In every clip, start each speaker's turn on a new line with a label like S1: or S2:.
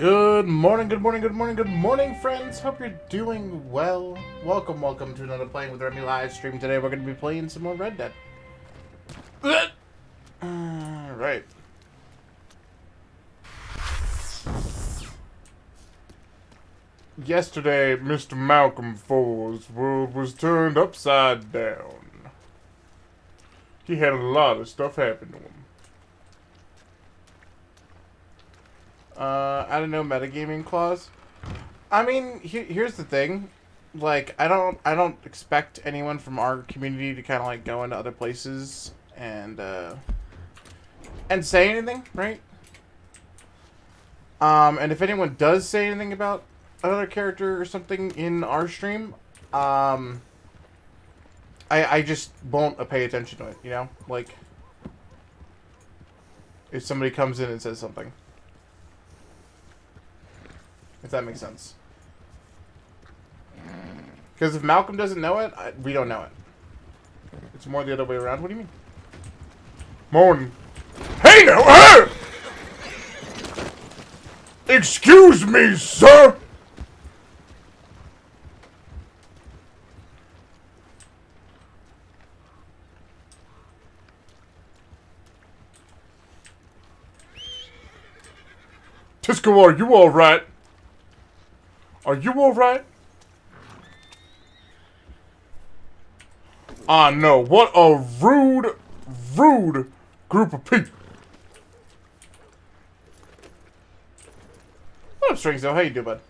S1: Good morning, good morning, good morning, good morning, friends. Hope you're doing well. Welcome to another Playing with Remy live stream. Today we're going to be playing some more Red Dead. Alright. Yesterday, Mr. Malcolm Ford's world was turned upside down. He had a lot of stuff happen to him. I don't know, metagaming clause. I mean, here's the thing. Like, I don't expect anyone from our community to kind of like go into other places and say anything, right? And if anyone does say anything about another character or something in our stream, I just won't pay attention to it, you know? Like, if somebody comes in and says something. If that makes sense. Because if Malcolm doesn't know it, we don't know it. It's more the other way around. What do you mean? Morning. Hey now! Excuse me, sir! Crisco, are you alright? Are you alright? Ah, no. What a rude group of people. What up, Strings, though? How you doing, bud?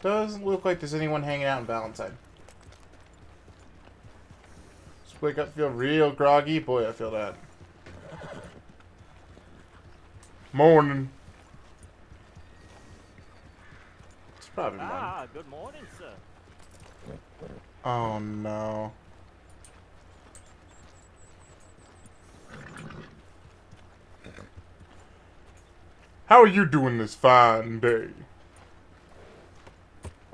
S1: Doesn't look like there's anyone hanging out in Valentine. Just wake up, feel real groggy. Boy, I feel that. Morning. It's probably morning.
S2: Ah, good morning, sir.
S1: Oh, no. How are you doing this fine day?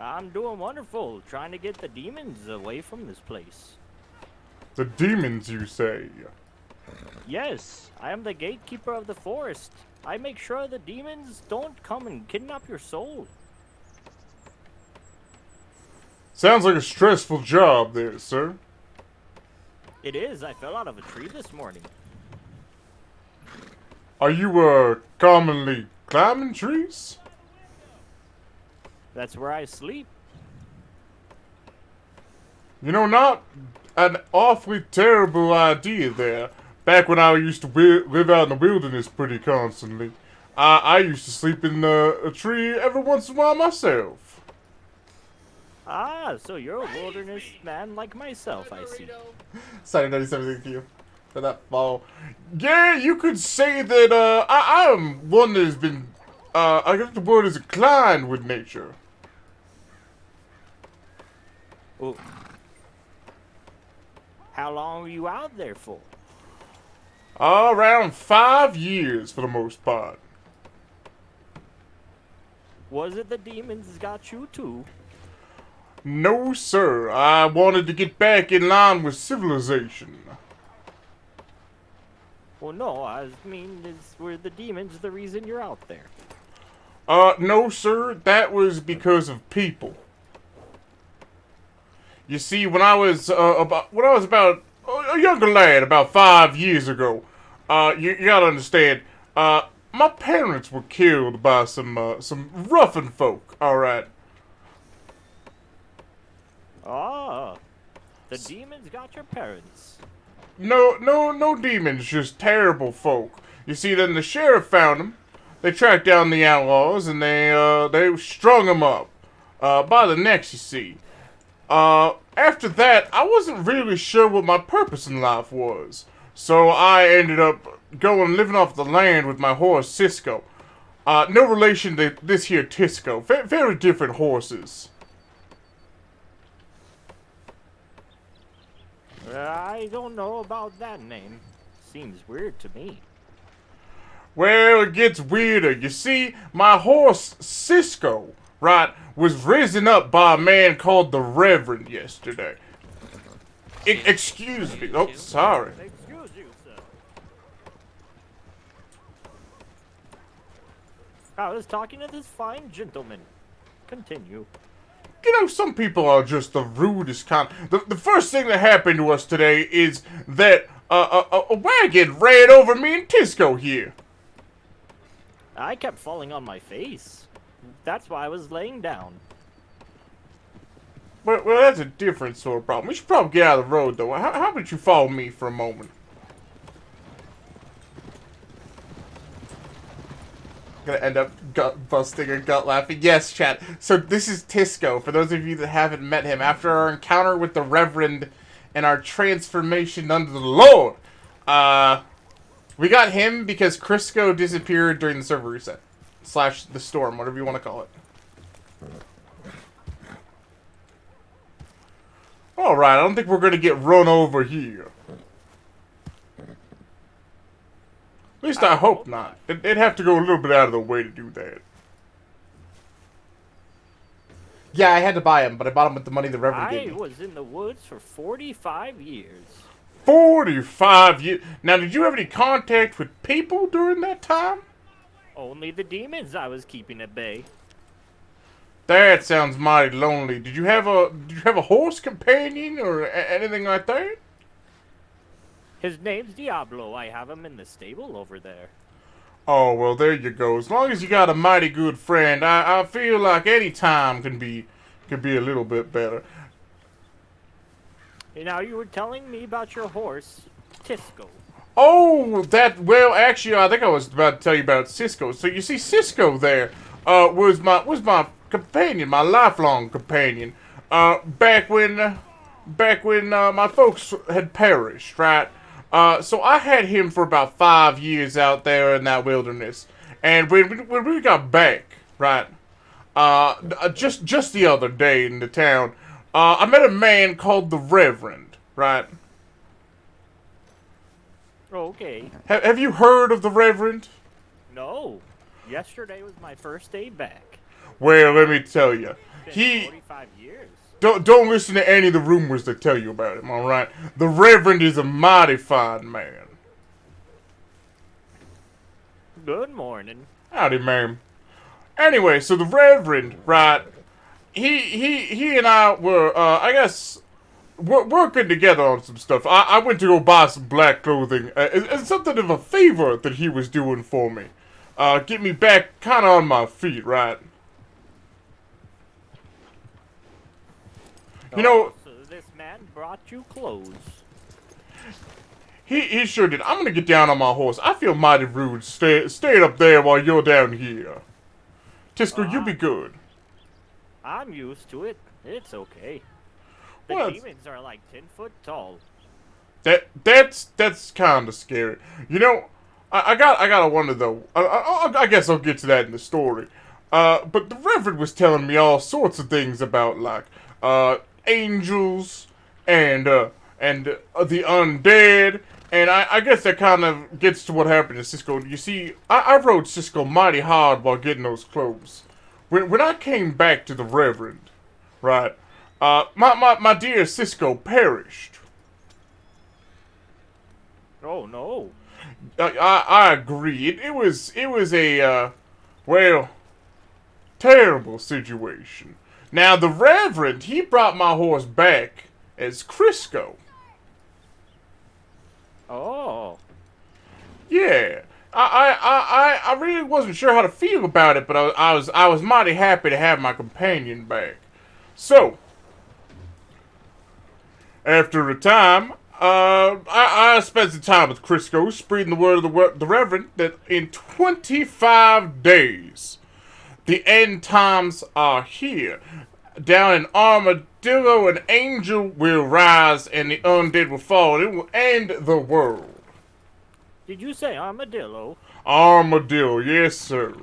S2: I'm doing wonderful, trying to get the demons away from this place.
S1: The demons, you say?
S2: Yes, I am the gatekeeper of the forest. I make sure the demons don't come and kidnap your soul.
S1: Sounds like a stressful job there, sir.
S2: It is. I fell out of a tree this morning.
S1: Are you, commonly climbing trees?
S2: That's where I sleep.
S1: You know, not an awfully terrible idea there. Back when I used to live out in the wilderness pretty constantly, I used to sleep in a tree every once in a while myself.
S2: Ah, so you're a wilderness man like myself, I see.
S1: Sorry, 97, thank you for that follow. Yeah, you could say that, I'm one that has been, I guess the word is inclined with nature.
S2: Oh. How long were you out there for?
S1: Around 5 years for the most part.
S2: Was it the demons got you too?
S1: No, sir. I wanted to get back in line with civilization.
S2: Well, no, I mean, were the demons the reason you're out there?
S1: No, sir. That was because of people. You see, when I was about a younger lad, about 5 years ago, you gotta understand, my parents were killed by some ruffian folk. All right.
S2: Ah, the demons got your parents.
S1: No demons, just terrible folk. You see, then the sheriff found them. They tracked down the outlaws and they strung them up, by the necks. You see. After that, I wasn't really sure what my purpose in life was. So I ended up going living off the land with my horse, Crisco. No relation to this here Tisco. Very different horses.
S2: I don't know about that name. Seems weird to me.
S1: Well, it gets weirder. You see, my horse, Crisco, right, was risen up by a man called the Reverend yesterday. Excuse me. Oh, sorry.
S2: Excuse you, sir. I was talking to this fine gentleman. Continue.
S1: You know, some people are just the rudest kind. The first thing that happened to us today is that a wagon ran over me and Crisco here.
S2: I kept falling on my face. That's why I was laying down.
S1: Well, that's a different sort of problem. We should probably get out of the road, though. How about you follow me for a moment? Gonna end up busting a gut laughing. Yes, chat. So this is Crisco. For those of you that haven't met him, after our encounter with the Reverend and our transformation under the Lord, we got him because Crisco disappeared during the server reset. / the storm, whatever you want to call it. Alright, I don't think we're gonna get run over here. At least I hope not. It'd have to go a little bit out of the way to do that. Yeah, I had to buy him, but I bought him with the money the Reverend gave me.
S2: I was in the woods for 45 years.
S1: 45 years? Now, did you have any contact with people during that time?
S2: Only the demons I was keeping at bay.
S1: That sounds mighty lonely. Did you have a horse companion or anything like that?
S2: His name's Diablo. I have him in the stable over there.
S1: Oh, well, there you go. As long as you got a mighty good friend, I feel like any time can be a little bit better.
S2: Now, you were telling me about your horse, Crisco.
S1: Oh, well, actually, I think I was about to tell you about Crisco. So you see, Crisco there was my companion, my lifelong companion. Back when my folks had perished, right? So I had him for about 5 years out there in that wilderness. And when we got back, right, just the other day in the town, I met a man called the Reverend, right?
S2: Okay.
S1: Have you heard of the Reverend?
S2: No. Yesterday was my first day back.
S1: Well, let me tell you,
S2: Been 45 years.
S1: Don't listen to any of the rumors that tell you about him, all right? The Reverend is a mighty fine man.
S2: Good morning.
S1: Howdy, ma'am. Anyway, so the Reverend, right? He and I were, I guess, working together on some stuff. I went to go buy some black clothing. It's something of a favor that he was doing for me. Get me back kind of on my feet, right? You know,
S2: so this man brought you clothes.
S1: he sure did. I'm gonna get down on my horse. I feel mighty rude staying up there while you're down here. Crisco, you be good.
S2: I'm used to it. It's okay. The
S1: Well,
S2: demons are like 10 foot tall.
S1: That's kind of scary. You know, I gotta wonder though. I guess I'll get to that in the story. But the Reverend was telling me all sorts of things about like angels and the undead, and I guess that kind of gets to what happened to Crisco. You see, I rode Crisco mighty hard while getting those clothes. When I came back to the Reverend, right, my dear Crisco perished.
S2: Oh no.
S1: I agree. It was a well, terrible situation. Now the Reverend, he brought my horse back as Crisco.
S2: Oh.
S1: Yeah. I really wasn't sure how to feel about it, but I was mighty happy to have my companion back. So, after a time, I spent some time with Crisco, spreading the word of the Reverend that in 25 days, the end times are here. Down in Armadillo, an angel will rise and the undead will fall, and it will end the world.
S2: Did you say armadillo?
S1: Armadillo, yes, sir.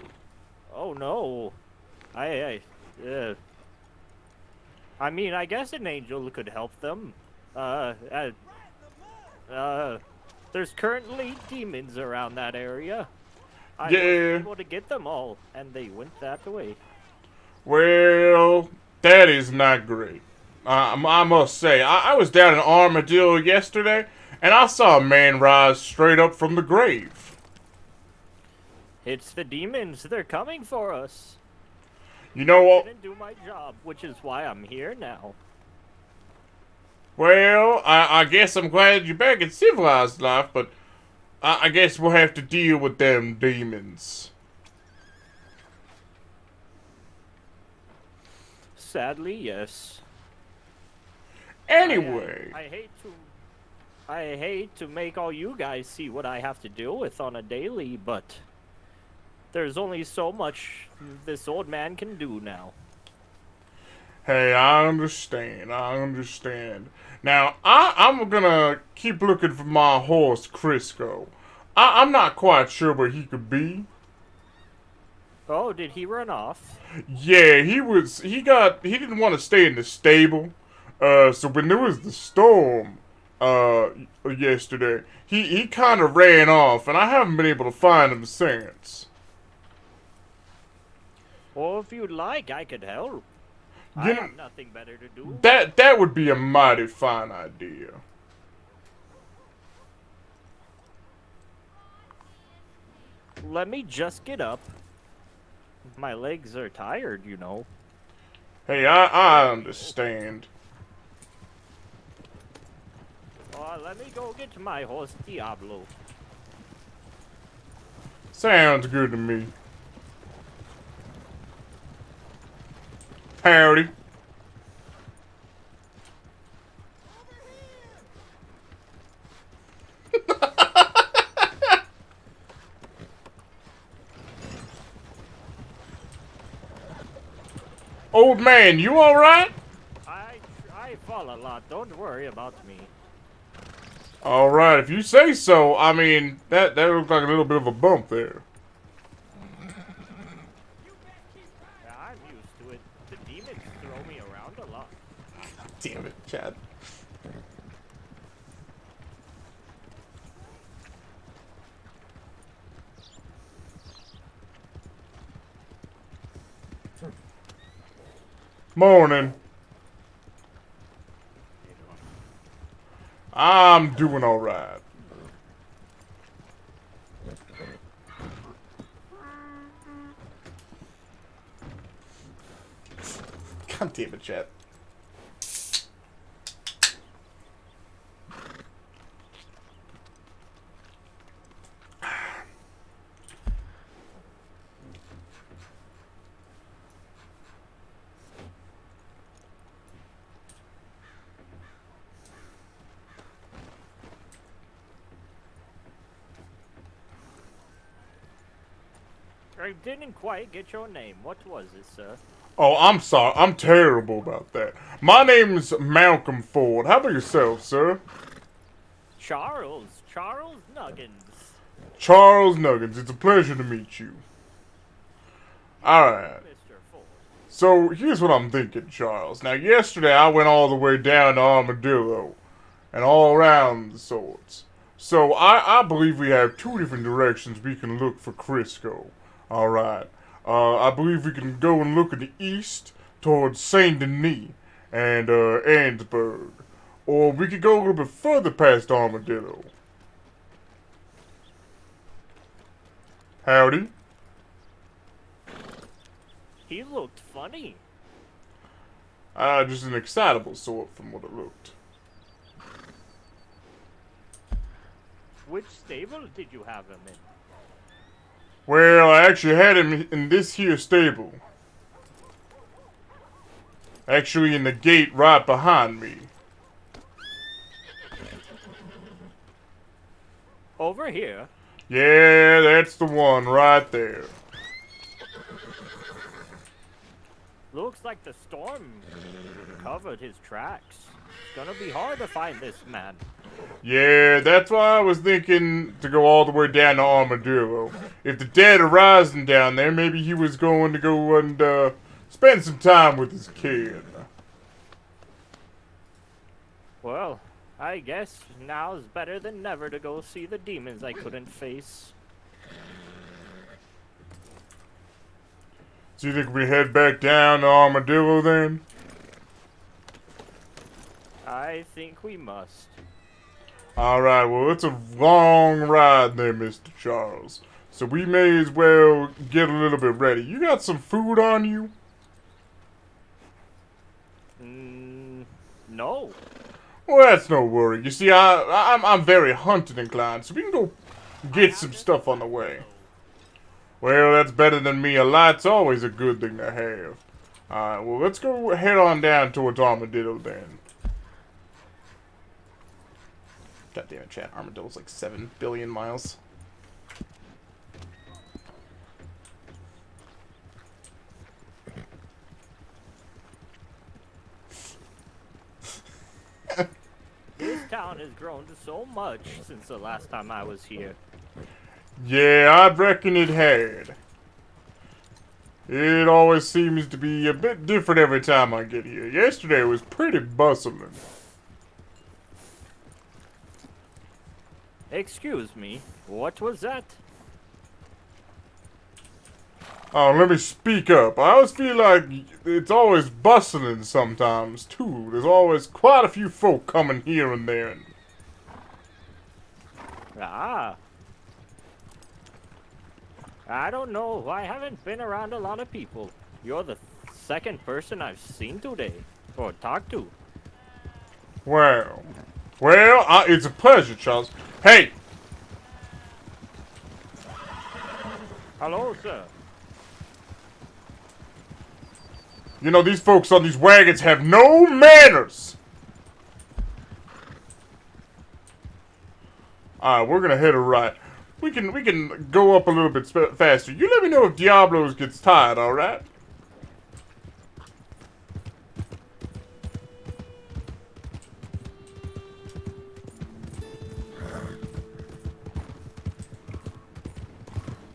S2: Oh no. I mean, I guess an angel could help them. There's currently demons around that area. I was
S1: Yeah.
S2: able to get them all, and they went that way.
S1: Well, that is not great. I must say, I was down in Armadillo yesterday, and I saw a man rise straight up from the grave.
S2: It's the demons. They're coming for us.
S1: You know
S2: I
S1: what?
S2: didn't do my job, which is why I'm here now.
S1: Well, I guess I'm glad you're back in civilized life, but I guess we'll have to deal with them demons.
S2: Sadly, yes.
S1: Anyway.
S2: I hate to make all you guys see what I have to deal with on a daily, but there's only so much this old man can do now.
S1: Hey, I understand. Now, I'm gonna keep looking for my horse, Crisco. I'm not quite sure where he could be.
S2: Oh, did he run off?
S1: Yeah, he didn't want to stay in the stable. So when there was the storm, yesterday, he kind of ran off, and I haven't been able to find him since.
S2: Well, if you'd like, I could help. I
S1: You know,
S2: have nothing better to do.
S1: that would be a mighty fine idea.
S2: Let me just get up. My legs are tired, you know.
S1: Hey, I understand.
S2: Let me go get my horse, Diablo.
S1: Sounds good to me. Howdy. Old man, you alright?
S2: I fall a lot. Don't worry about me.
S1: Alright, if you say so. I mean, that looked like a little bit of a bump there.
S2: Yeah, I'm used to it. The demons throw me around a lot.
S1: Damn it, Chad. Morning. I'm doing alright. God damn it, Chad.
S2: I didn't quite get your name. What was it, sir?
S1: Oh, I'm sorry. I'm terrible about that. My name's Malcolm Ford. How about yourself, sir?
S2: Charles Nuggins.
S1: Charles Nuggins. It's a pleasure to meet you. Alright.
S2: Mr. Ford.
S1: So, here's what I'm thinking, Charles. Now, yesterday I went all the way down to Armadillo. And all around the sorts. So, I believe we have two different directions we can look for Crisco. Alright. I believe we can go and look in the east towards Saint Denis and Annesburg. Or we could go a little bit further past Armadillo. Howdy.
S2: He looked funny.
S1: Just an excitable sort from what it looked.
S2: Which stable did you have him in?
S1: Well, I actually had him in this here stable. Actually in the gate right behind me.
S2: Over here.
S1: Yeah, that's the one right there.
S2: Looks like the storm covered his tracks. It's gonna be hard to find this man.
S1: Yeah, that's why I was thinking to go all the way down to Armadillo. If the dead are rising down there, maybe he was going to go and spend some time with his kid.
S2: Well, I guess now's better than never to go see the demons I couldn't face.
S1: So you think we head back down to Armadillo then?
S2: I think we must.
S1: Alright, well, it's a long ride there, Mr. Charles. So we may as well get a little bit ready. You got some food on you?
S2: No.
S1: Well, that's no worry. You see, I'm very hunting inclined, so we can go get some stuff on the way. Well, that's better than me. A light's always a good thing to have. Alright, well, let's go head on down towards Armadillo then. God damn it, chat. Armadillo's like 7 billion miles.
S2: This town has grown so much since the last time I was here.
S1: Yeah, I'd reckon it had. It always seems to be a bit different every time I get here. Yesterday was pretty bustling.
S2: Excuse me, what was that?
S1: Oh, let me speak up. I always feel like it's always bustling sometimes, too. There's always quite a few folk coming here and there.
S2: Ah. I don't know. I haven't been around a lot of people. You're the second person I've seen today, or talked to.
S1: Well, it's a pleasure, Charles. Hey!
S2: Hello, sir.
S1: You know, these folks on these wagons have no manners! Alright, we're gonna hit a right. We can go up a little bit faster. You let me know if Diablos gets tired, alright?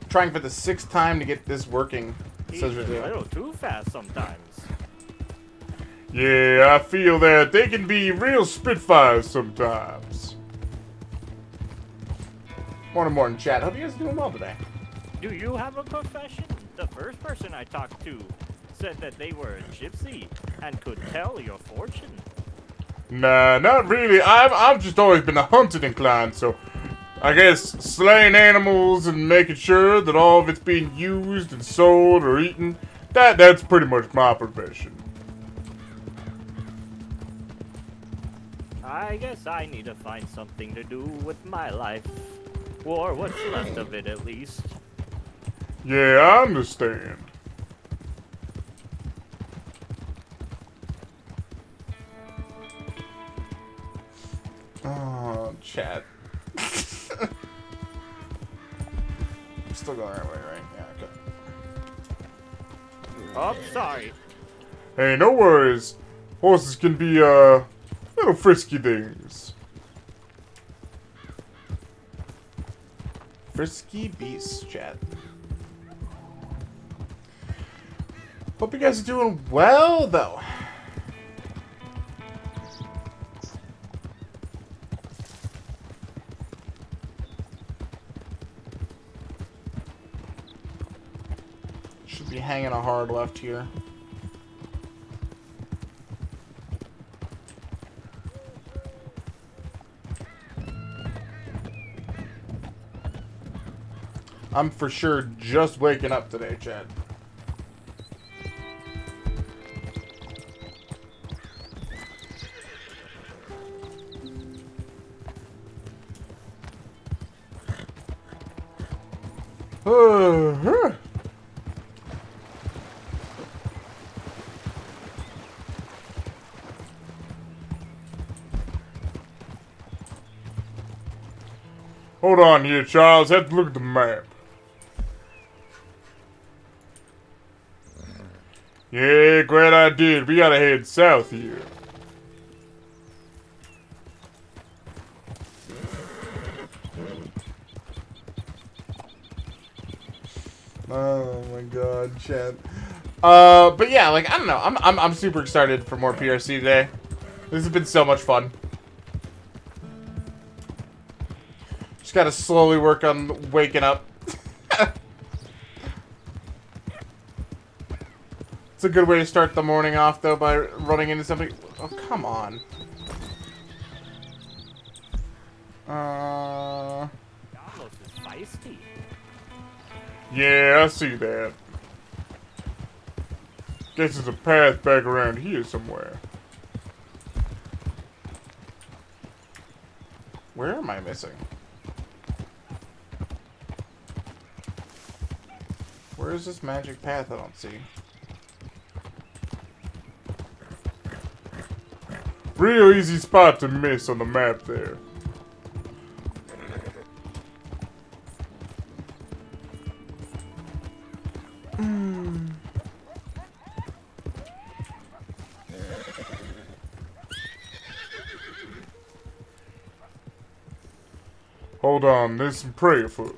S1: Trying for the 6th time to get this working.
S2: He's a little too fast sometimes.
S1: Yeah, I feel that they can be real spitfires sometimes. Morning, chat. Hope you guys are doing well today.
S2: Do you have a profession? The first person I talked to said that they were a gypsy and could tell your fortune.
S1: Nah, not really. I've just always been a hunted inclined, so I guess slaying animals and making sure that all of it's being used and sold or eaten, that's pretty much my profession.
S2: I guess I need to find something to do with my life. Or what's left of it, at least.
S1: Yeah, I understand. Oh, chat. I'm still going the right way, right? Yeah, okay.
S2: Oh, sorry.
S1: Hey, no worries. Horses can be, little frisky things. Frisky beasts, chat. Hope you guys are doing well, though. Should be hanging a hard left here. I'm for sure just waking up today, Chad. Hold on here, Charles. Have to look at the map. Yeah, glad I did. We gotta head south here. Oh my god, chat. But yeah, like I don't know. I'm super excited for more PRC today. This has been so much fun. Just gotta slowly work on waking up. It's a good way to start the morning off, though, by running into something. Oh, come on.
S2: Carlos is feisty.
S1: Yeah, I see that. Guess there's a path back around here somewhere. Where am I missing? Where is this magic path I don't see? Real easy spot to miss on the map there. Hold on, there's some prey afoot.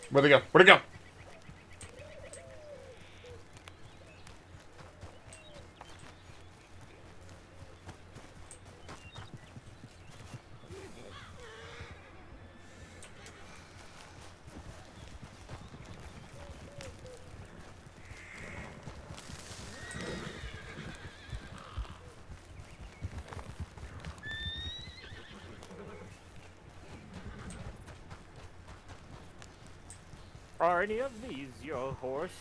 S1: Where'd they go? Where'd it go?
S2: Are any of these your horse?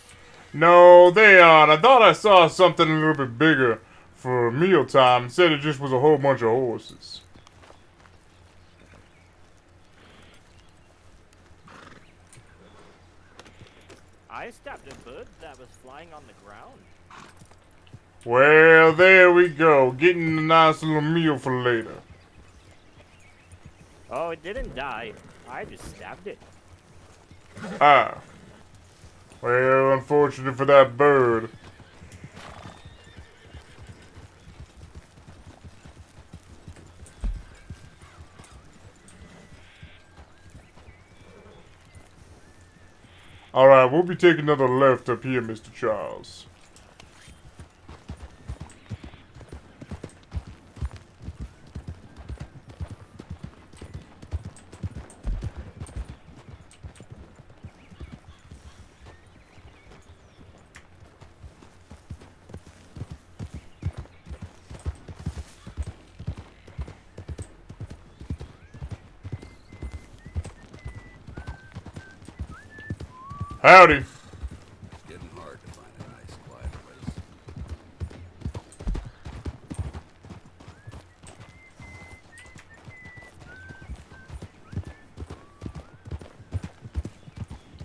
S1: No, they aren't. I thought I saw something a little bit bigger for mealtime. Instead, it just was a whole bunch of horses.
S2: I stabbed a bird that was flying on the ground.
S1: Well, there we go. Getting a nice little meal for later.
S2: Oh, it didn't die. I just stabbed it.
S1: Ah. Well, unfortunate for that bird. Alright, we'll be taking another left up here, Mr. Charles. Howdy.
S3: It's getting hard to find a nice, quiet place.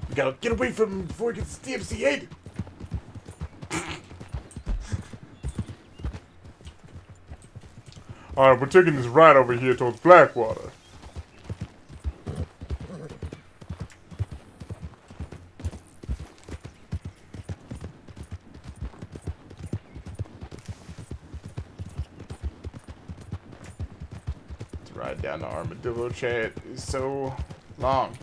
S1: We gotta get away from him before he gets DMCA'd. Alright, we're taking this right over here towards Blackwater. To ride down the Armadillo chat is so long.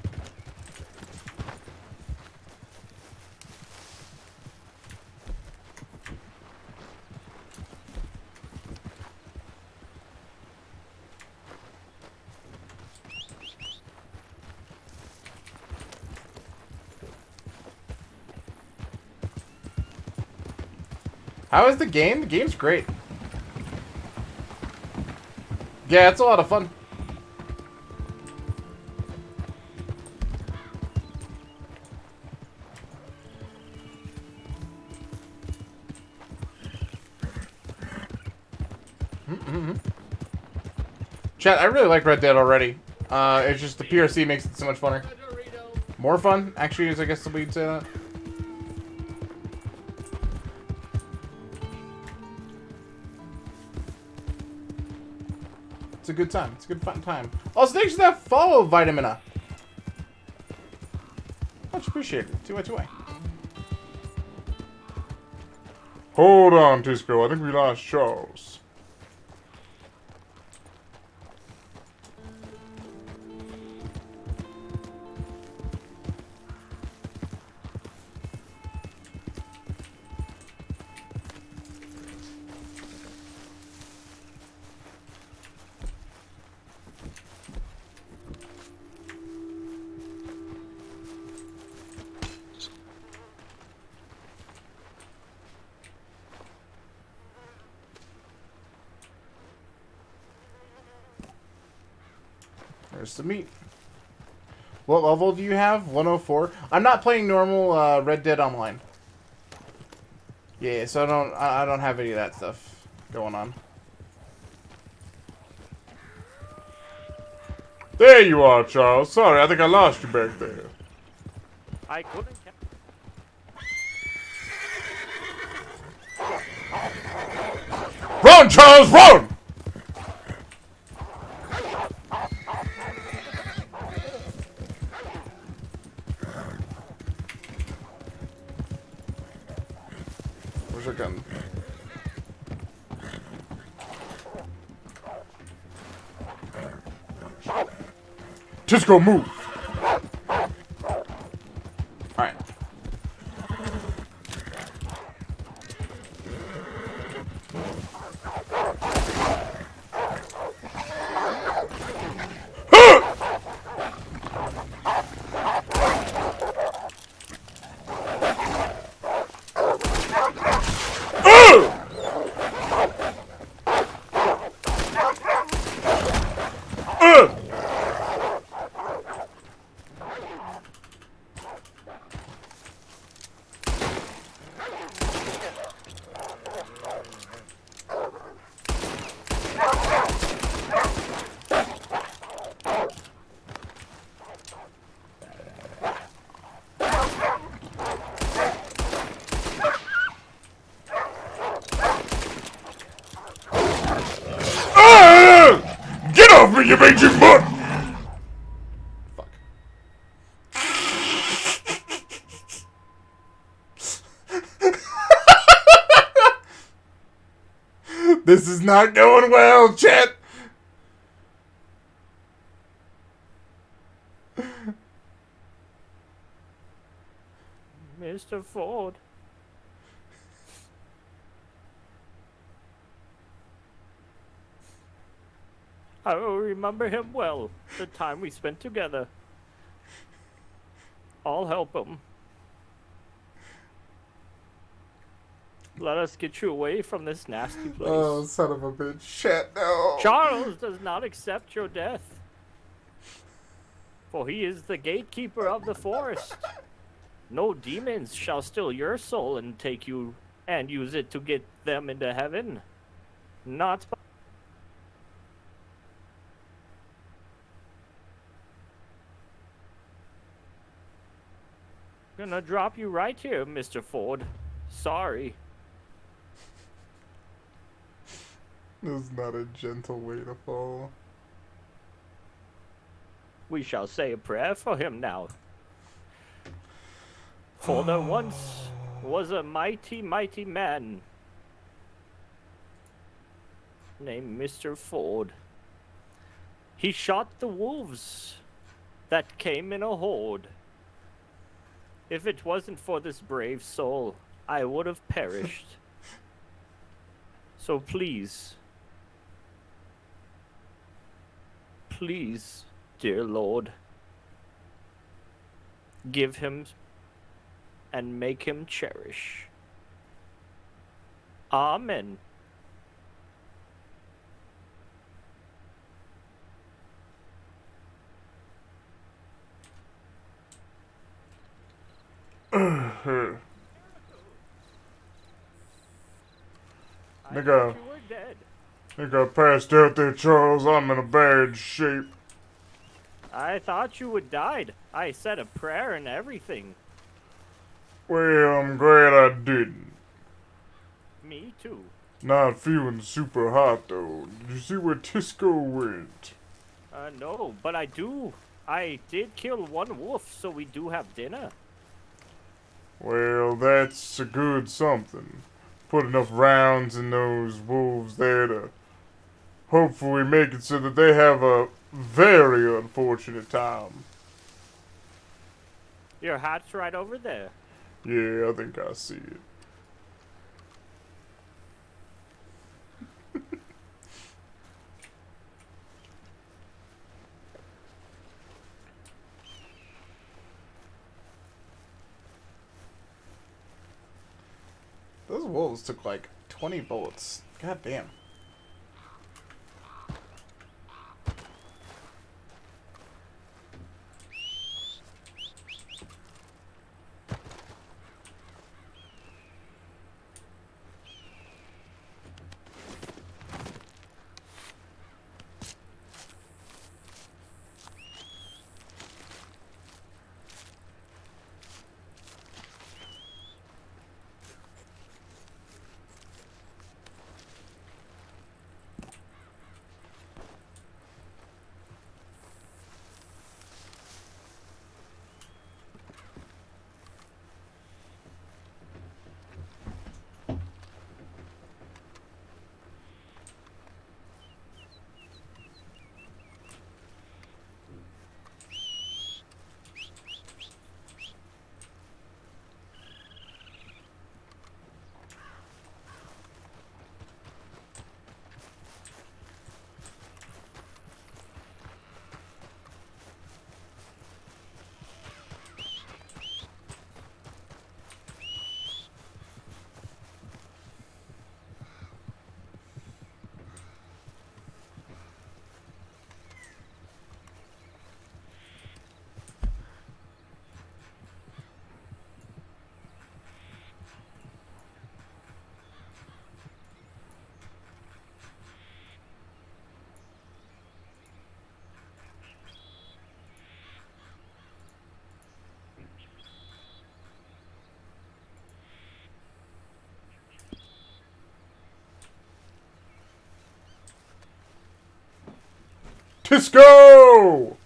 S1: How is the game? The game's great. Yeah, it's a lot of fun. Chat, I really like Red Dead already. It's just the PRC makes it so much funner. More fun, actually, is I guess the way you'd say that. It's a good time. It's a good fun time. Also, thanks for that follow, Vitamina. Much appreciated. 2-way. Hold on, Crisco. I think we lost Charles. Just the meat. What level do you have? 104? I'm not playing normal Red Dead Online. Yeah, so I don't have any of that stuff going on. There you are, Charles. Sorry, I think I lost you back there.
S2: I couldn't.
S1: Run, Charles, run! Where's your gun? Crisco, move! Alright. Get off me, you mangy mutt! Fuck. This is not going well, chat.
S2: Mr. Ford. I will remember him well, the time we spent together. I'll help him. Let us get you away from this nasty place.
S1: Oh, son of a bitch. Shit, no.
S2: Charles does not accept your death, for he is the gatekeeper of the forest. No demons shall steal your soul and take you and use it to get them into heaven. Not by gonna drop you right here, Mr. Ford. Sorry.
S1: This is not a gentle way to fall.
S2: We shall say a prayer for him now. For there once was a mighty, mighty man named Mr. Ford. He shot the wolves that came in a horde. If it wasn't for this brave soul, I would have perished. So please, please, dear Lord, give him and make him cherish. Amen.
S1: Nigga.
S2: You were dead.
S1: Nigga, I passed out there, Charles. I'm in a bad shape.
S2: I thought you had died. I said a prayer and everything.
S1: Well, I'm glad I didn't.
S2: Me too.
S1: Not feeling super hot, though. Did you see where Crisco went?
S2: No, but I did kill one wolf, so we do have dinner.
S1: Well, that's a good something. Put enough rounds in those wolves there to hopefully make it so that they have a very unfortunate time.
S2: Your hat's right over there.
S1: Yeah, I think I see it. Those wolves took like 20 bullets. God damn. Crisco!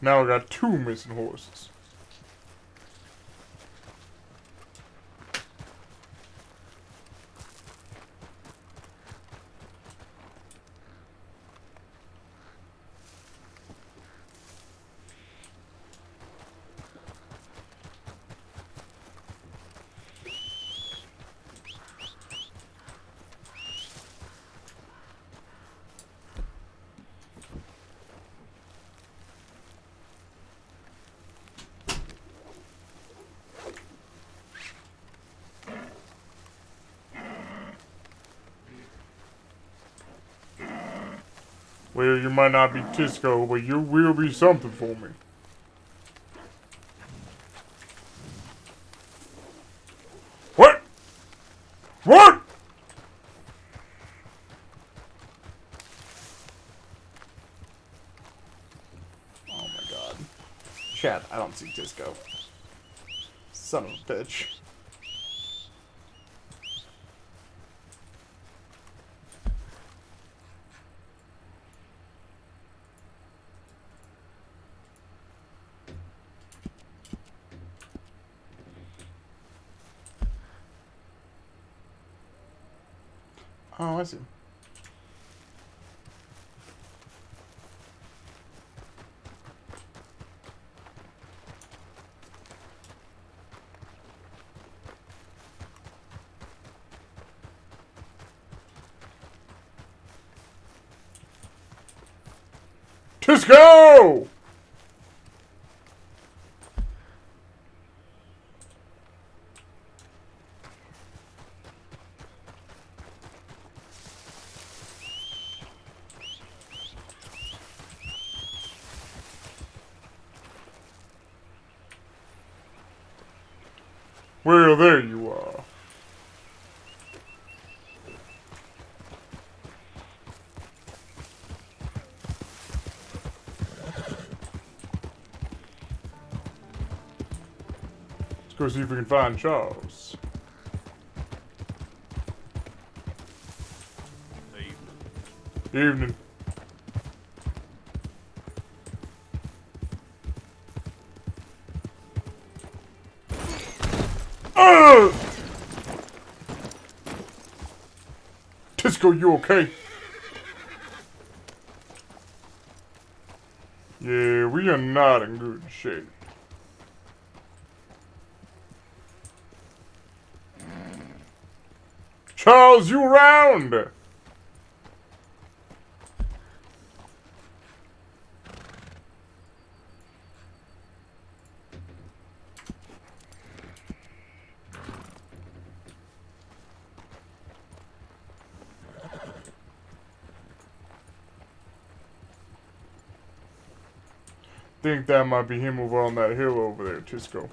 S1: Now I got 2 missing horses. Well, you might not be Crisco, but you will be something for me. What? What? Oh my god. Chat, I don't see Crisco. Son of a bitch. Oh, I see. Crisco! Well, there you are. Let's go see if we can find Charles. Evening. Crisco, you okay? Yeah, we are not in good shape. Charles, you around? Think that might be him over on that hill over there, Crisco.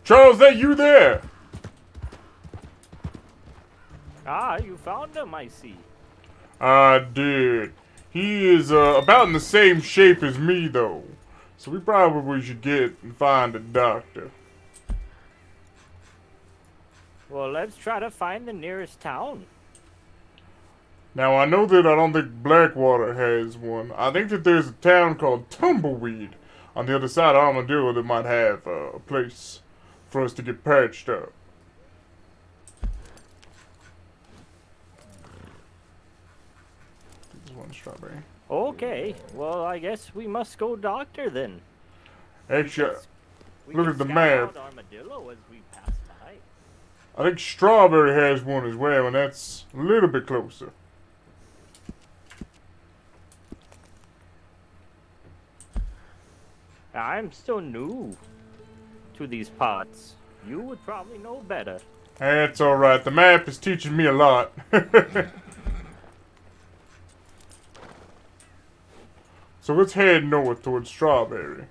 S1: Charles, that you there?
S2: Ah, you found him, I see.
S1: I did. He is about in the same shape as me, though. So we probably should get and find a doctor.
S2: Well, let's try to find the nearest town.
S1: Now, I know that I don't think Blackwater has one. I think that there's a town called Tumbleweed on the other side of Armadillo that might have a place for us to get patched up. There's one strawberry.
S2: Okay, well, I guess we must go doctor then.
S1: Actually,
S2: We
S1: look
S2: can
S1: at the
S2: scout
S1: map.
S2: out Armadillo as we pass by.
S1: I think Strawberry has one as well, and that's a little bit closer.
S2: I'm still new to these parts. You would probably know better.
S1: That's alright. The map is teaching me a lot. So let's head north towards Strawberry.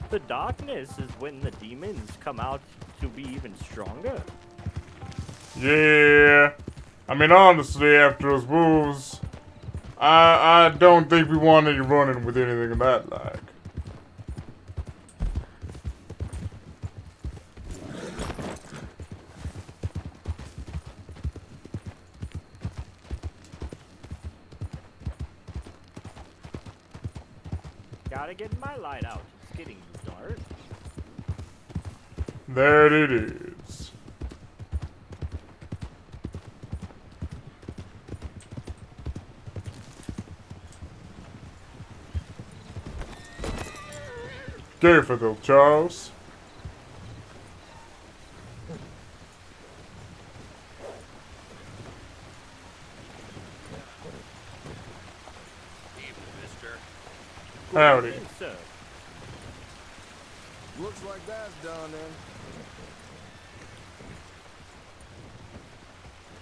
S2: The darkness is when the demons come out to be even stronger.
S1: Yeah. I mean, honestly, after those wolves, I don't think we want any running with anything of that like.
S2: Gotta get my light out. It's getting dark.
S1: There it is. Careful though, Charles.
S3: Evening, mister.
S1: Howdy.
S2: Evening, sir.
S4: Looks like that's done then.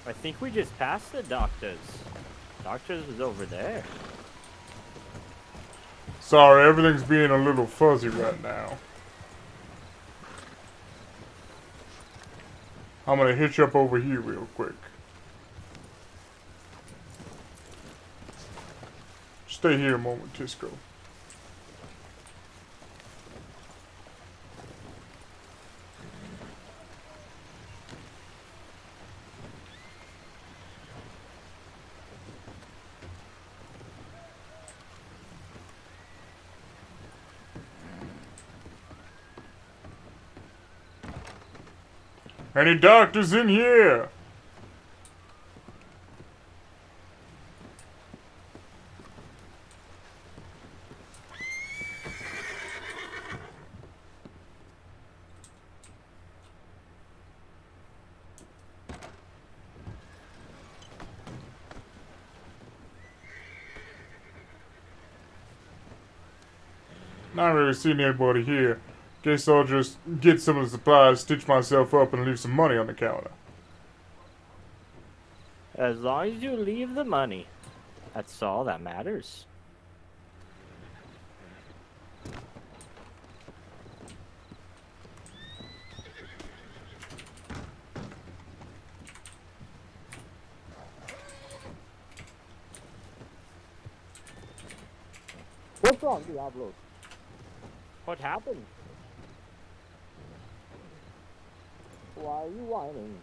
S2: I think we just passed the doctors. Doctors is over there.
S1: Sorry, everything's being a little fuzzy right now. I'm gonna hitch up over here real quick. Stay here a moment, Crisco. Any doctors in here? Not really seeing anybody here. Guess I'll just get some of the supplies, stitch myself up, and leave some money on the counter.
S2: As long as you leave the money, that's all that matters. What's wrong, Diablo? What happened? Why are you whining?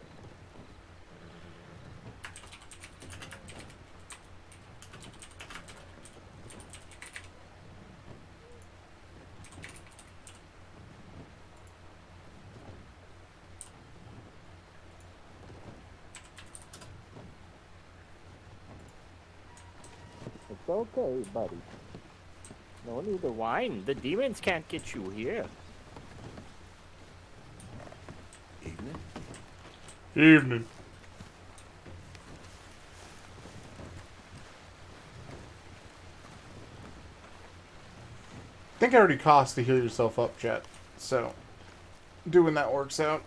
S2: It's okay, buddy. No need to whine. The demons can't get you here.
S3: Evening.
S1: Evening. I think I already cost to heal yourself up, chat. So, doing that works out.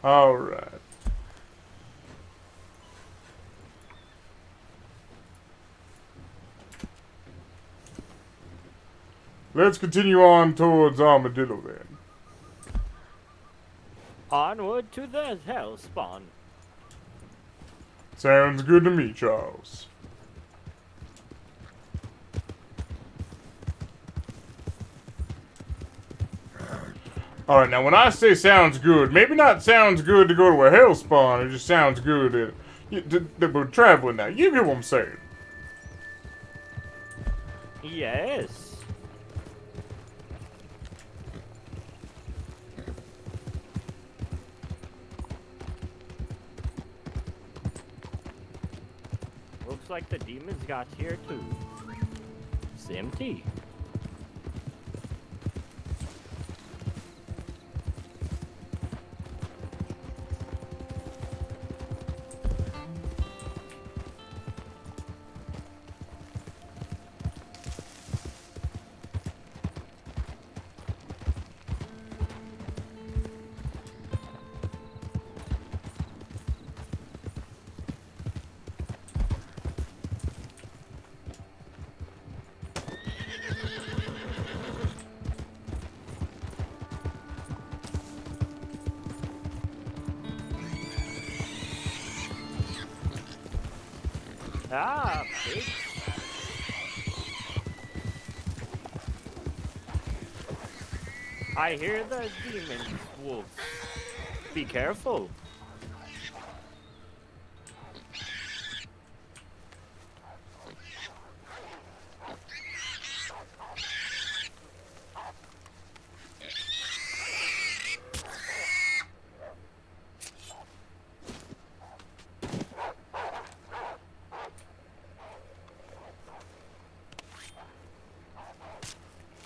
S1: Alright. Let's continue on towards Armadillo then.
S2: Onward to the hell spawn.
S1: Sounds good to me, Charles. Alright, now when I say sounds good, maybe not sounds good to go to a hell spawn, it just sounds good that we're traveling now. You get what I'm saying?
S2: Yes. Looks like the demons got here too. It's empty. Ah, pigs. I hear the demons, wolves. Be careful.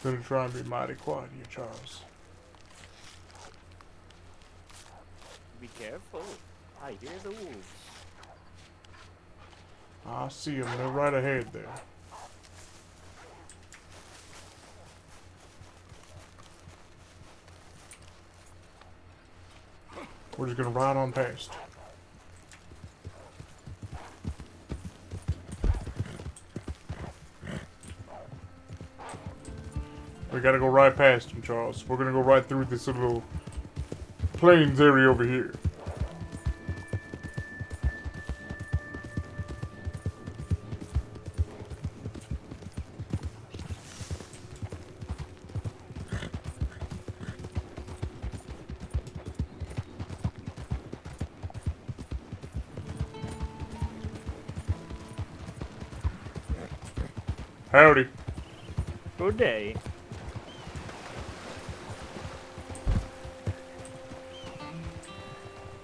S1: Gonna try and be mighty quiet here, Charles.
S2: Be careful. I hear the wolves.
S1: I see them. They're right ahead there. We're just gonna ride on past. We gotta go right past him, Charles. We're gonna go right through this little plains area over here. Howdy.
S2: Good day.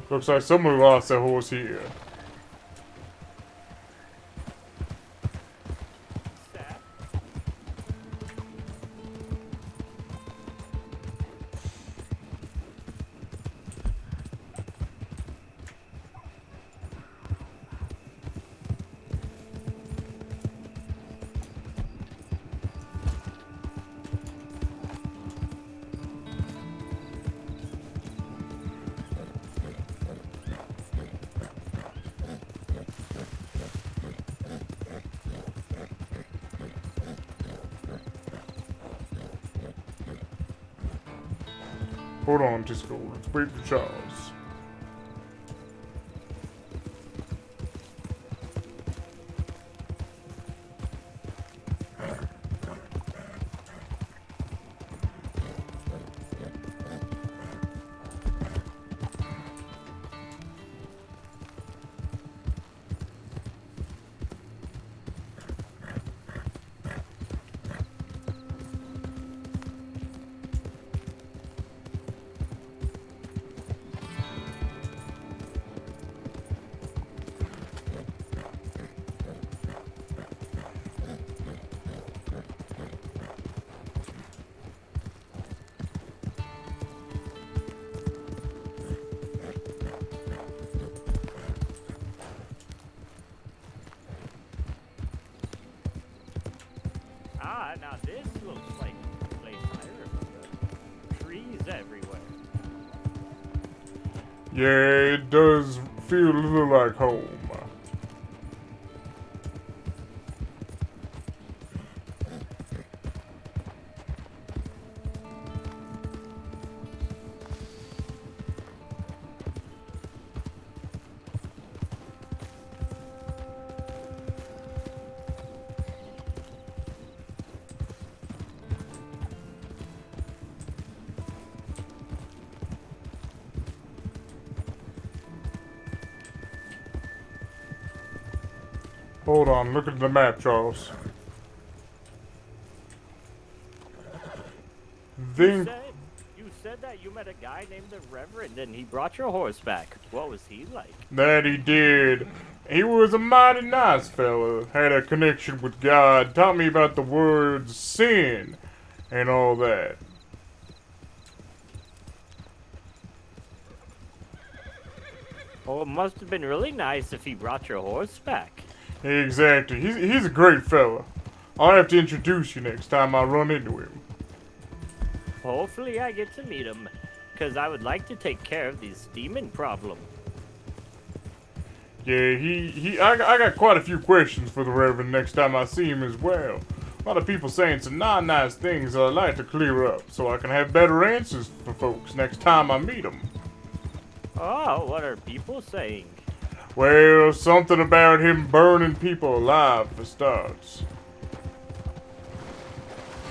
S1: Looks like someone lost their horse here.
S2: Sad.
S1: Hold on, Disco. Let's wait for Charles.
S2: Ah, now this looks like a place I remember. Trees everywhere.
S1: Yeah, it does feel a little like home. Hold on, look at the map, Charles. Think.
S2: You said that you met a guy named the Reverend and he brought your horse back. What was he like?
S1: That he did. He was a mighty nice fella. Had a connection with God. Taught me about the word sin and all that.
S2: Oh, it must have been really nice if he brought your horse back.
S1: Exactly. He's a great fella. I'll have to introduce you next time I run into him.
S2: Hopefully I get to meet him, because I would like to take care of this demon problem.
S1: Yeah, I got quite a few questions for the Reverend next time I see him as well. A lot of people saying some nice things that I'd like to clear up so I can have better answers for folks next time I meet them.
S2: Oh, what are people saying?
S1: Well, something about him burning people alive for starts.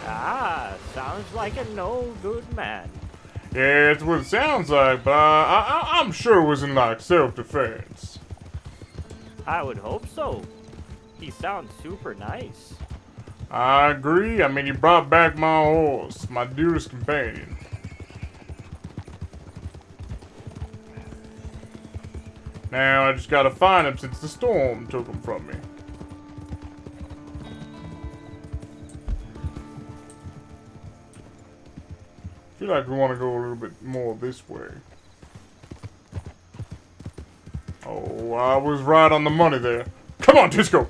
S2: Ah, sounds like a no good man.
S1: Yeah, it's what it sounds like, but I'm sure it wasn't like self-defense.
S2: I would hope so. He sounds super nice.
S1: I agree. I mean, he brought back my horse, my dearest companion. Now I just gotta find him since the storm took him from me. I feel like we want to go a little bit more this way. Oh, I was right on the money there. Come on, Crisco!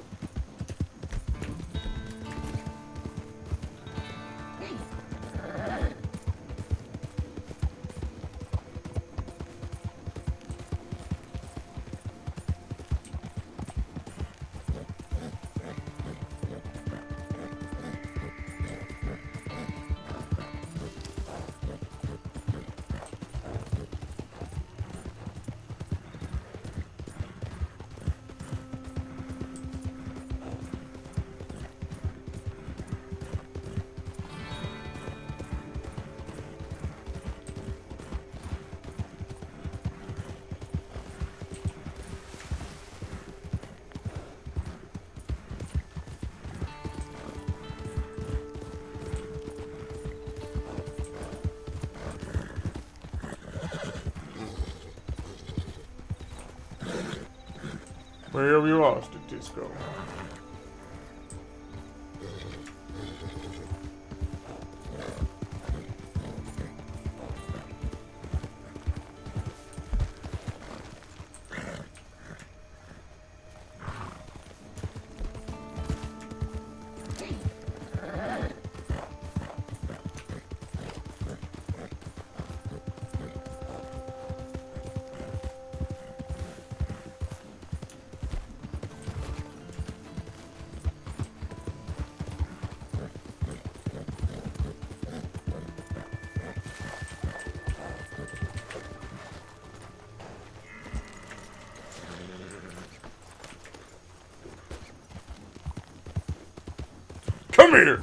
S1: Well, we lost it, Crisco. Come here!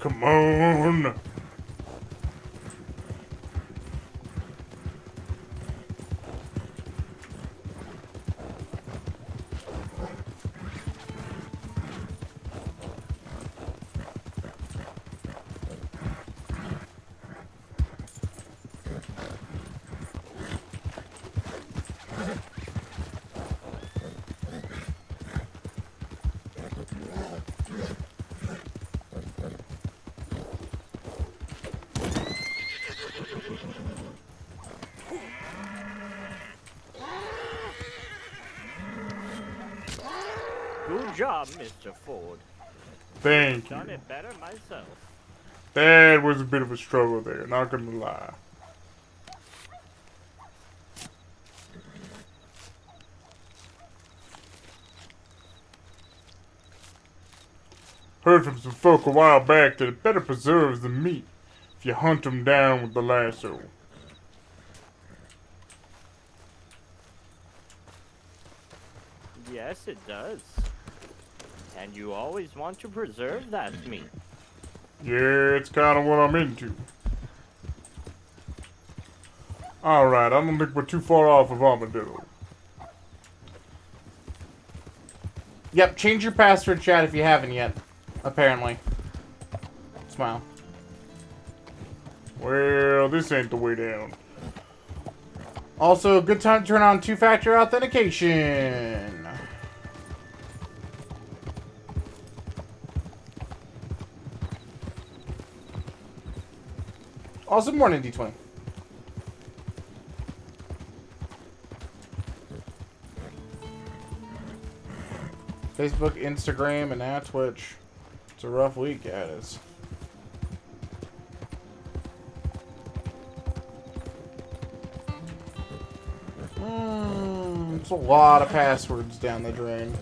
S1: Come on!
S2: Good job, Mr. Ford.
S1: Thank
S2: Done
S1: you.
S2: it better myself.
S1: That was a bit of a struggle there, not gonna lie. Heard from some folk a while back that it better preserves the meat if you hunt 'em down with the lasso.
S2: Yes, it does. And you always want to preserve that meat.
S1: Yeah, it's kind of what I'm into. Alright, I don't think we're too far off of Armadillo.
S5: Yep, change your password, chat, if you haven't yet. Apparently. Smile.
S1: Well, this ain't the way down.
S5: Also, a good time to turn on two-factor authentication. Also, morning, D20. Facebook, Instagram, and now Twitch. It's a rough week, yeah, it is. It's a lot of passwords down the drain.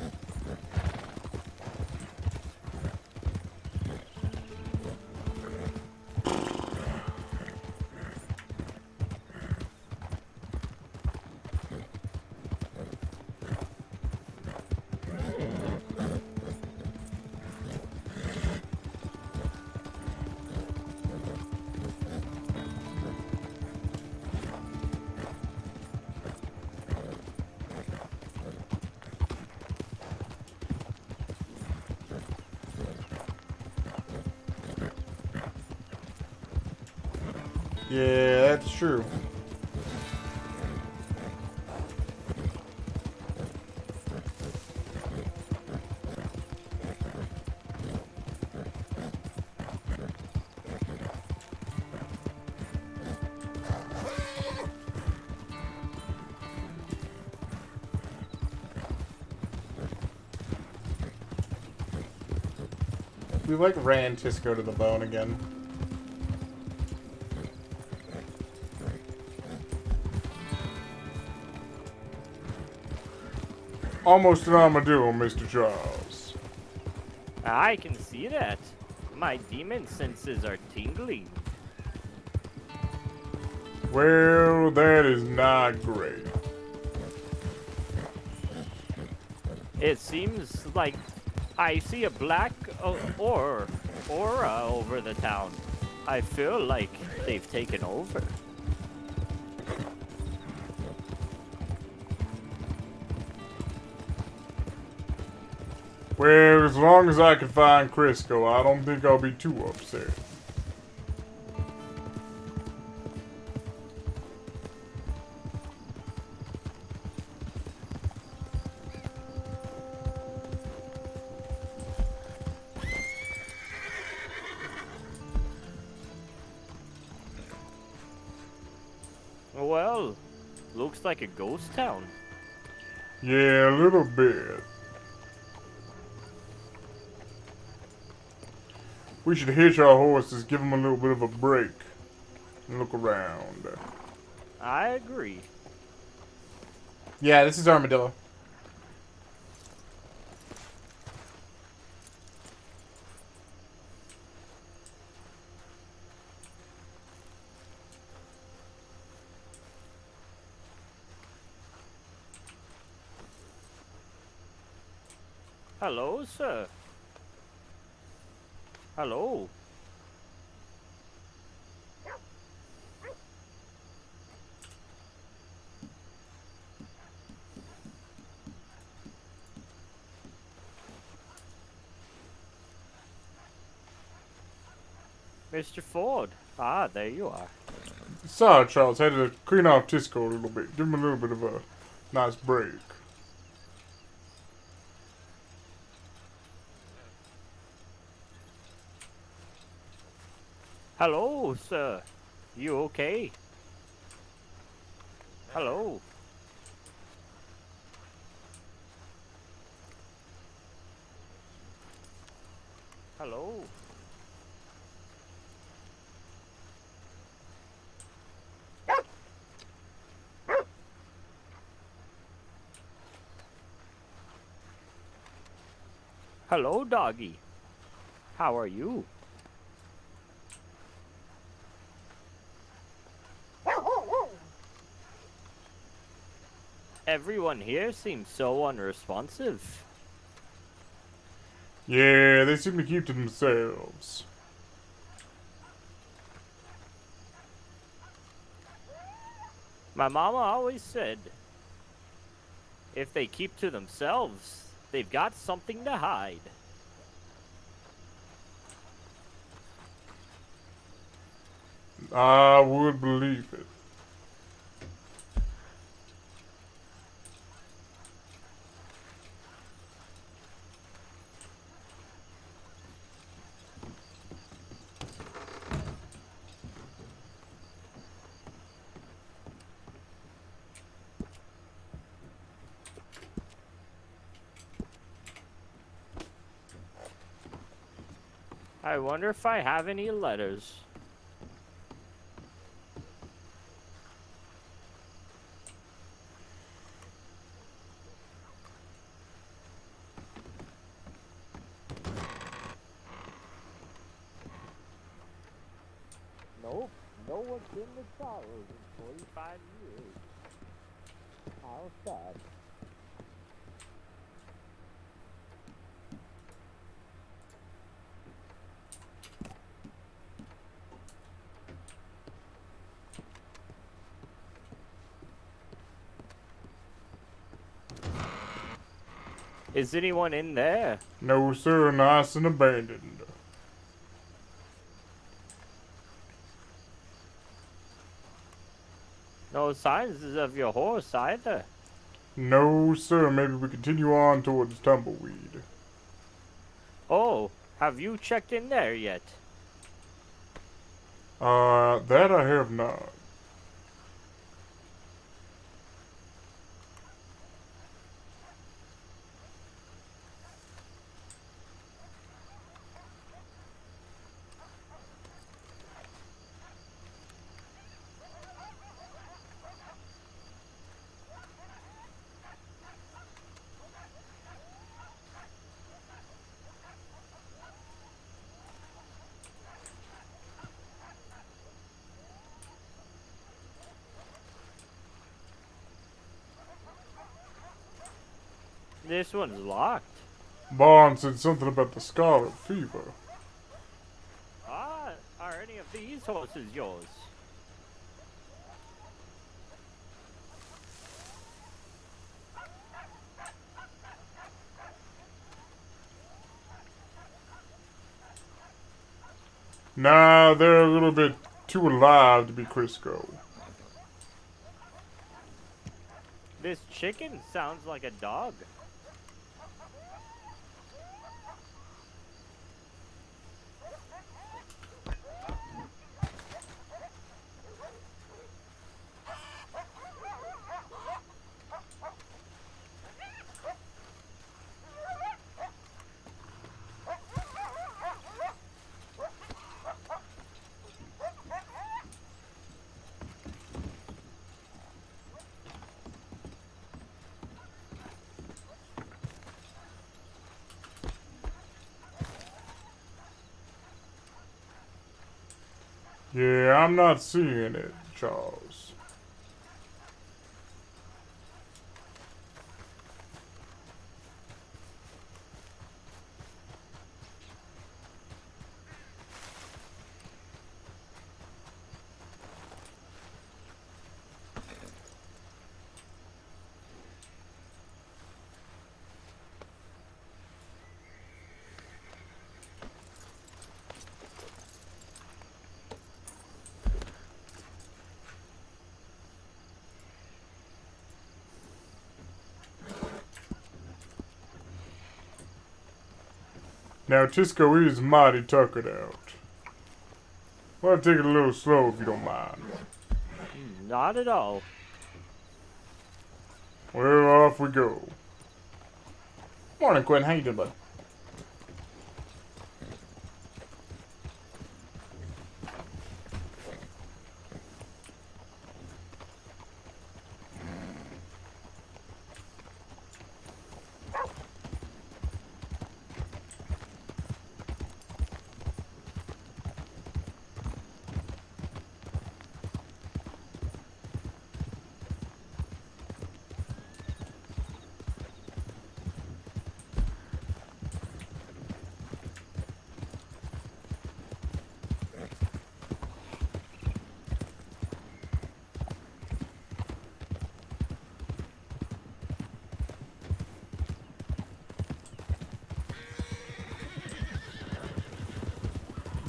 S5: Yeah, that's true. We like ran Crisco to the bone again.
S1: Almost an armadillo, Mr. Charles.
S2: I can see that. My demon senses are tingling.
S1: Well, that is not great.
S2: It seems like I see a black aura over the town. I feel like they've taken over.
S1: Well, as long as I can find Crisco, I don't think I'll be too upset.
S2: Well, looks like a ghost town.
S1: Yeah, a little bit. We should hitch our horses, give them a little bit of a break, and look around.
S2: I agree.
S5: Yeah, this is Armadillo.
S2: Hello, sir. Hello. Mr. Ford. Ah, there you are.
S1: Sorry, Charles, had to clean off Crisco a little bit. Give him a little bit of a nice break.
S2: Hello, sir. You okay? Hello. Hello. Hello, doggy. How are you? Everyone here seems so unresponsive.
S1: Yeah, they seem to keep to themselves.
S2: My mama always said, if they keep to themselves, they've got something to hide.
S1: I would believe it.
S2: I wonder if I have any letters. Nope, no one's been to Charles in 45 years. How sad. Is anyone in there?
S1: No, sir, nice and abandoned.
S2: No signs of your horse either.
S1: No, sir, maybe we continue on towards Tumbleweed.
S2: Oh, have you checked in there yet?
S1: That I have not.
S2: This one's locked.
S1: Barn said something about the scarlet fever.
S2: Ah, are any of these horses yours?
S1: Nah, they're a little bit too alive to be Crisco.
S2: This chicken sounds like a dog.
S1: Yeah, I'm not seeing it, Charles. Now, Tisco is mighty tuckered out. Well, take it a little slow if you don't mind.
S2: Not at all.
S1: Well, off we go.
S5: Morning, Quinn. How you doing, bud?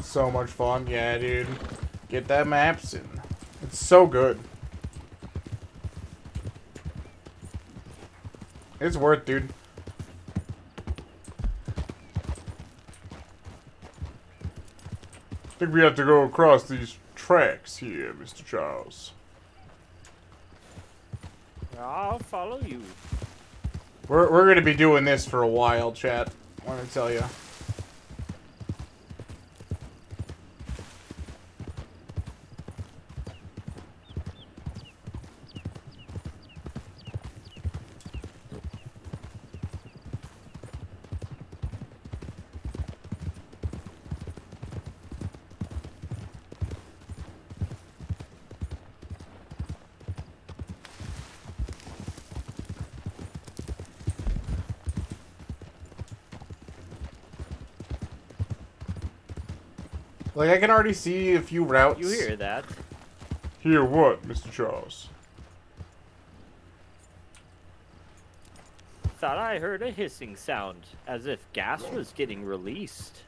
S5: So much fun. Yeah, dude. Get that maps in. It's so good. It's worth, dude.
S1: I think we have to go across these tracks here, Mr. Charles.
S2: I'll follow you.
S5: We're gonna be doing this for a while, chat. I want to tell you. Like, I can already see a few routes.
S2: You hear that?
S1: Hear what, Mr. Charles?
S2: Thought I heard a hissing sound, as if gas was getting released.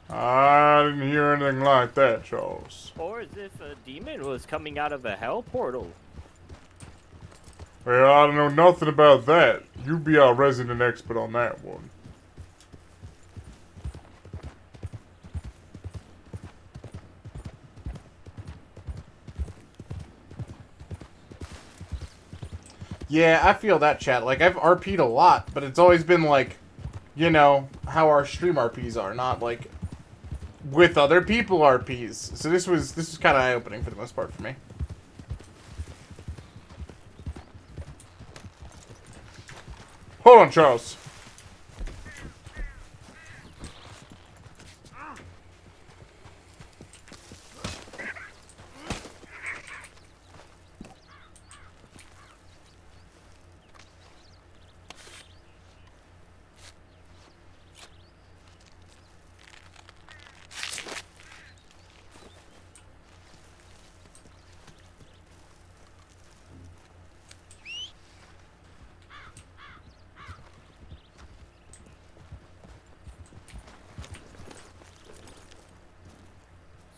S1: I didn't hear anything like that, Charles.
S2: Or as if a demon was coming out of a hell portal.
S1: Well, I don't know nothing about that. You be our resident expert on that one.
S5: Yeah, I feel that, chat. Like, I've RP'd a lot, but it's always been like, you know, how our stream RPs are, not like with other people RPs. So this was kind of eye-opening for the most part for me.
S1: Hold on, Charles.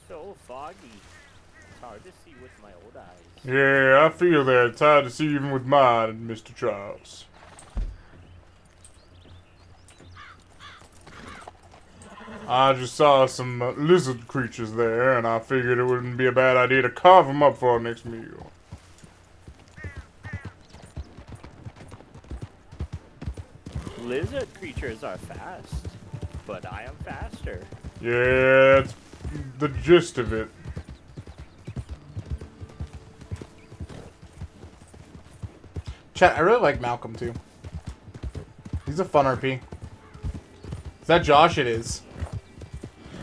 S2: So foggy. It's hard to see with my old eyes.
S1: Yeah, I feel that. It's hard to see even with mine, Mr. Charles. I just saw some lizard creatures there, and I figured it wouldn't be a bad idea to carve them up for our next meal.
S2: Lizard creatures are fast, but I am faster.
S1: Yeah, that's the gist of it.
S5: Chat, I really like Malcolm, too. He's a fun RP. Is that Josh? It is.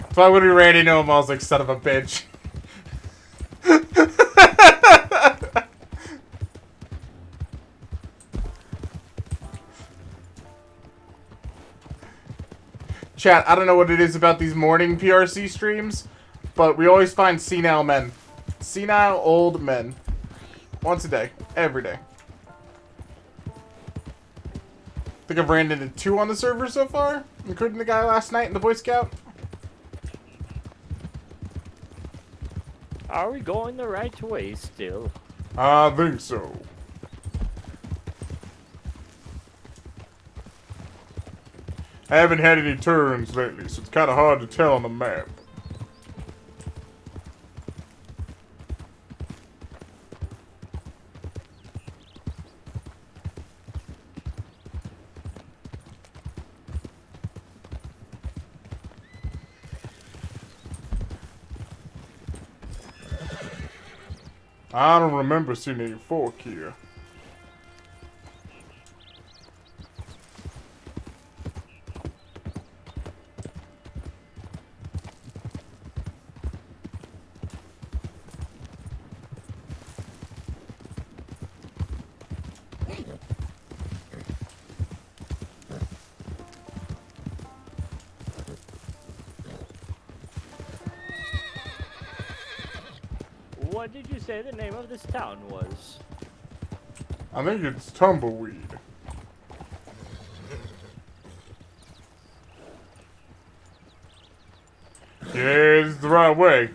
S5: That's why when we ran into him, I was like, son of a bitch. Chat, I don't know what it is about these morning PRC streams, but we always find senile men. Senile old men. Once a day. Every day. I think I've ran into 2 on the server so far, including the guy last night in the Boy Scout.
S2: Are we going the right way still?
S1: I think so. I haven't had any turns lately, so it's kind of hard to tell on the map. I don't remember seeing any fork here.
S2: What did you say the name of this town was?
S1: I think it's Tumbleweed. Yeah, it's the right way.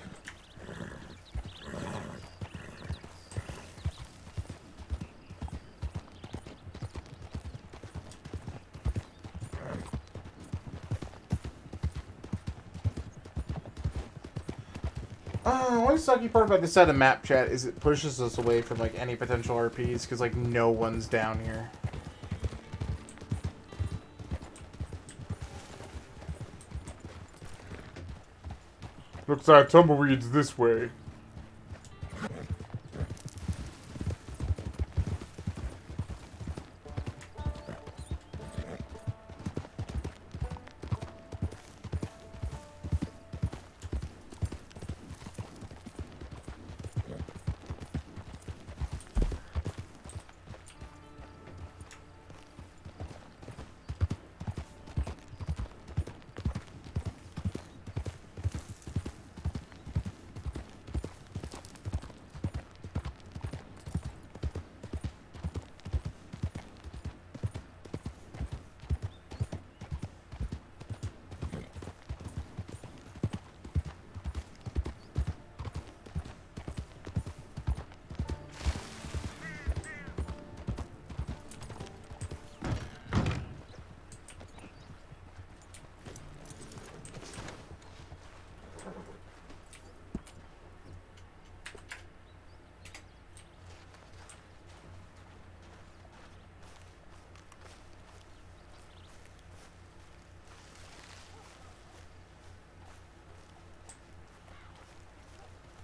S5: One sucky part about this side of map, chat, is it pushes us away from, like, any potential RPs, because, like, no one's down here.
S1: Looks like Tumbleweed's this way.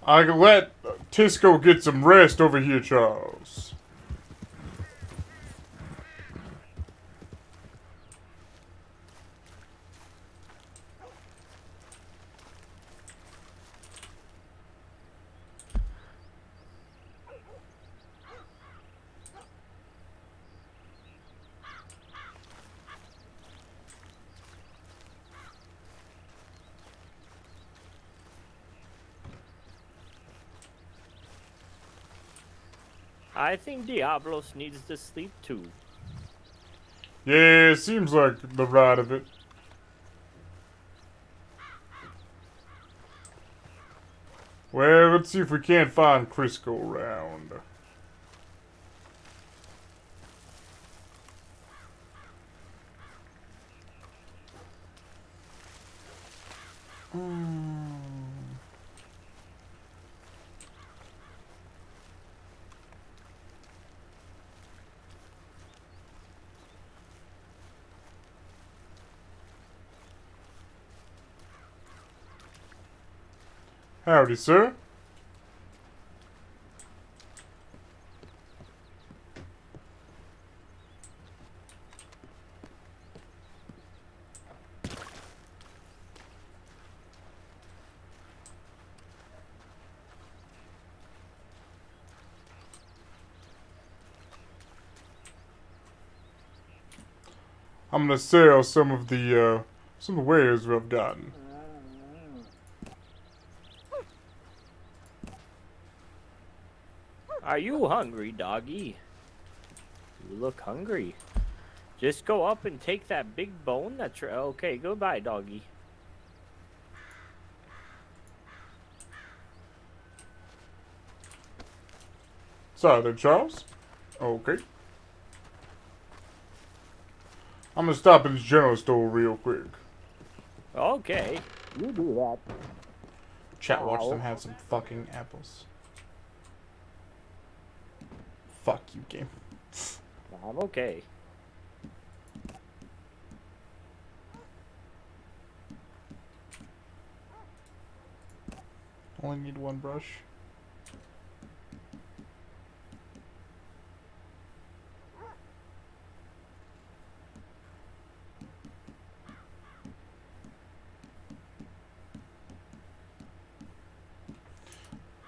S1: I can let Tisco get some rest over here, Charles.
S2: I think Diablos needs to sleep too.
S1: Yeah, seems like the right of it. Well, let's see if we can't find Crisco around. Howdy, sir. I'm gonna sell some of the wares we've gotten.
S2: Are you hungry, doggy? You look hungry. Just go up and take that big bone that's okay, goodbye, doggy.
S1: Sorry there, Charles. Okay. I'm gonna stop in this general store real quick.
S2: Okay. You do that.
S5: Chat, watch them have some fucking apples. Fuck you, game.
S2: I'm okay.
S5: Only need one brush.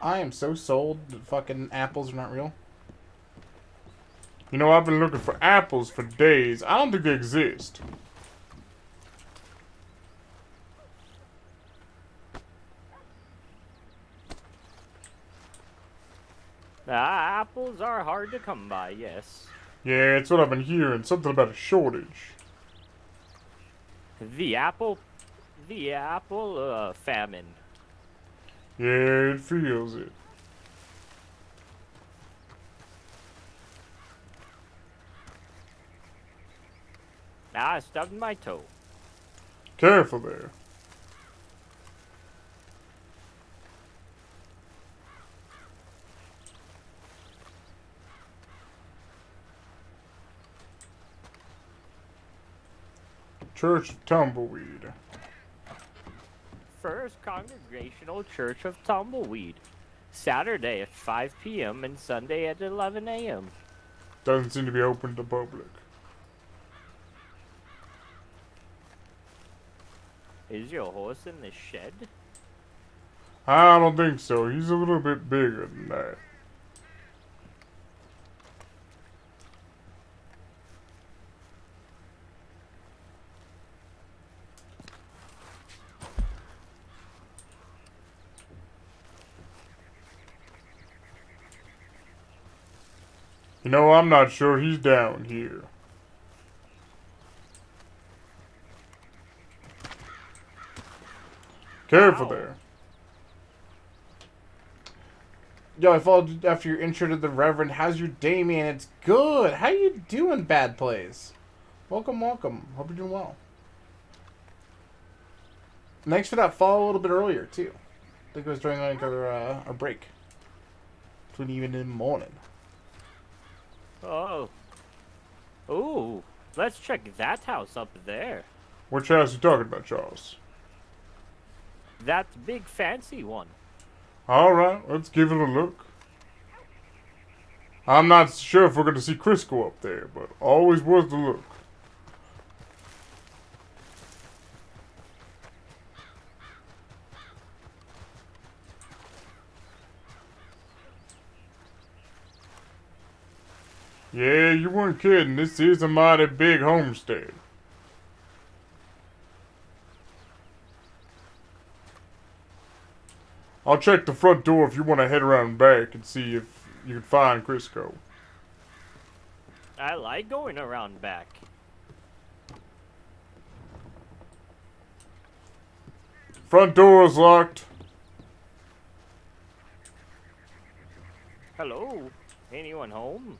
S5: I am so sold that fucking apples are not real.
S1: You know, I've been looking for apples for days. I don't think they exist.
S2: Apples are hard to come by, yes.
S1: Yeah, it's what I've been hearing. Something about a shortage.
S2: The apple famine.
S1: Yeah, it feels it.
S2: I stubbed my toe.
S1: Careful there. Church of Tumbleweed.
S2: First Congregational Church of Tumbleweed. Saturday at 5 p.m. and Sunday at 11 a.m.
S1: Doesn't seem to be open to the public.
S2: Is your horse in the shed?
S1: I don't think so. He's a little bit bigger than that. You know, I'm not sure he's down here. Careful
S2: Ow.
S1: there.
S5: Yo, I followed after your intro to the Reverend. How's your day, man? It's good. How you doing, Bad Plays? Welcome, welcome. Hope you're doing well. Thanks for that follow a little bit earlier, too. I think it was during like our break. Between even in the morning.
S2: Oh. Ooh, let's check that house up there.
S1: Which house you talking about, Charles?
S2: That big fancy one.
S1: Alright, let's give it a look. I'm not sure if we're going to see Crisco up there, but always worth a look. Yeah, you weren't kidding. This is a mighty big homestead. I'll check the front door if you want to head around back and see if you can find Crisco.
S2: I like going around back.
S1: Front door is locked.
S2: Hello? Anyone home?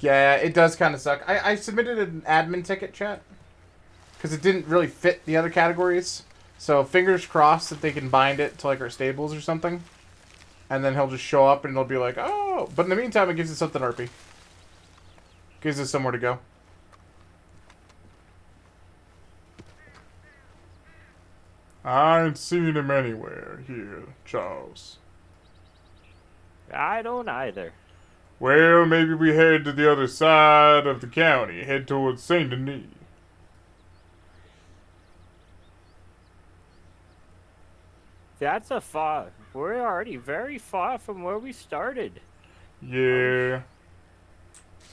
S5: Yeah, it does kind of suck. I submitted an admin ticket, chat, because it didn't really fit the other categories. So fingers crossed that they can bind it to like our stables or something. And then he'll just show up and it'll be like, oh. But in the meantime, it gives us something RP. Gives us somewhere to go.
S1: I ain't seen him anywhere here, Charles.
S2: I don't either.
S1: Well, maybe we head to the other side of the county, head towards Saint Denis.
S2: That's a far. We're already very far from where we started.
S1: Yeah.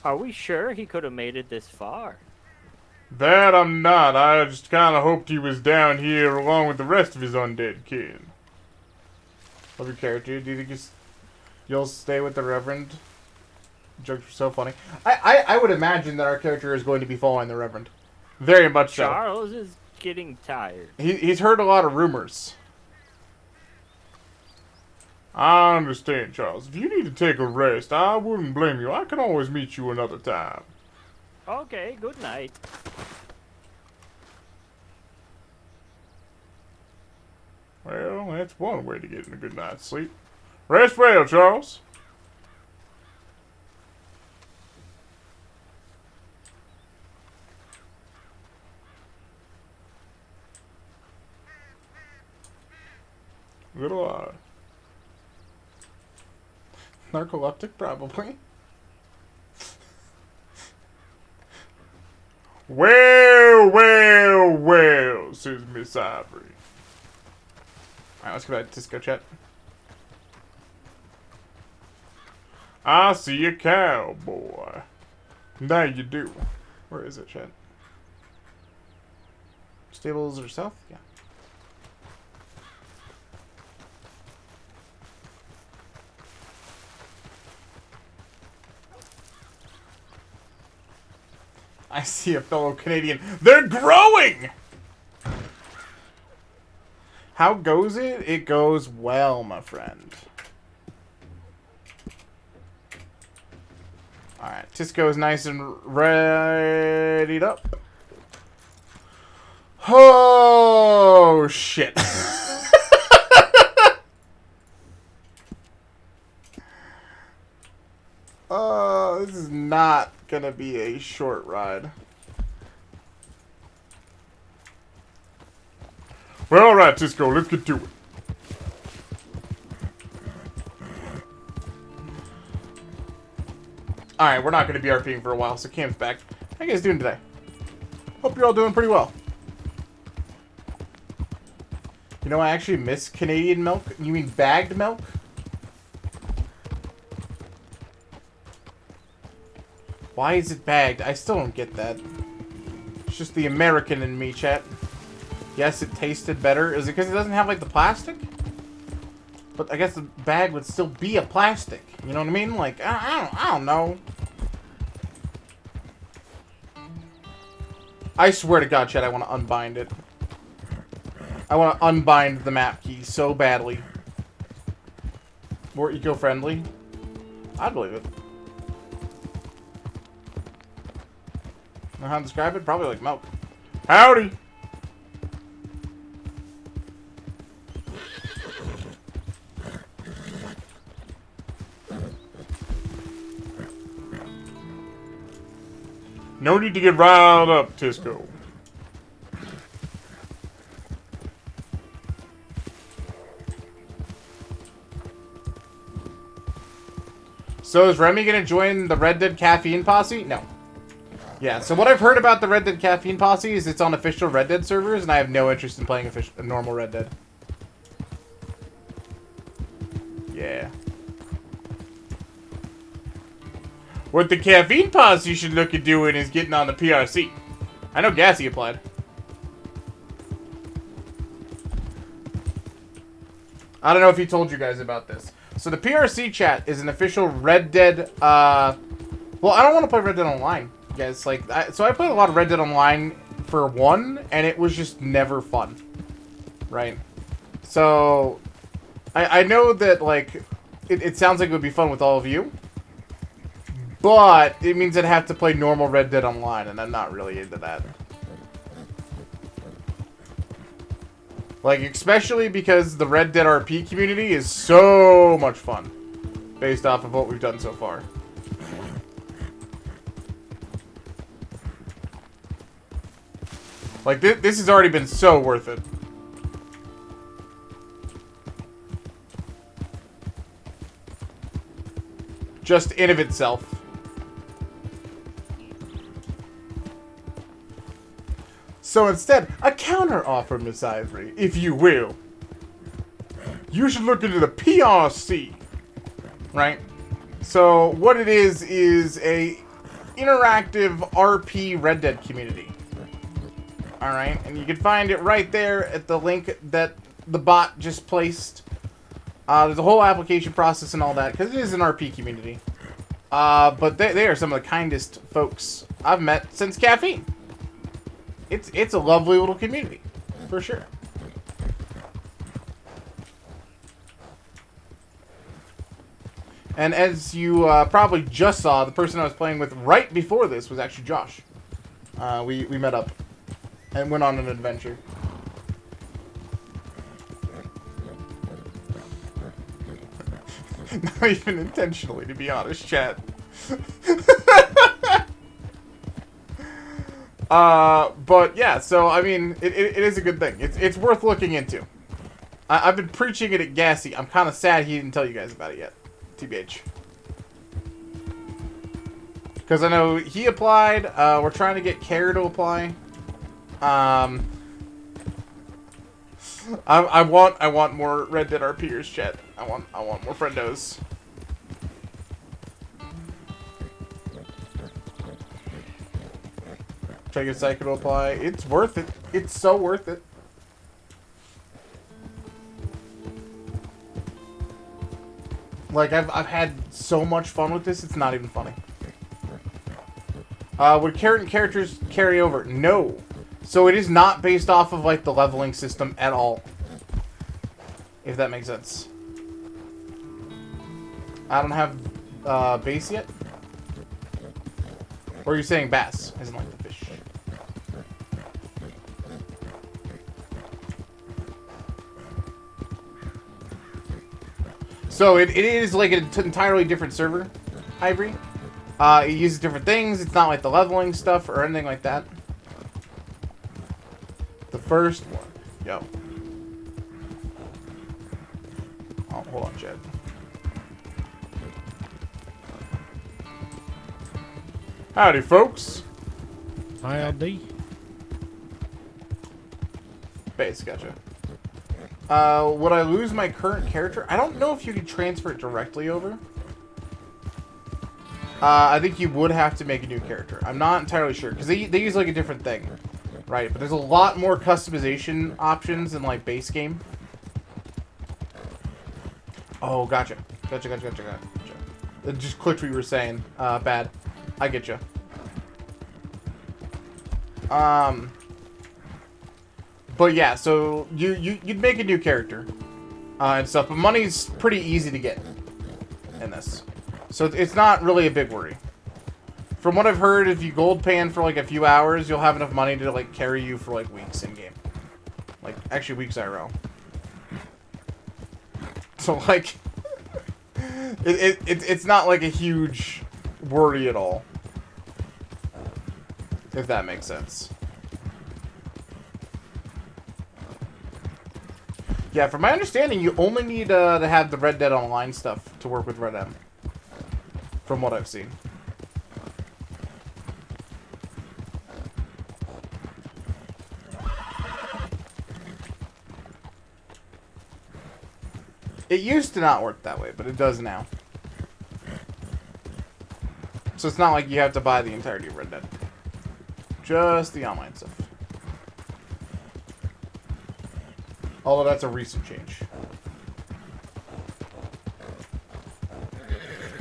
S2: Are we sure he could have made it this far?
S1: That I'm not. I just kind of hoped he was down here along with the rest of his undead kin.
S5: Love your character. Do you think you'll stay with the Reverend? Jokes were so funny. I would imagine that our character is going to be following the Reverend. Very much so.
S2: Charles is getting tired.
S5: He's heard a lot of rumors.
S1: I understand, Charles. If you need to take a rest, I wouldn't blame you. I can always meet you another time.
S2: Okay, good night.
S1: Well, that's one way to get a good night's sleep. Rest well, Charles. Little odd.
S5: Narcoleptic, probably.
S1: Well, well, well, says Miss Ivory.
S5: Alright, let's go back to Crisco chat.
S1: I see a cowboy. Now you do.
S5: Where is it, chat? Stables or south? Yeah. I see a fellow Canadian.
S1: They're growing!
S5: How goes it? It goes well, my friend. Alright, Crisco is nice and readied up. Oh, shit. This is not gonna be a short ride.
S1: Well, alright, Crisco, let's get to it.
S5: Alright, we're not gonna be RPing for a while, so Cam's back. How you guys doing today? Hope you're all doing pretty well. You know, I actually miss Canadian milk. You mean bagged milk? Why is it bagged? I still don't get that. It's just the American in me, chat. Yes, it tasted better. Is it because it doesn't have, like, the plastic? But I guess the bag would still be a plastic. You know what I mean? Like, I don't know. I swear to God, chat, I want to unbind it. I want to unbind the map key so badly. More eco-friendly. I'd believe it. Know how to describe it? Probably like milk.
S1: Howdy! No need to get riled up, Crisco.
S5: So is Remy gonna join the Red Dead Caffeine Posse? No. Yeah, so what I've heard about the Red Dead Caffeine Posse is it's on official Red Dead servers, and I have no interest in playing a normal Red Dead. Yeah. What the Caffeine Posse should look at doing is getting on the PRC. I know Gassy applied. I don't know if he told you guys about this. So the PRC chat is an official Red Dead, well, I don't want to play Red Dead Online, guys. Like, so I played a lot of Red Dead Online for one, and it was just never fun. Right? So, I know that, like, it sounds like it would be fun with all of you. But it means I'd have to play normal Red Dead Online, and I'm not really into that. Like, especially because the Red Dead RP community is so much fun. Based off of what we've done so far. Like, this has already been so worth it. Just in of itself. So instead, a counter offer, Miss Ivory, if you will. You should look into the PRC. Right? So what it is a interactive RP Red Dead community. Alright? And you can find it right there at the link that the bot just placed. There's a whole application process and all that, because it is an RP community. But they are some of the kindest folks I've met since Caffeine. It's a lovely little community, for sure. And as you probably just saw, the person I was playing with right before this was actually Josh. We met up and went on an adventure. Not even intentionally, to be honest, chat. But yeah, so I mean, it is a good thing. It's worth looking into. I've been preaching it at Gassy. I'm kind of sad he didn't tell you guys about it yet. TBH. Because I know he applied. We're trying to get Care to apply. I want more Red Dead RPers, chat. I want more friendos. Try to get Psycho to apply. It's worth it. It's so worth it. Like, I've had so much fun with this, it's not even funny. Would certain characters carry over? No. So it is not based off of, like, the leveling system at all. If that makes sense. I don't have, base yet? Or are you saying bass? As in, like, the fish. So it is like an entirely different server, Ivory. It uses different things. It's not like the leveling stuff or anything like that. The first one. Yo. Oh, hold on, Jed. Howdy, folks.
S6: Howdy.
S5: Base, gotcha. Would I lose my current character? I don't know if you could transfer it directly over. I think you would have to make a new character. I'm not entirely sure, because they use, like, a different thing. Right, but there's a lot more customization options in, like, base game. Oh, gotcha. Gotcha. It just clicked what you were saying. Bad. I get you. But yeah, so you'd make a new character and stuff, but money's pretty easy to get in this, so it's not really a big worry. From what I've heard, if you gold pan for like a few hours, you'll have enough money to like carry you for like weeks in game, like actually weeks IRL. So like, it's not like a huge worry at all, if that makes sense. Yeah, from my understanding, you only need to have the Red Dead Online stuff to work with Red M. from what I've seen. It used to not work that way, but it does now. So it's not like you have to buy the entirety of Red Dead. Just the online stuff. Although that's a recent change.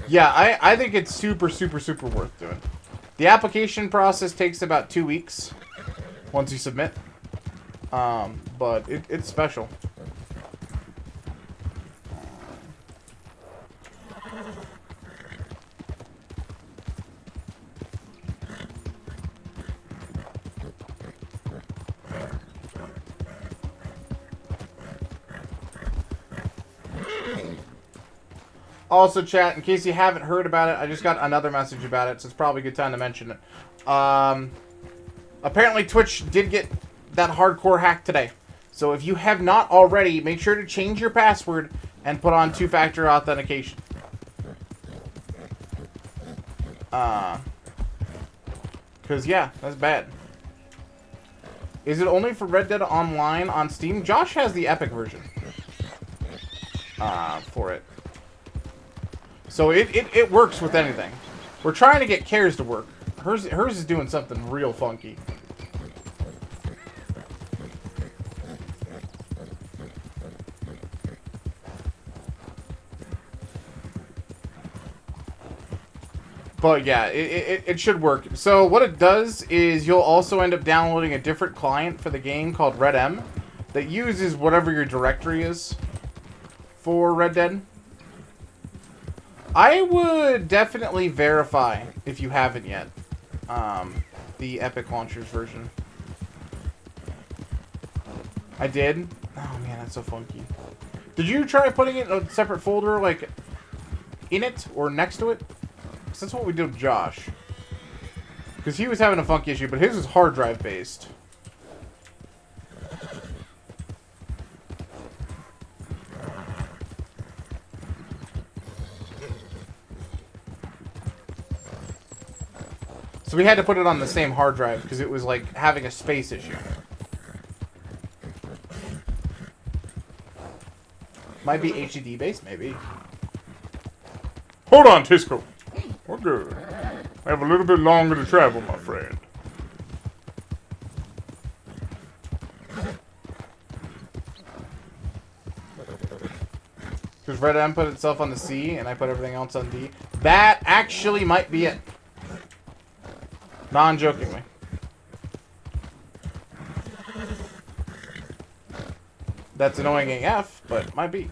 S5: Yeah, I think it's super, super, super worth doing. The application process takes about 2 weeks once you submit. But it's special. Also, chat, in case you haven't heard about it, I just got another message about it, so it's probably a good time to mention it. Apparently, Twitch did get that hardcore hack today. So if you have not already, make sure to change your password and put on two-factor authentication. Because, yeah, that's bad. Is it only for Red Dead Online on Steam? Josh has the Epic version for it. So it works with anything. We're trying to get Cares to work. Hers is doing something real funky. But yeah, it should work. So what it does is you'll also end up downloading a different client for the game called Remy that uses whatever your directory is for Red Dead. I would definitely verify, if you haven't yet, the Epic Launchers version. I did? Oh man, that's so funky. Did you try putting it in a separate folder, like, in it or next to it? Because that's what we did with Josh. Because he was having a funky issue, but his was hard drive based. So we had to put it on the same hard drive because it was like having a space issue. Might be HDD based, maybe.
S1: Hold on, Crisco. We're good. I have a little bit longer to travel, my friend.
S5: Because Red M put itself on the C and I put everything else on D. That actually might be it. Non-jokingly. That's annoying AF, but it might be.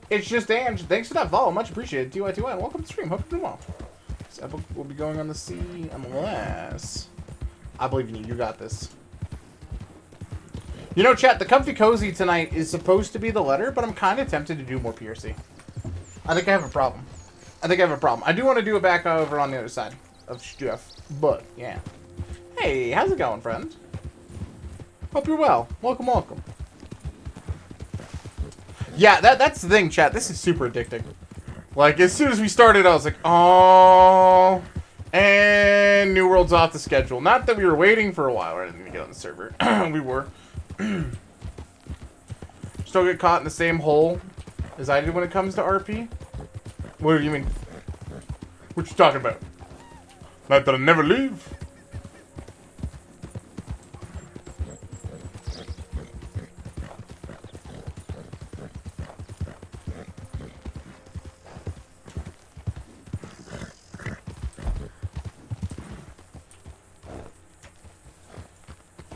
S5: It's just Ange. Thanks for that follow. Much appreciated. TY2Y. Welcome to the stream. Hope you're doing well. This epic will be going on the C unless... I believe in you. You got this. You know, chat, the Comfy Cozy tonight is supposed to be the letter, but I'm kind of tempted to do more PRC. I think I have a problem. I do want to do it back over on the other side of stuff, but, yeah. Hey, how's it going, friend? Hope you're well. Welcome, welcome. Yeah, that's the thing, chat. This is super addicting. Like, as soon as we started, I was like, oh, and New World's off the schedule. Not that we were waiting for a while or anything to get on the server. We were. Still get caught in the same hole as I did when it comes to RP? What do you mean? What you talking about? Not that I never leave.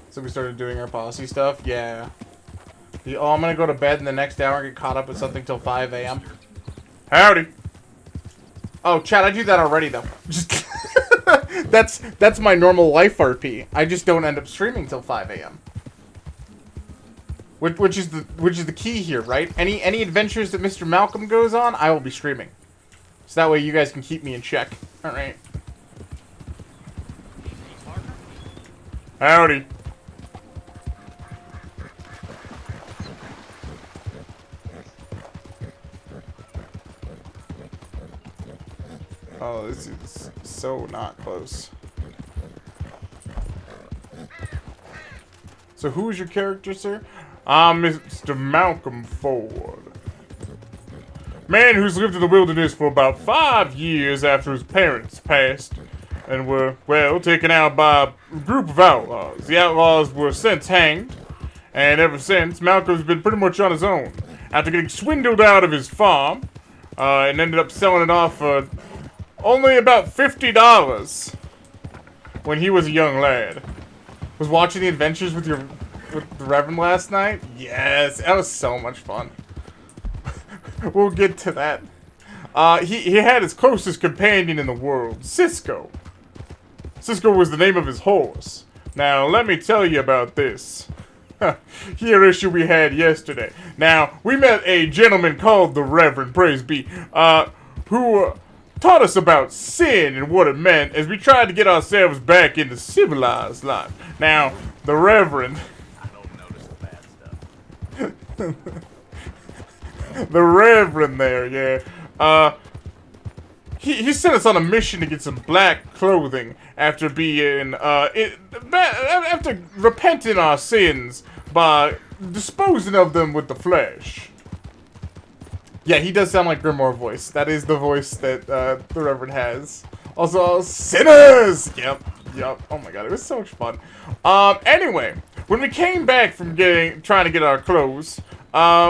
S5: So we started doing our policy stuff. Yeah. Oh, I'm gonna go to bed in the next hour and get caught up with something till 5 a.m.
S1: Howdy.
S5: Oh, chat, I do that already though. Just that's my normal life RP. I just don't end up streaming till 5 a.m. which is the key here, right? Any adventures that Mr. Malcolm goes on, I will be streaming. So that way you guys can keep me in check. All right.
S1: Howdy.
S5: Oh, this is so not close. So who is your character, sir?
S1: I'm Mr. Malcolm Ford. Man who's lived in the wilderness for about 5 years after his parents passed and were, well, taken out by a group of outlaws. The outlaws were since hanged, and ever since, Malcolm's been pretty much on his own. After getting swindled out of his farm, and ended up selling it off for only about $50 when he was a young lad.
S5: Was watching the adventures with the Reverend last night? Yes, that was so much fun. We'll get to that.
S1: He had his closest companion in the world, Crisco. Crisco was the name of his horse. Now, let me tell you about this. Here issue we had yesterday. Now, we met a gentleman called the Reverend, praise be, who taught us about sin and what it meant as we tried to get ourselves back into civilized life. Now, the Reverend...
S3: I don't notice the bad stuff.
S1: The Reverend there, yeah. He sent us on a mission to get some black clothing after being, after repenting our sins by disposing of them with the flesh.
S5: Yeah, he does sound like Grimoire voice. That is the voice that the Reverend has. Also, sinners! Yep. Oh my god, it was so much fun. Anyway, when we came back from trying to get our clothes,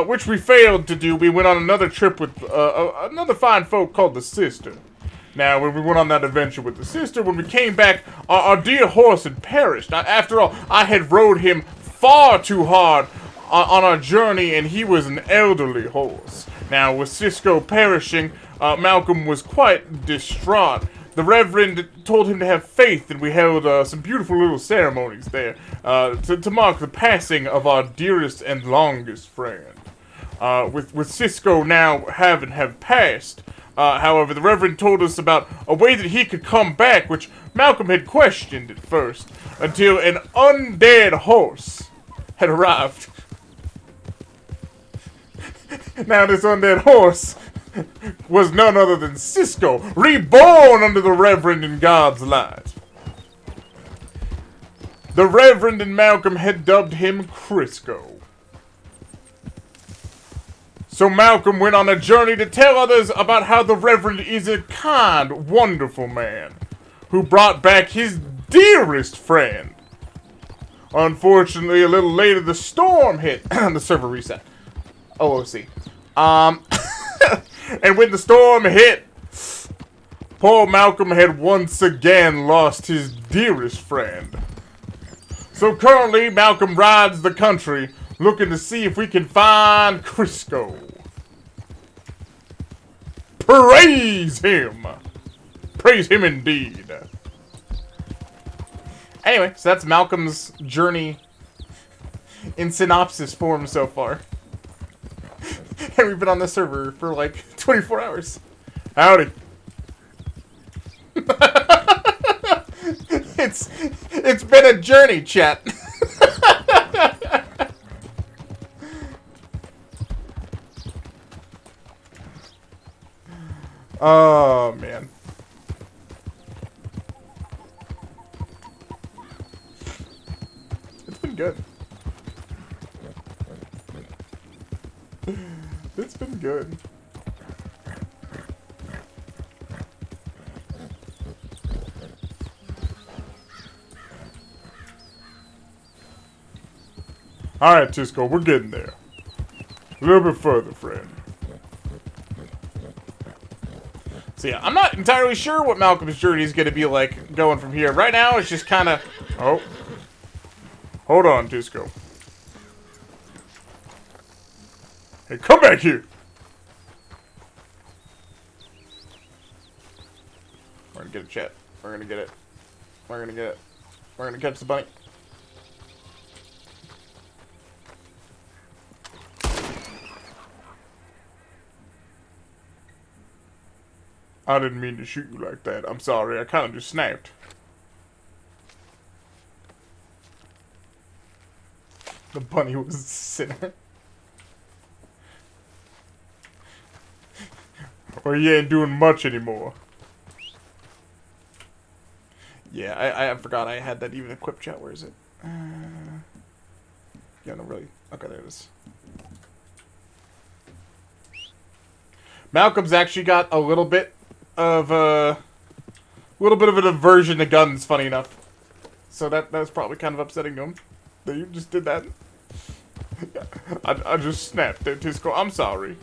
S5: which we failed to do, we went on another trip with another fine folk called the Sister. Now, when we went on that adventure with the Sister, when we came back, our dear horse had perished. Now, after all, I had rode him far too hard on our journey, and he was an elderly horse. Now, with Crisco perishing, Malcolm was quite distraught. The Reverend told him to have faith, and we held some beautiful little ceremonies there to mark the passing of our dearest and longest friend. With Crisco now have passed, however, the Reverend told us about a way that he could come back, which Malcolm had questioned at first, until an undead horse had arrived. Now, this undead horse was none other than Crisco, reborn under the Reverend in God's light. The Reverend and Malcolm had dubbed him Crisco. So Malcolm went on a journey to tell others about how the Reverend is a kind, wonderful man who brought back his dearest friend. Unfortunately, a little later, the storm hit. The server reset. OOC. And when the storm hit, poor Malcolm had once again lost his dearest friend. So currently, Malcolm rides the country looking to see if we can find Crisco. Praise him! Praise him indeed. Anyway, so that's Malcolm's journey in synopsis form so far. And we've been on the server for like 24 hours.
S1: Howdy.
S5: It's been a journey, chat.
S1: Oh, man.
S5: It's been good. It's been good.
S1: Alright, Crisco, we're getting there. A little bit further, friend.
S5: So yeah, I'm not entirely sure what Malcolm's journey is going to be like going from here. Right now, it's just kind of...
S1: Oh. Hold on, Crisco. Hey, come back here!
S5: We're going to get a chat. We're going to get it. We're going to get it. We're going to catch the bunny.
S1: I didn't mean to shoot you like that. I'm sorry. I kind of just snapped. The bunny was a sinner. Well, you ain't doing much anymore. Yeah, I forgot I had that even equipped, chat. Where is it? Yeah, no, really. Okay, there it is. Malcolm's actually got a little bit of an aversion to guns, funny enough. So that was probably kind of upsetting to him that you just did that. I just snapped there, Crisco. I'm sorry.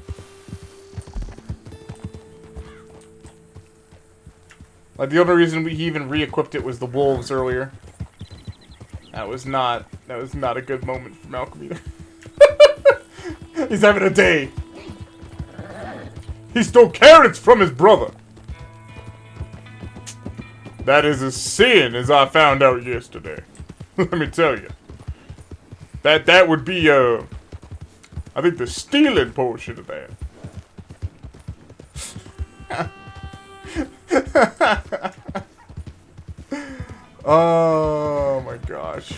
S1: Like, the only reason he even re-equipped it was the wolves earlier. That was not a good moment for Malcolm either. He's having a day. He stole carrots from his brother. That is a sin, as I found out yesterday. Let me tell you. That would be, I think the stealing portion of that. Oh my gosh.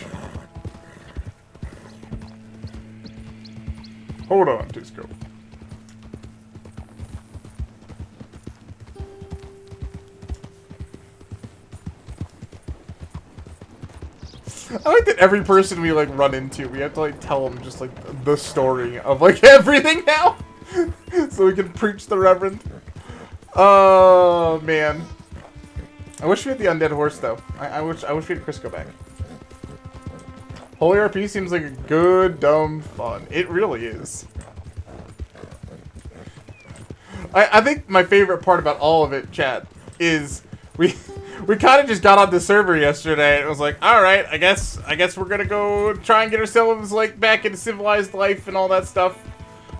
S1: Hold on, Crisco. I like that every person we like run into, we have to like tell them just like the story of like everything now, so we can preach the Reverend. Oh man, I wish we had the undead horse though. I wish we had Crisco back. Holy RP seems like a good dumb fun. It really is. I think my favorite part about all of it, chat, is we kind of just got on the server yesterday and it was like, all right, I guess we're gonna go try and get ourselves like back into civilized life and all that stuff,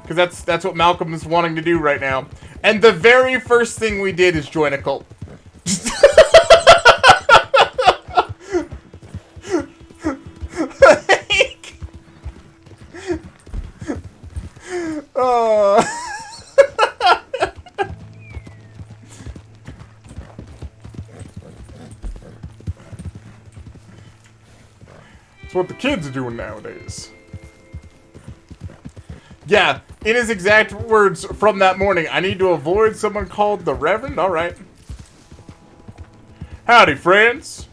S1: because that's what Malcolm is wanting to do right now. And the very first thing we did is join a cult. Like, It's what the kids are doing nowadays. Yeah, in his exact words from that morning, I need to avoid someone called the Reverend? Alright. Howdy, friends.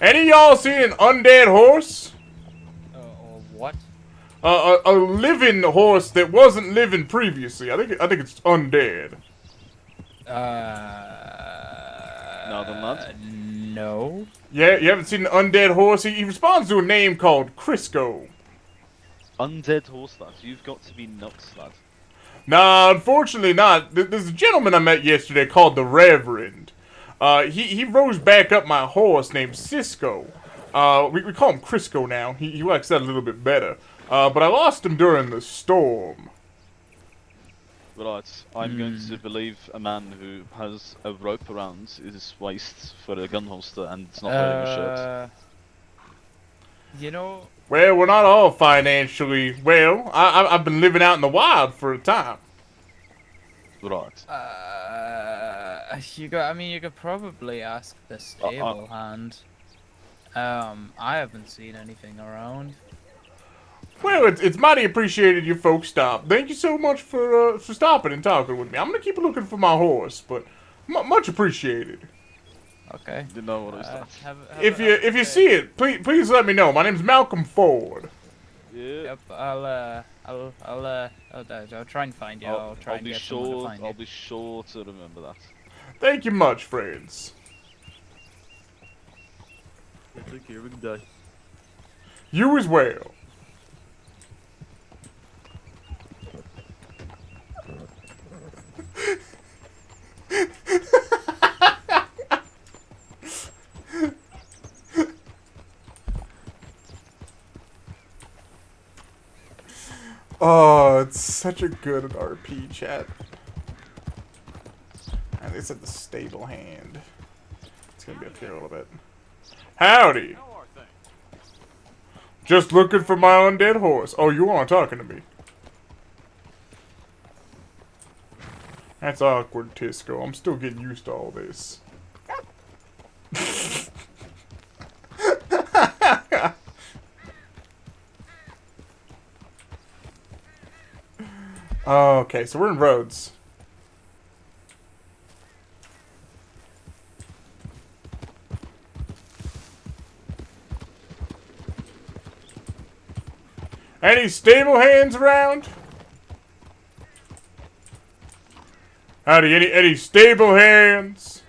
S1: Any of y'all seen an undead horse?
S7: What?
S1: A living horse that wasn't living previously. I think it's undead.
S7: No.
S1: Yeah, you haven't seen an undead horse? He responds to a name called Crisco.
S8: Undead horse, lad. You've got to be nuts, lad.
S1: Nah, unfortunately not. There's a gentleman I met yesterday called the Reverend. He rose back up my horse named Cisco. We call him Crisco now. He likes that a little bit better. But I lost him during the storm.
S8: Right, I'm going to believe a man who has a rope around his waist for a gun holster and is not wearing a shirt.
S7: You know...
S1: Well, we're not all financially well. I've been living out in the wild for a time.
S8: Right.
S7: You could probably ask the stable hand. I haven't seen anything around.
S1: Well, it's mighty appreciated you folks stopped. Thank you so much for stopping and talking with me. I'm gonna keep looking for my horse, but much appreciated.
S7: Okay.
S8: Didn't know what it was.
S1: If you see it, please let me know. My name's Malcolm Ford.
S8: Yeah.
S7: Yep. I'll try and find you. I'll try and get someone to find you.
S8: I'll be sure to remember that.
S1: Thank you much, friends.
S9: Take care. Good day.
S1: You as well. Oh, it's such a good RP, chat. And they said the stable hand. It's gonna be up here a little bit. Howdy! Just looking for my undead horse. Oh, you aren't talking to me. That's awkward, Crisco. I'm still getting used to all this. Okay, so we're in Rhodes. Any stable hands around? Howdy, any stable hands?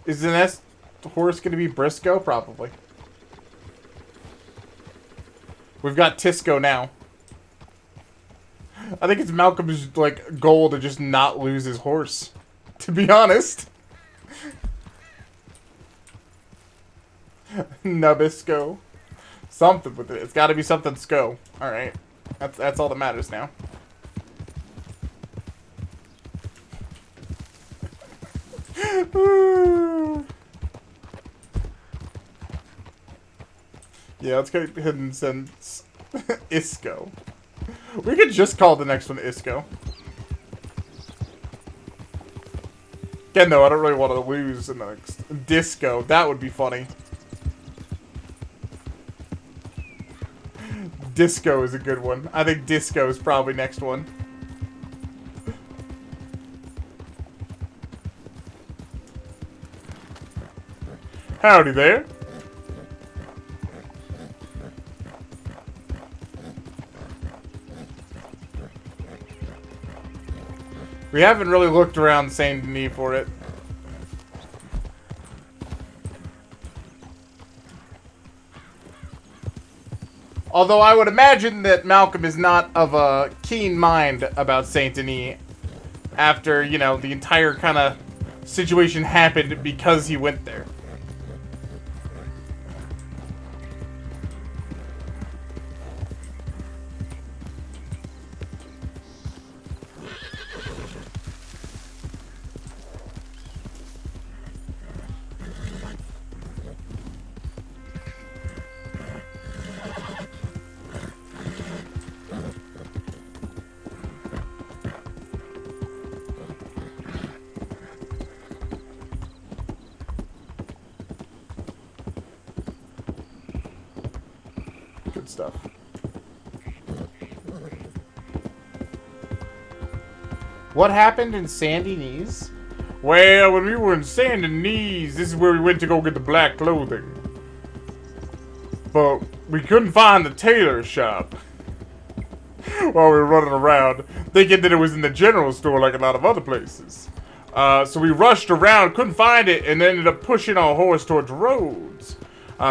S1: Is the next horse going to be Briscoe? Probably. We've got Tisco now. I think it's Malcolm's like goal to just not lose his horse. To be honest. Nabisco. Something with it. It's got to be something Sco. All right. That's all that matters now. Yeah, let's go ahead and send Isco. We could just call the next one Isco. Again, though, I don't really want to lose in the next Disco. That would be funny. Disco is a good one. I think Disco is probably next one. Howdy there. We haven't really looked around Saint Denis for it. Although I would imagine that Malcolm is not of a keen mind about Saint Denis after, you know, the entire kind of situation happened because he went there. Good stuff. What happened in Sandy Knees? Well, when we were in Sandy Knees, this is where we went to go get the black clothing. But we couldn't find the tailor shop. While we were running around, thinking that it was in the general store like a lot of other places. So we rushed around, couldn't find it, and ended up pushing our horse towards Rhodes.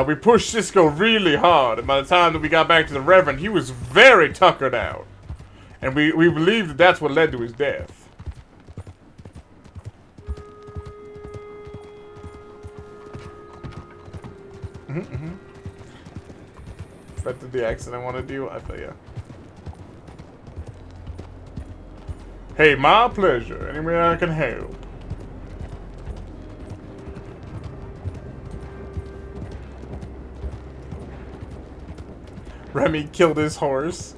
S1: We pushed Cisco really hard, and by the time that we got back to the Reverend, he was very tuckered out. And we believe that that's what led to his death. If that did the accent I want to do, I feel ya. Hey, my pleasure. Any way I can help. Remy killed his horse.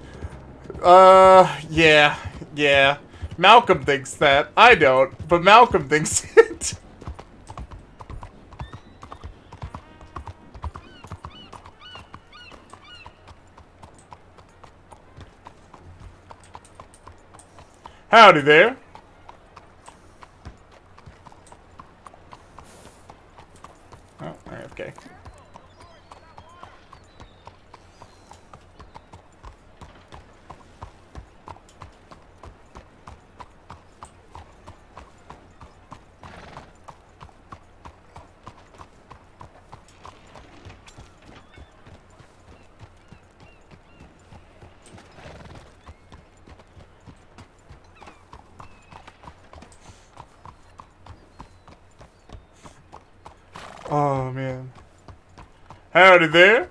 S1: Yeah. Malcolm thinks that. I don't, but Malcolm thinks it. Howdy there. Oh, alright, okay. Oh, man. Howdy there.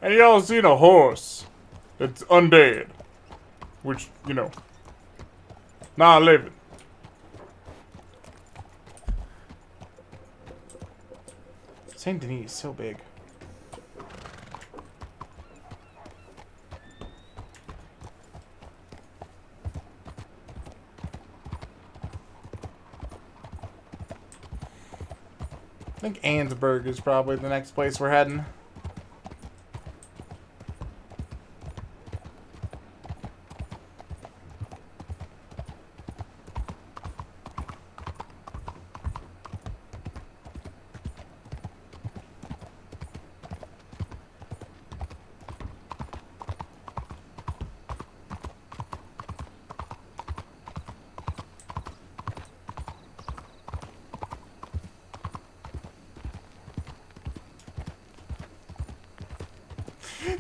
S1: And y'all seen a horse that's undead? Which, you know, not living. Saint Denis is so big.
S5: think Annesburg is probably the next place we're heading.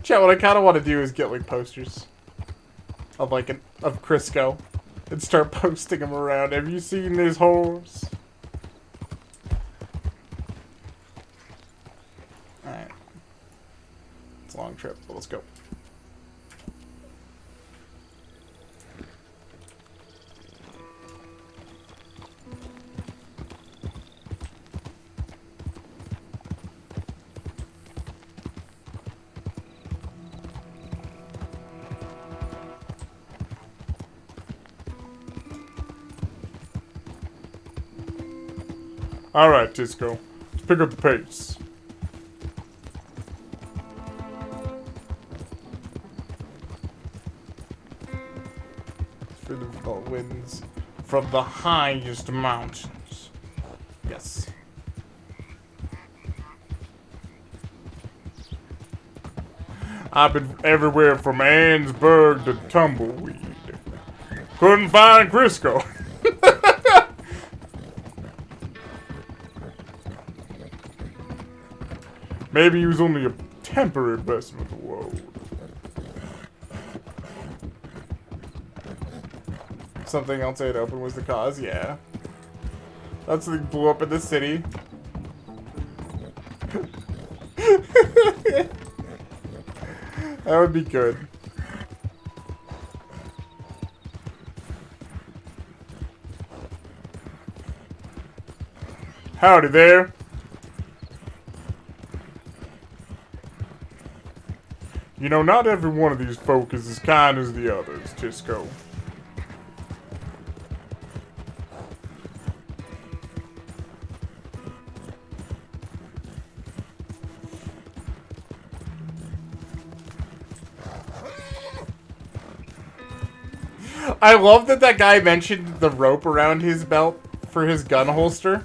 S5: Chat, what I kind of want to do is get like posters of like of Crisco and start posting them around. Have you seen this horse? All right, it's a long trip, but let's go.
S1: Alright, Tisco. Let's pick up the pace.
S5: For the winds from the highest mountains. Yes.
S1: I've been everywhere from Annesburg to Tumbleweed. Couldn't find Crisco. Maybe he was only a temporary blessing of the world.
S5: Something else I had open was the cause, yeah. That's the blew up in the city. That would be good.
S1: Howdy there. You know, not every one of these folk is as kind as the others, Tisco.
S5: I love that that guy mentioned the rope around his belt for his gun holster.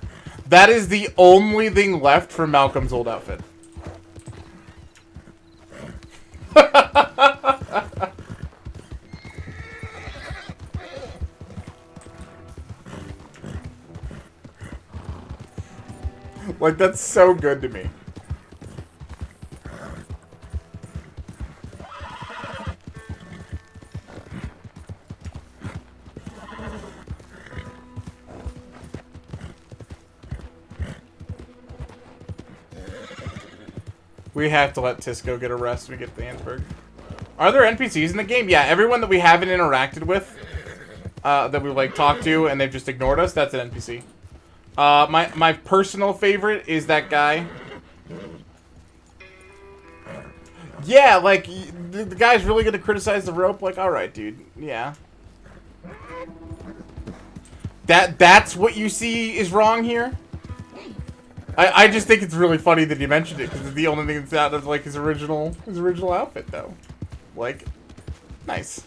S5: That is the only thing left from Malcolm's old outfit. Like, that's so good to me. We have to let Tisco get a rest when we get to Annesburg. Are there NPCs in the game? Yeah, everyone that we haven't interacted with, that we've like talked to and they've just ignored us, that's an NPC. My personal favorite is that guy. Yeah, like, the guy's really gonna criticize the rope? Like, alright, dude. Yeah. That's what you see is wrong here? I just think it's really funny that he mentioned it, because it's the only thing that's out of, like, his original outfit, though. Like, nice.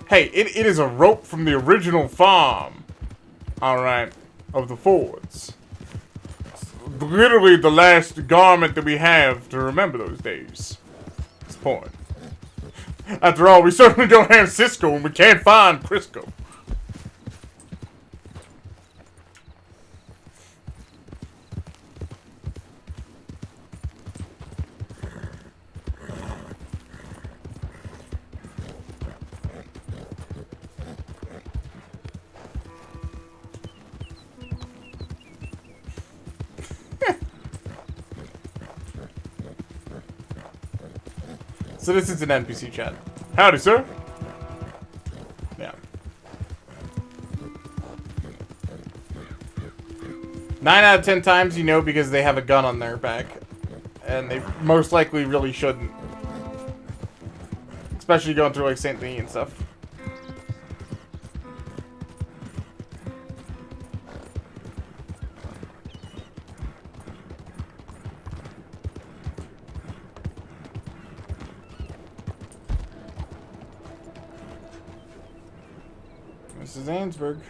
S1: Hey, it is a rope from the original farm. Alright, of the Fords. It's literally the last garment that we have to remember those days. At this point. After all, we certainly don't have Cisco and we can't find Crisco.
S5: So this is an NPC chat.
S1: Howdy, sir.
S5: Yeah. 9 out of 10 times you know because they have a gun on their back. And they most likely really shouldn't. Especially going through like St. Denis and stuff. This is Annesburg.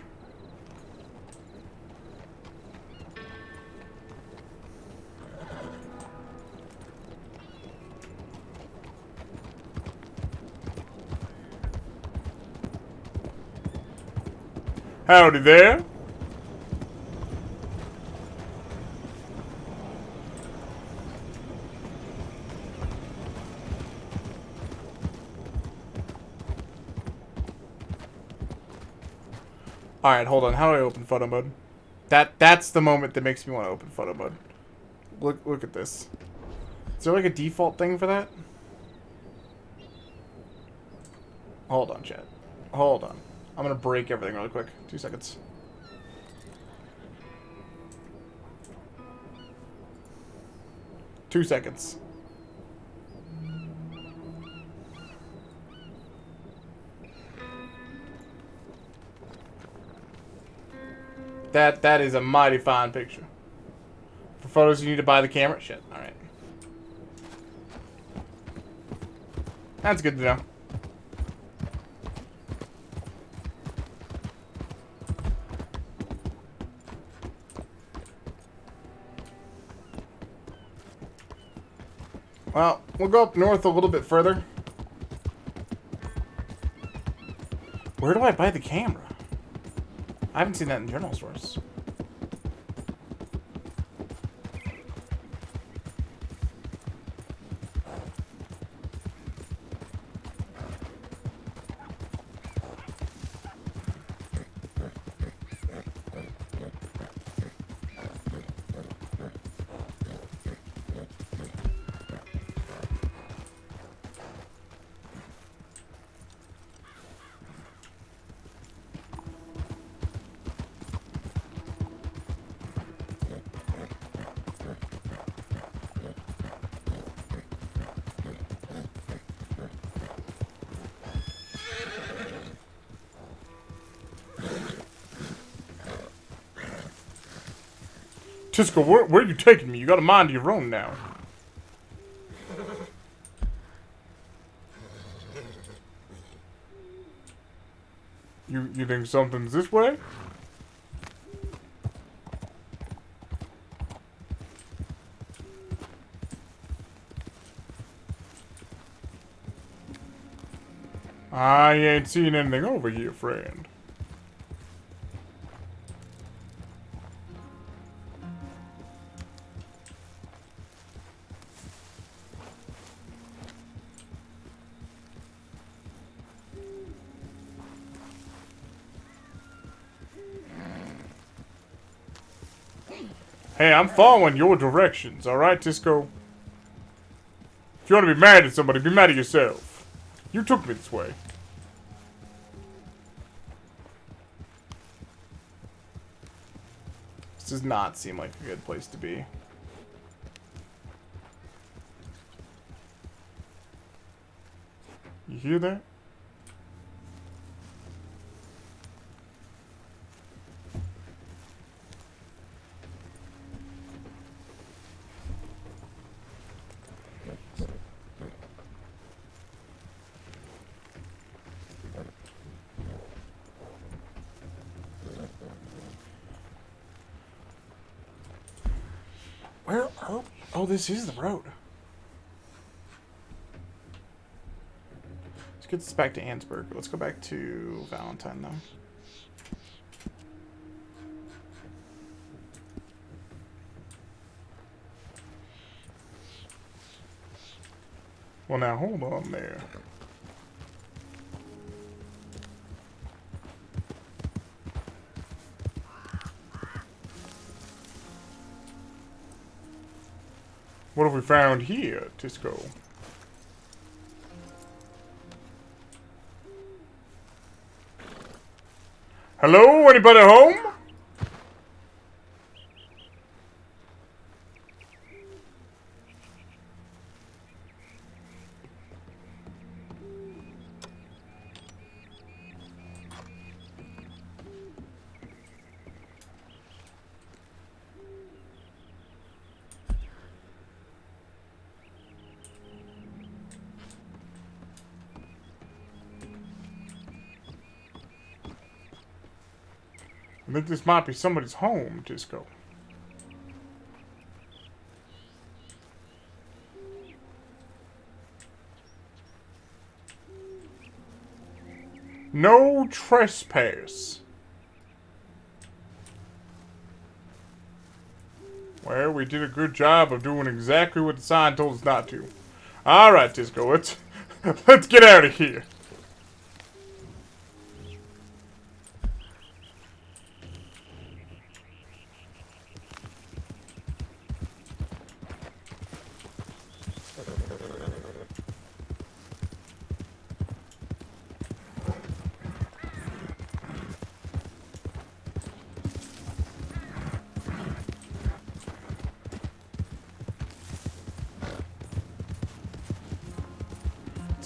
S1: Howdy there.
S5: Alright, hold on. How do I open photo mode? That's the moment that makes me want to open photo mode. Look at this. Is there like a default thing for that? Hold on, chat. Hold on. I'm gonna break everything really quick. 2 seconds. Two seconds. That is a mighty fine picture. For photos, you need to buy the camera. Shit. All right. That's good to know. Well, we'll go up north a little bit further. Where do I buy the camera? I haven't seen that in journal stores.
S1: Crisco, where are you taking me? You got a mind of your own now. You think something's this way? I ain't seen anything over here, friend. Hey, I'm following your directions, alright, Crisco? If you want to be mad at somebody, be mad at yourself. You took me this way.
S5: This does not seem like a good place to be.
S1: You hear that?
S5: Where are we? Oh, this is the road. Let's get this back to Annesburg. Let's go back to Valentine, though.
S1: Well, now, hold on there. What have we found here, Crisco? Hello? Anybody home? I think this might be somebody's home, Crisco. No trespass. Well, we did a good job of doing exactly what the sign told us not to. Alright, Crisco, let's get out of here.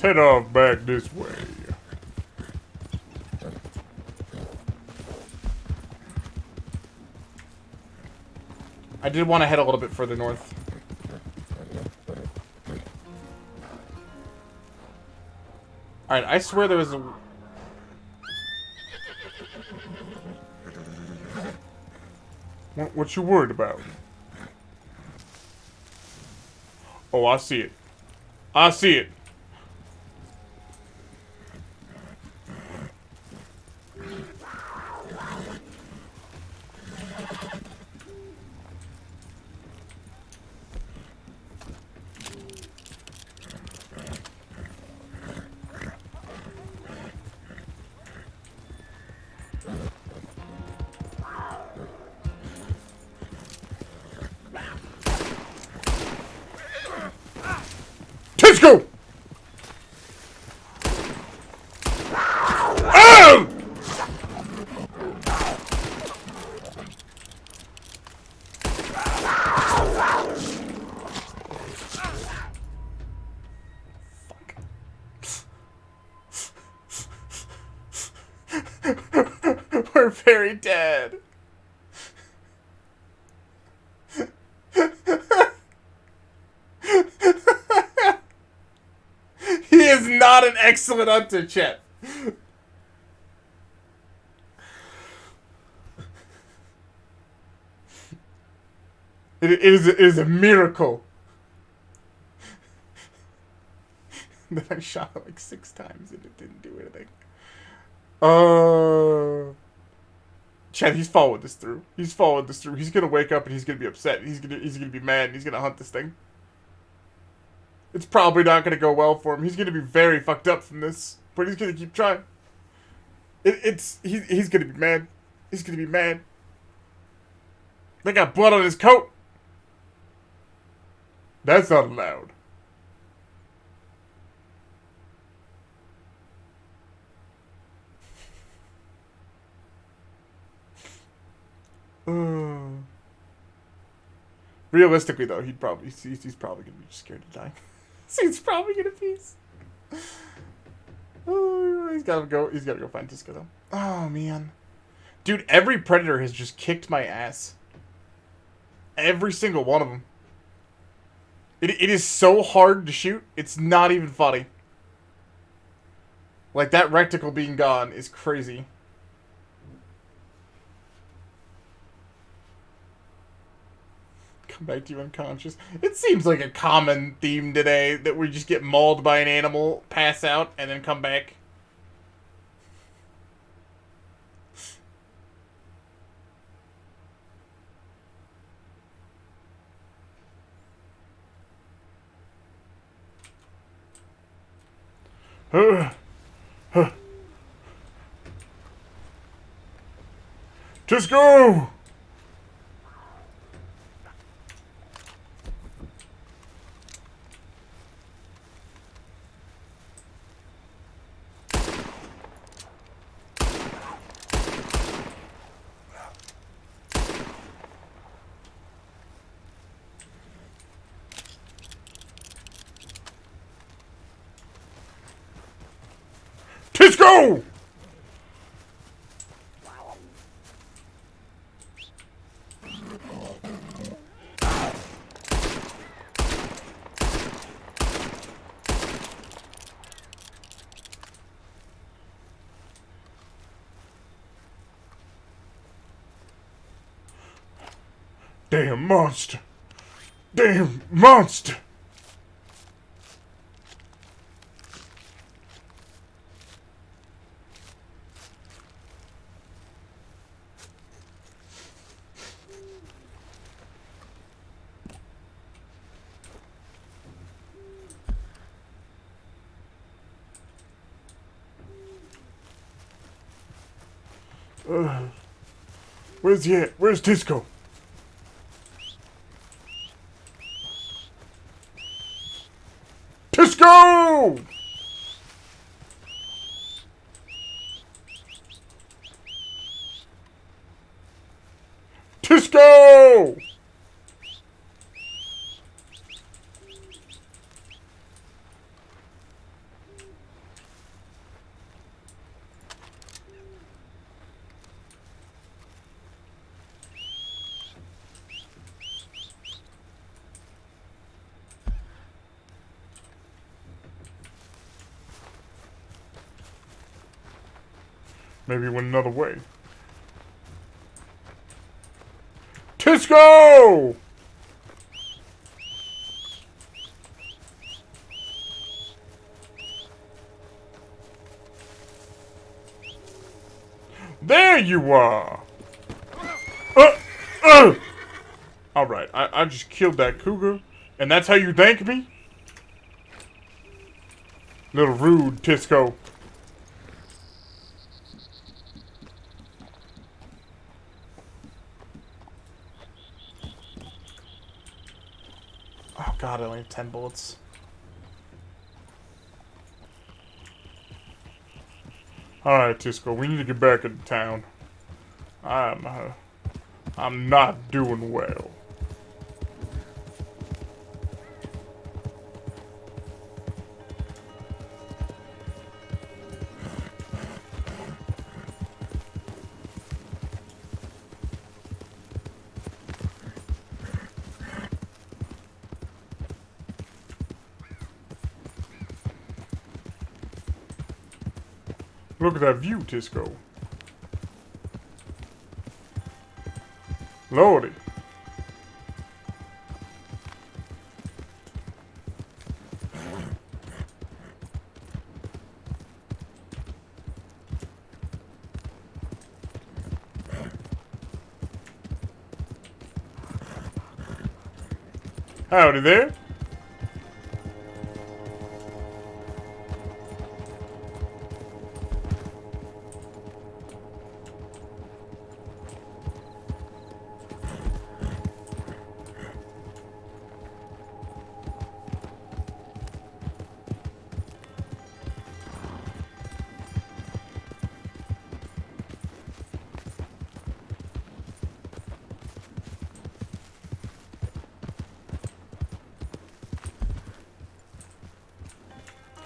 S1: Let's head off back this way. I did want to head a little bit further north. Alright, I swear there was a... What you worried about? Oh, I see it. I see it. Crisco! Oh! Fuck. We're very dead. He is not an excellent hunter, Chet. It is a miracle that I shot it like 6 times and it didn't do anything. Chet, he's following this through. He's following this through. He's gonna wake up and he's gonna be upset. He's gonna be mad. And he's gonna hunt this thing. It's probably not gonna go well for him. He's gonna be very fucked up from this, but he's gonna keep trying. He's gonna be mad. He's gonna be mad. They got blood on his coat. That's not allowed. Realistically, though, he's probably gonna be scared to die. He's probably gonna peace. Oh, he's gotta go find Crisco though. Oh man, dude, every predator has just kicked my ass. Every single one of them. It is so hard to shoot. It's not even funny. Like, that reticle being gone is crazy. Come back to you unconscious. It seems like a common theme today that we just get mauled by an animal, pass out, and then come back. Just go! Crisco! Damn monster. Damn monster. Where's he at? Where's Crisco? Crisco! Crisco! Maybe he went another way. Crisco! There you are! Alright, I just killed that cougar, and that's how you thank me? Little rude, Crisco. Oh god, I only have 10 bullets. Alright, Crisco, we need to get back into town. I'm not doing well. Look at that view, Crisco. Lordy. Howdy there.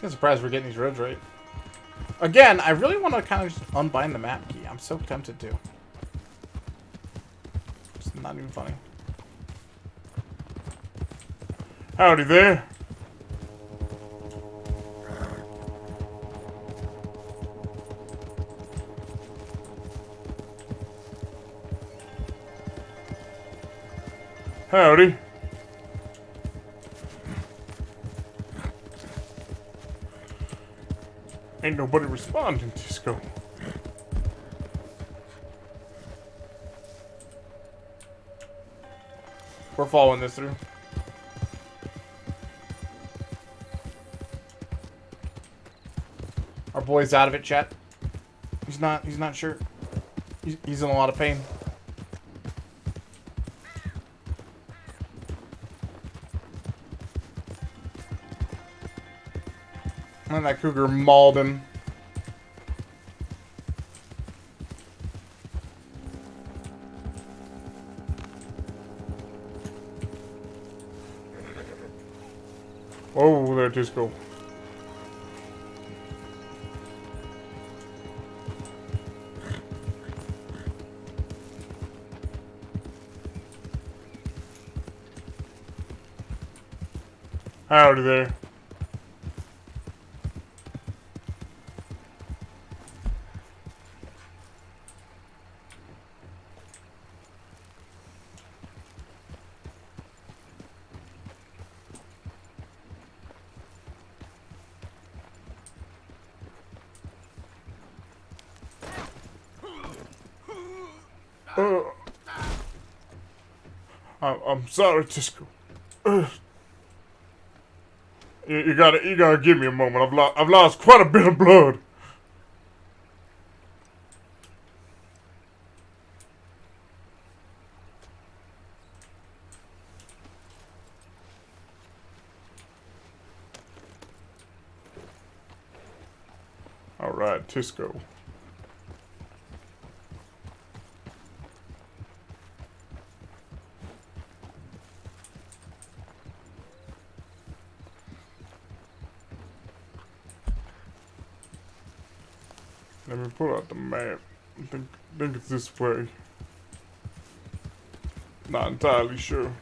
S1: I'm surprised we're getting these roads right. Again, I really want to kind of just unbind the map key. I'm so tempted to. It's not even funny. Howdy there. Howdy. Ain't nobody responding, Crisco. We're following this through. Our boy's out of it, chat. He's not sure. He's in a lot of pain. And that cougar mauled him. Oh, there, Crisco. Howdy there. I'm sorry, Crisco. You gotta give me a moment. I've lost quite a bit of blood. All right, Crisco. Let me pull out the map. I think it's this way. Not entirely sure.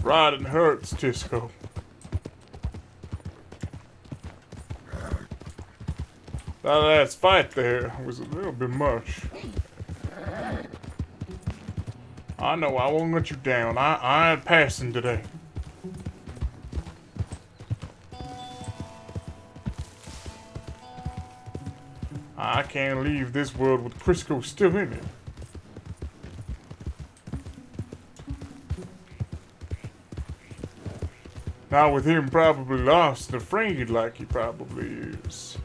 S1: Riding hurts, Crisco. That last fight there was a little bit much. I know, I won't let you down. I ain't passing today. I can't leave this world with Crisco still in it. Now with him probably lost and afraid like he probably is.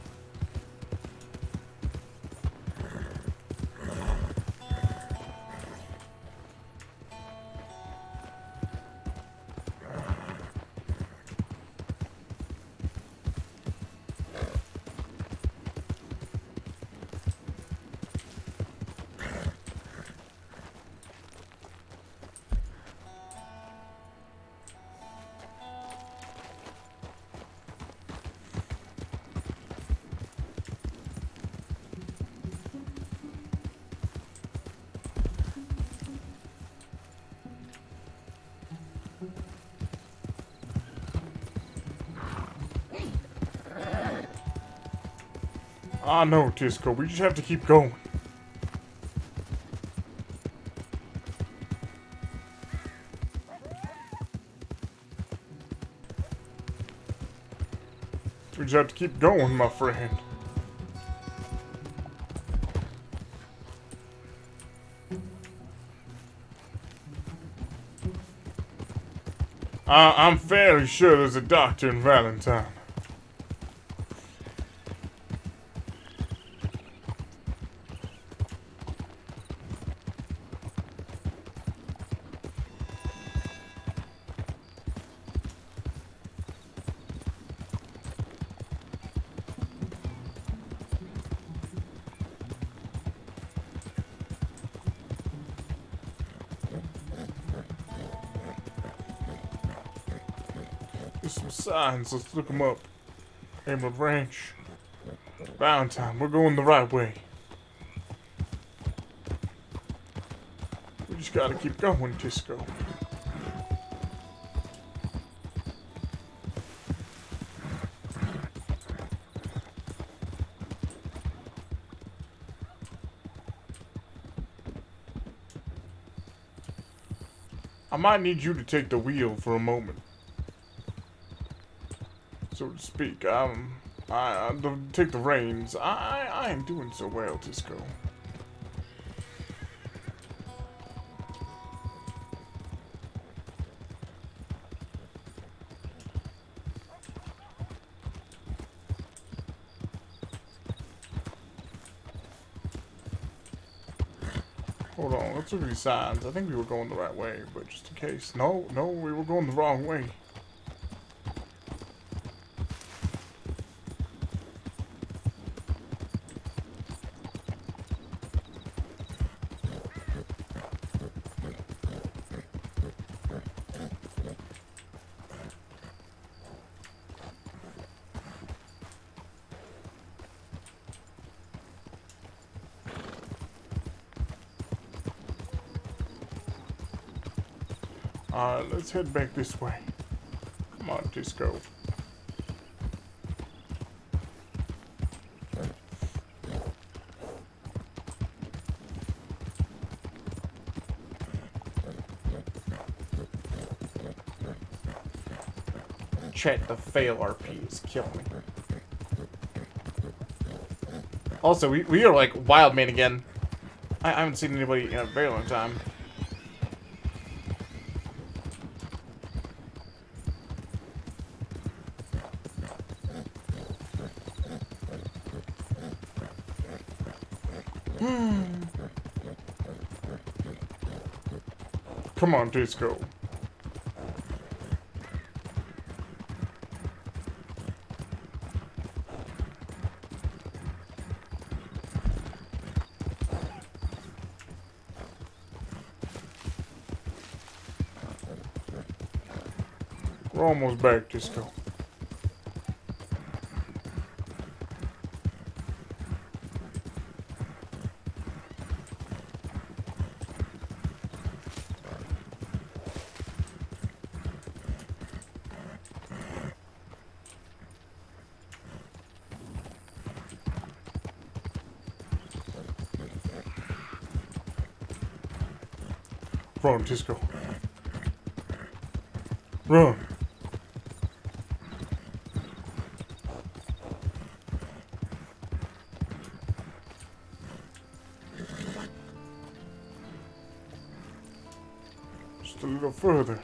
S1: I know, Crisco. We just have to keep going. We just have to keep going, my friend. I'm fairly sure there's a doctor in Valentine. There's some signs. Let's look them up. Emerald Ranch. Valentine. We're going the right way. We just gotta keep going, Crisco. I might need you to take the wheel for a moment. So to speak, I take the reins. I am doing so well, Crisco. Hold on, let's look at these signs. I think we were going the right way, but just in case. No, we were going the wrong way. Alright, let's head back this way. Come on, Crisco.
S5: Chat, the fail RP is killing me. Also, we are like wild man again. I haven't seen anybody in a very long time.
S1: Come on, Crisco. We're almost back, Crisco. Run, Crisco. Run. Just a little further.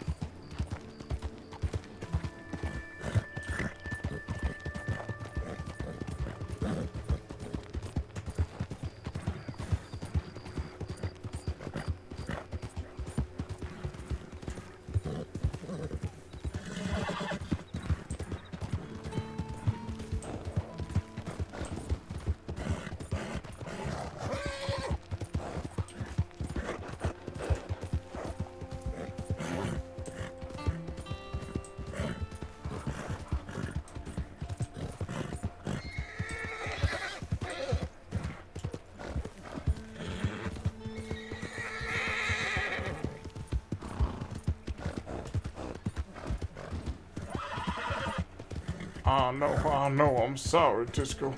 S1: Oh no, I'm sorry, Crisco.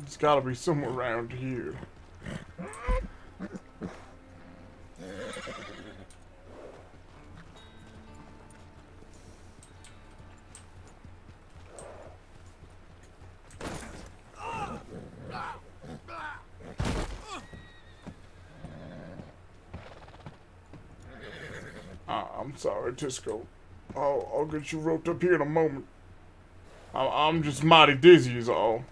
S1: It's gotta be somewhere around here. I'm sorry, Crisco. I'll get you roped up here in a moment. I'm just mighty dizzy is all.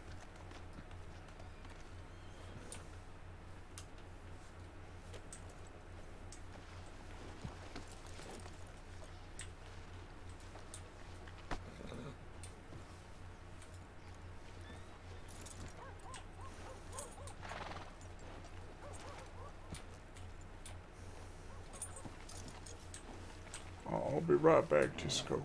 S1: I'll be right back, Crisco.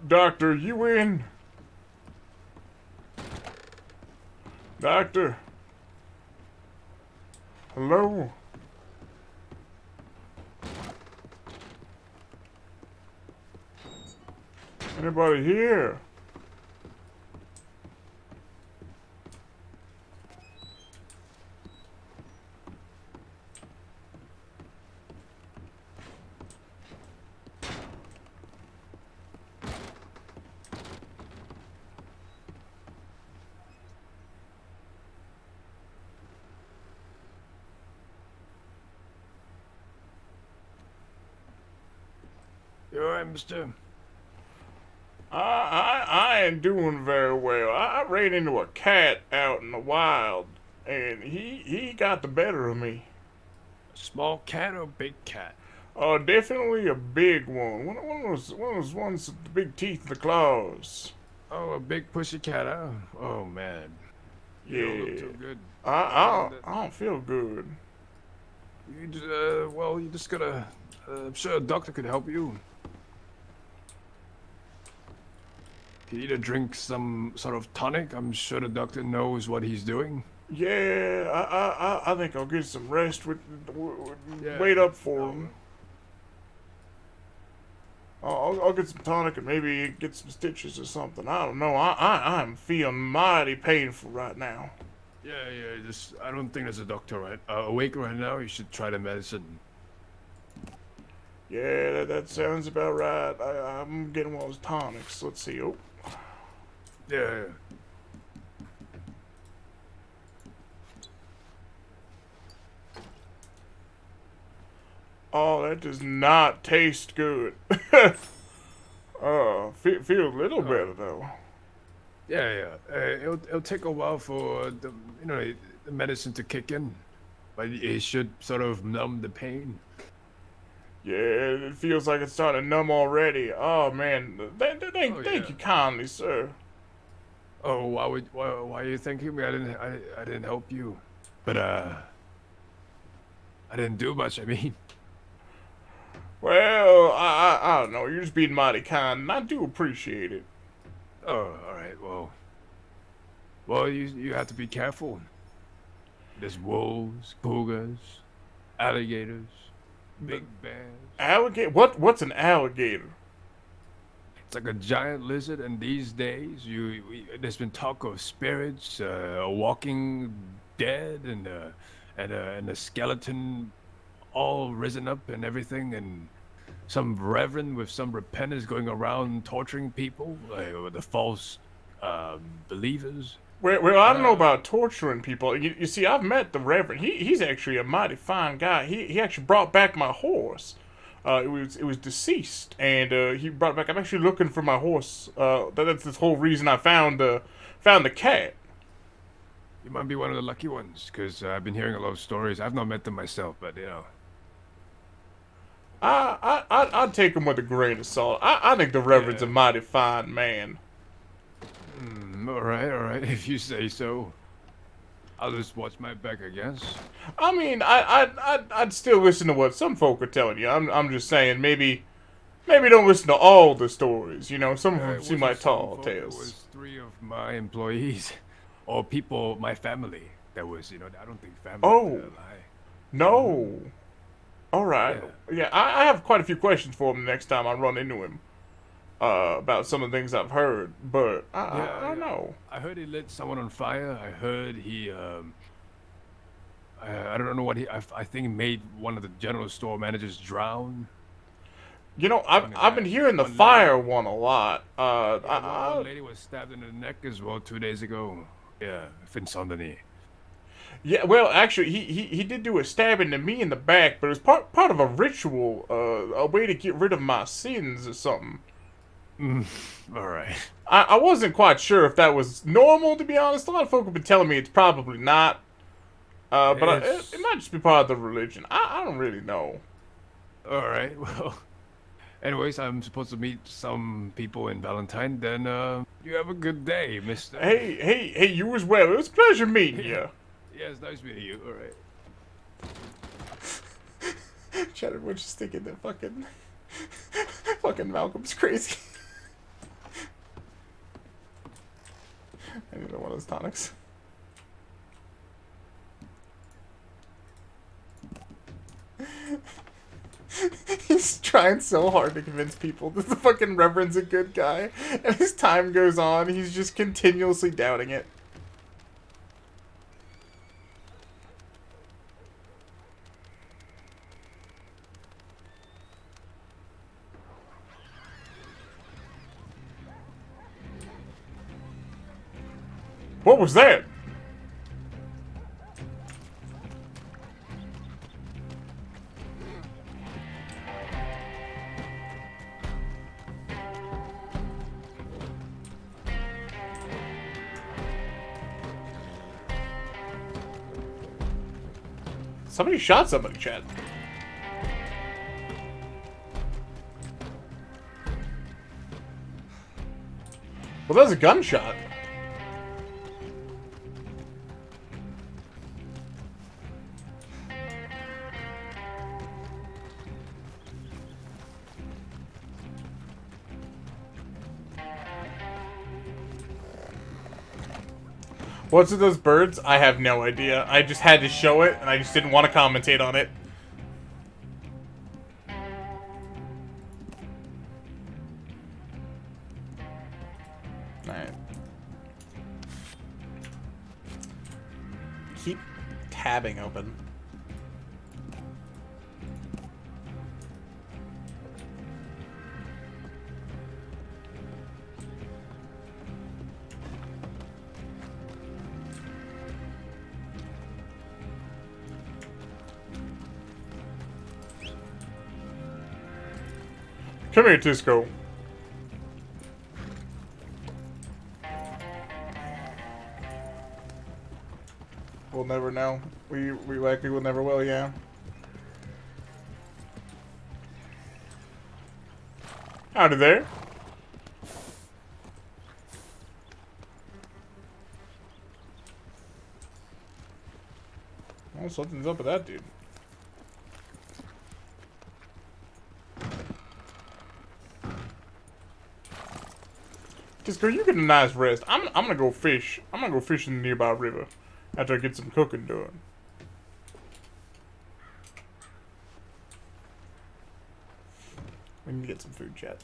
S1: Doctor, you in? Doctor? Hello? Anybody here?
S4: You alright, mister?
S1: I ain't doing very well. I ran into a cat out in the wild, and he got the better of me.
S4: Small cat or big cat?
S1: Definitely a big one. One of those ones with the big teeth and the claws.
S4: Oh, a big pussy cat, huh? Oh, man. You don't look too good.
S1: I don't feel good.
S4: Well, you just gotta... I'm sure a doctor could help you. You need to drink some sort of tonic. I'm sure the doctor knows what he's doing.
S1: Yeah, I think I'll get some rest.
S4: Yeah.
S1: Wait up for him. I'll get some tonic and maybe get some stitches or something. I don't know. I'm feeling mighty painful right now.
S4: Yeah, I don't think there's a doctor awake right now. You should try the medicine.
S1: Yeah, that sounds about right. I'm getting one of those tonics. Let's see. Oh.
S4: Yeah.
S1: Oh, that does not taste good. Feel a little better though.
S4: Yeah. It'll take a while for the medicine to kick in, but it should sort of numb the pain.
S1: Yeah, it feels like it's starting to numb already. Oh man, thank you kindly, sir.
S4: Oh, why are you thanking me? I didn't help you, but I didn't do much. I mean.
S1: Well, I don't know. You're just being mighty kind, and I do appreciate it.
S4: Oh, all right. Well, you have to be careful. There's wolves, cougars, alligators, big bears.
S1: Alligator? What's an alligator?
S4: It's like a giant lizard, and these days, there's been talk of spirits, a walking dead, and a skeleton all risen up and everything, and some reverend with some repentance going around torturing people, with the false believers.
S1: Well, I don't know about torturing people. You see, I've met the Reverend. He's actually a mighty fine guy. He actually brought back my horse. It was deceased, and he brought it back. I'm actually looking for my horse. That's the whole reason I found the cat.
S4: You might be one of the lucky ones, because I've been hearing a lot of stories. I've not met them myself, but
S1: I'd take him with a grain of salt. I think the Reverend's a mighty fine man.
S4: All right, if you say so. I'll just watch my back, I guess.
S1: I mean, I'd still listen to what some folk are telling you. I'm just saying, maybe don't listen to all the stories. You know, some of them seem like tall tales.
S4: It was 3 of my employees, or people, my family. That was, I don't think family.
S1: Oh, no. All right. Yeah, I have quite a few questions for him the next time I run into him. About some of the things I've heard, but I don't know.
S4: I heard he lit someone on fire. I heard he, I don't know what I think he made one of the general store managers drown.
S1: You know, I've been hearing the fire one a lot.
S4: One lady was stabbed in the neck as well 2 days ago. Yeah, in Saint-Denis.
S1: Yeah, well, actually, he did do a stabbing to me in the back, but it was part of a ritual, a way to get rid of my sins or something.
S4: All right.
S1: I wasn't quite sure if that was normal, to be honest. A lot of folk have been telling me it's probably not. But it might just be part of the religion. I don't really know.
S4: All right. Well, anyways, I'm supposed to meet some people in Valentine. Then you have a good day, mister.
S1: Hey, you as well. It was a pleasure meeting you.
S4: Yeah, it's nice meeting you. All right.
S1: Cheddar was just thinking that fucking Malcolm's crazy. I need one of those tonics. He's trying so hard to convince people that the fucking Reverend's a good guy, and as time goes on, he's just continuously doubting it. What was that?
S5: Somebody shot somebody, Chad. Well, that was a gunshot. What's with those birds? I have no idea. I just had to show it, and I just didn't want to commentate on it. Alright. Keep tabbing open. Come here, Crisco. We'll never know. We likely will never will, yeah. Howdy there. Oh, something's up with that dude. Crisco, you get a nice rest. I'm gonna go fish. I'm gonna go fish in the nearby river after I get some cooking done. We need to get some food, chat.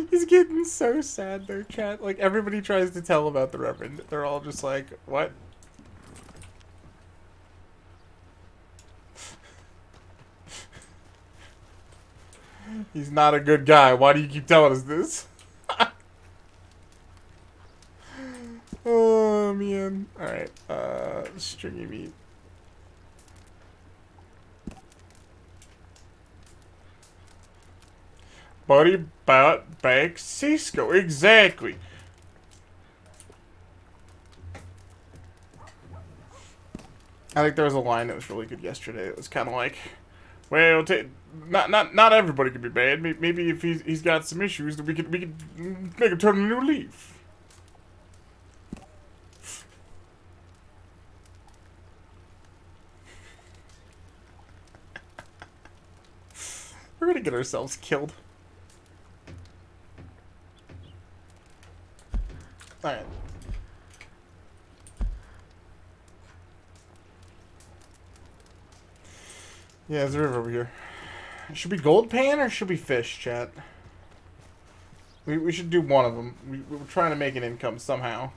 S5: He's getting so sad there, chat. Like, everybody tries to tell about the Reverend. They're all just like, what? He's not a good guy. Why do you keep telling us this? Oh, man. Alright, stringy meat. Buddy bought back Crisco. Exactly. I think there was a line that was really good yesterday. It was kind of like, well, not everybody could be bad. Maybe if he's got some issues, that we could make him turn a new leaf. We're gonna get ourselves killed. Alright. Yeah, there's a river over here. Should we gold pan or should we fish, chat? We should do one of them. We're trying to make an income somehow.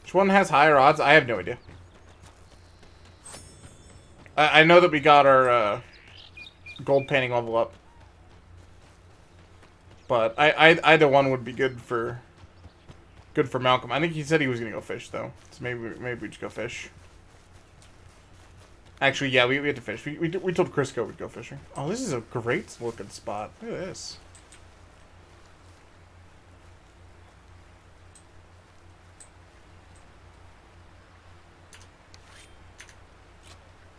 S5: Which one has higher odds? I have no idea. I know that we got our gold panning level up. But either one would be good for Malcolm. I think he said he was gonna go fish though. So maybe we just go fish. Actually, yeah, we had to fish. We told Crisco we'd go fishing. Oh, this is a great looking spot. Look at this.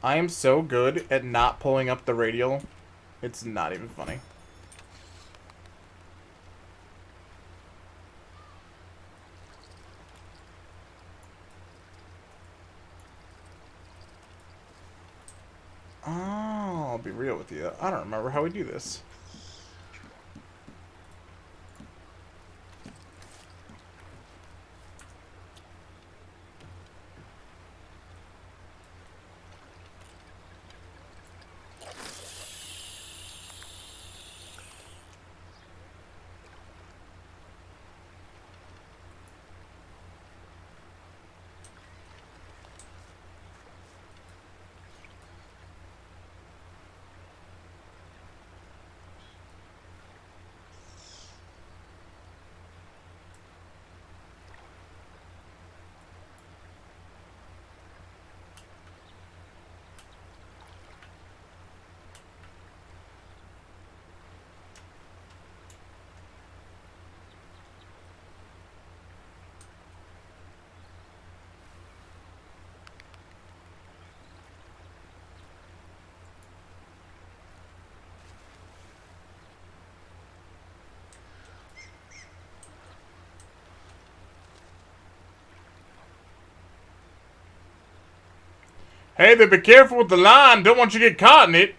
S5: I am so good at not pulling up the radial. It's not even funny. Oh, I'll be real with you. I don't remember how we do this.
S1: Hey there, be careful with the line. Don't want you to get caught in it.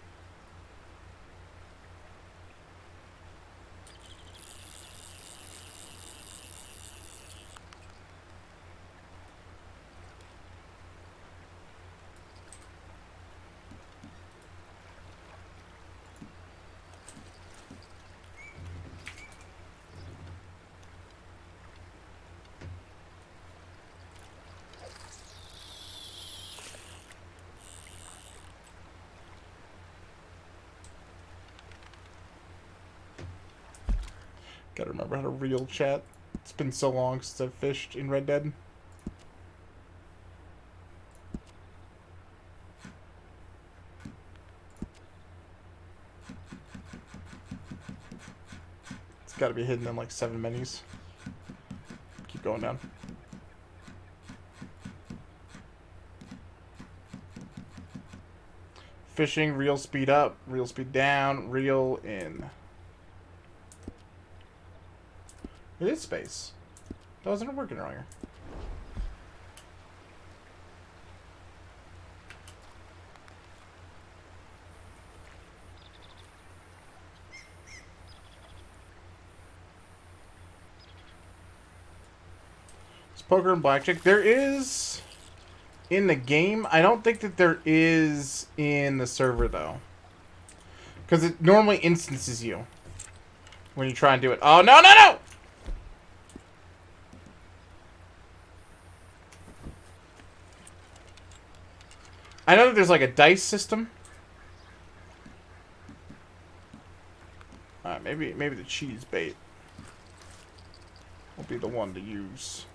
S1: Gotta remember how to reel chat. It's been so long since I've fished in Red Dead. It's gotta be hidden in like 7 menus. Keep going down. Fishing, reel speed up, reel speed down, reel in. It is space. That wasn't working earlier. It's poker and blackjack. There is in the game. I don't think that there is in the server though, because it normally instances you when you try and do it. Oh no no no! I know that there's like a dice system. Maybe the cheese bait will be the one to use.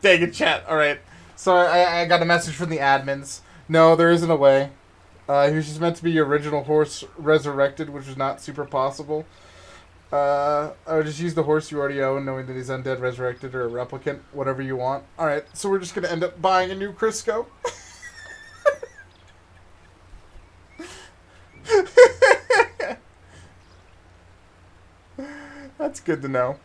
S1: Dang it, chat. Alright. So I got a message from the admins. No, there isn't a way. He was just meant to be your original horse resurrected, which was not super possible. I would just use the horse you already own, knowing that he's undead, resurrected, or a replicant, whatever you want. Alright, so we're just going to end up buying a new Crisco. That's good to know.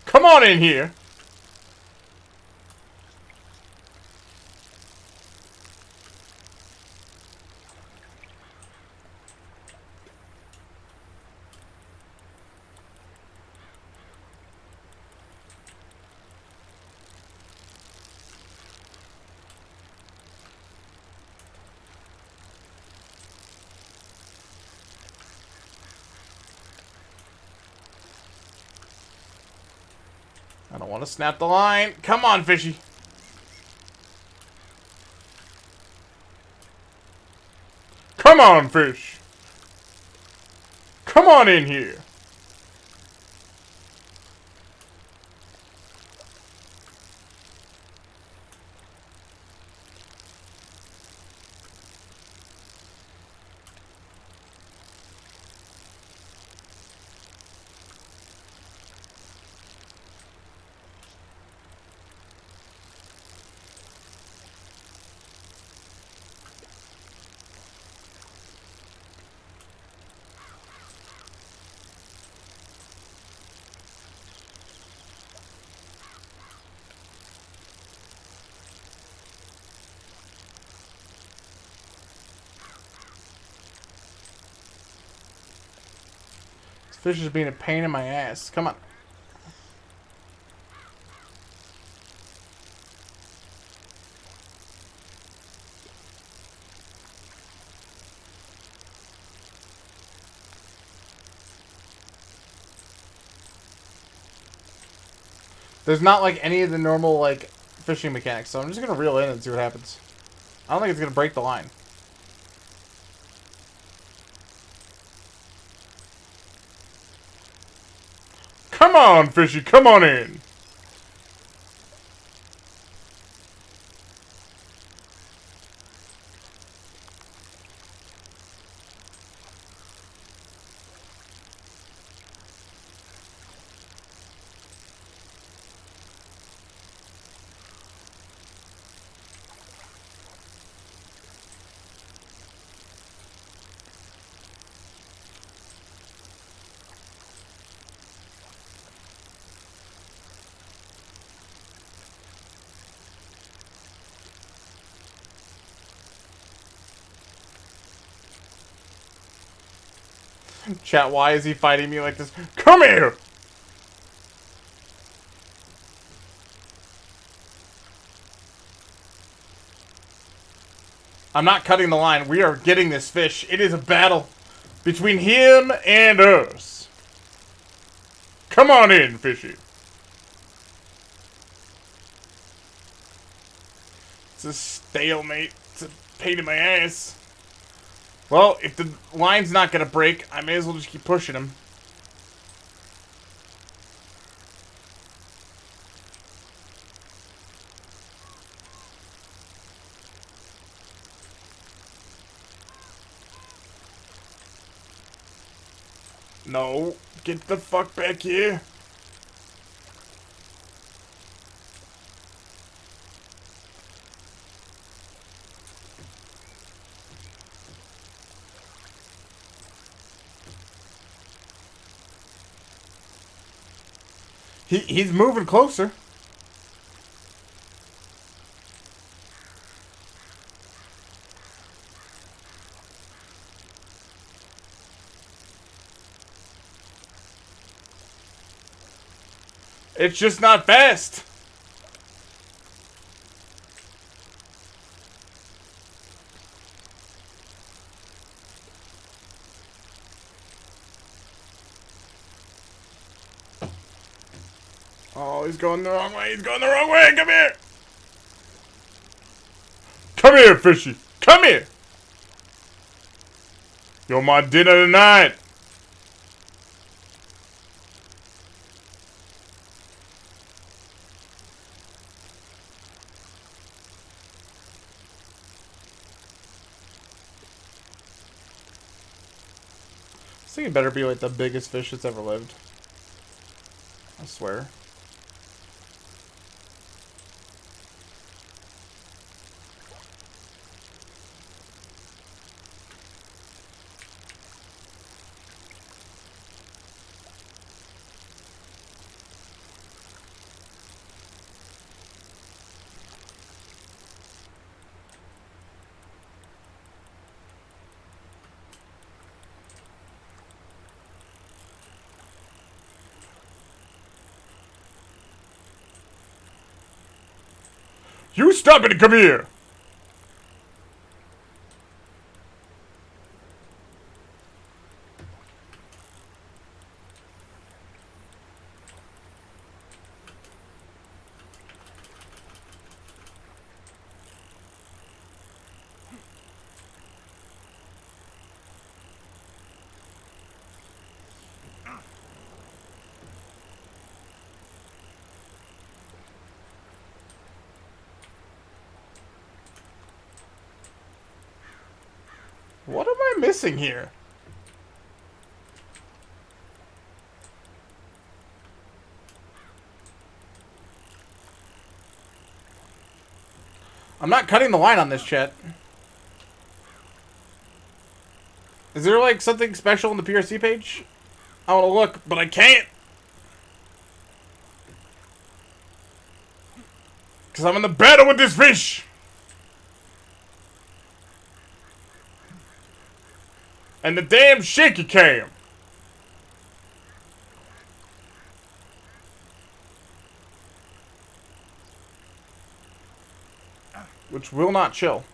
S1: Come on in here. I don't want to snap the line. Come on, fishy. Come on, fish. Come on in here.
S5: Fish is being a pain in my ass. Come on. There's not like any of the normal like fishing mechanics, so I'm just gonna reel in and see what happens. I don't think it's gonna break the line.
S1: Come on, fishy, come on in.
S5: Chat, why is he fighting me like this? Come here! I'm not cutting the line. We are getting this fish. It is a battle between him and us.
S1: Come on in, fishy.
S5: It's a stalemate. It's a pain in my ass. Well, if the line's not gonna break, I may as well just keep pushing him. No, get the fuck back here. He's moving closer. It's just not fast. Oh, he's going the wrong way. He's going the wrong way. Come here.
S1: Come here, fishy. Come here. You're my dinner tonight.
S5: This thing better be like the biggest fish that's ever lived. I swear.
S1: You stop it and come here.
S5: What am I missing here? I'm not cutting the line on this, chat. Is there like something special on the PRC page? I want to look, but I can't.
S1: Because I'm in the battle with this fish. And the damn shaky cam.
S5: which will not chill.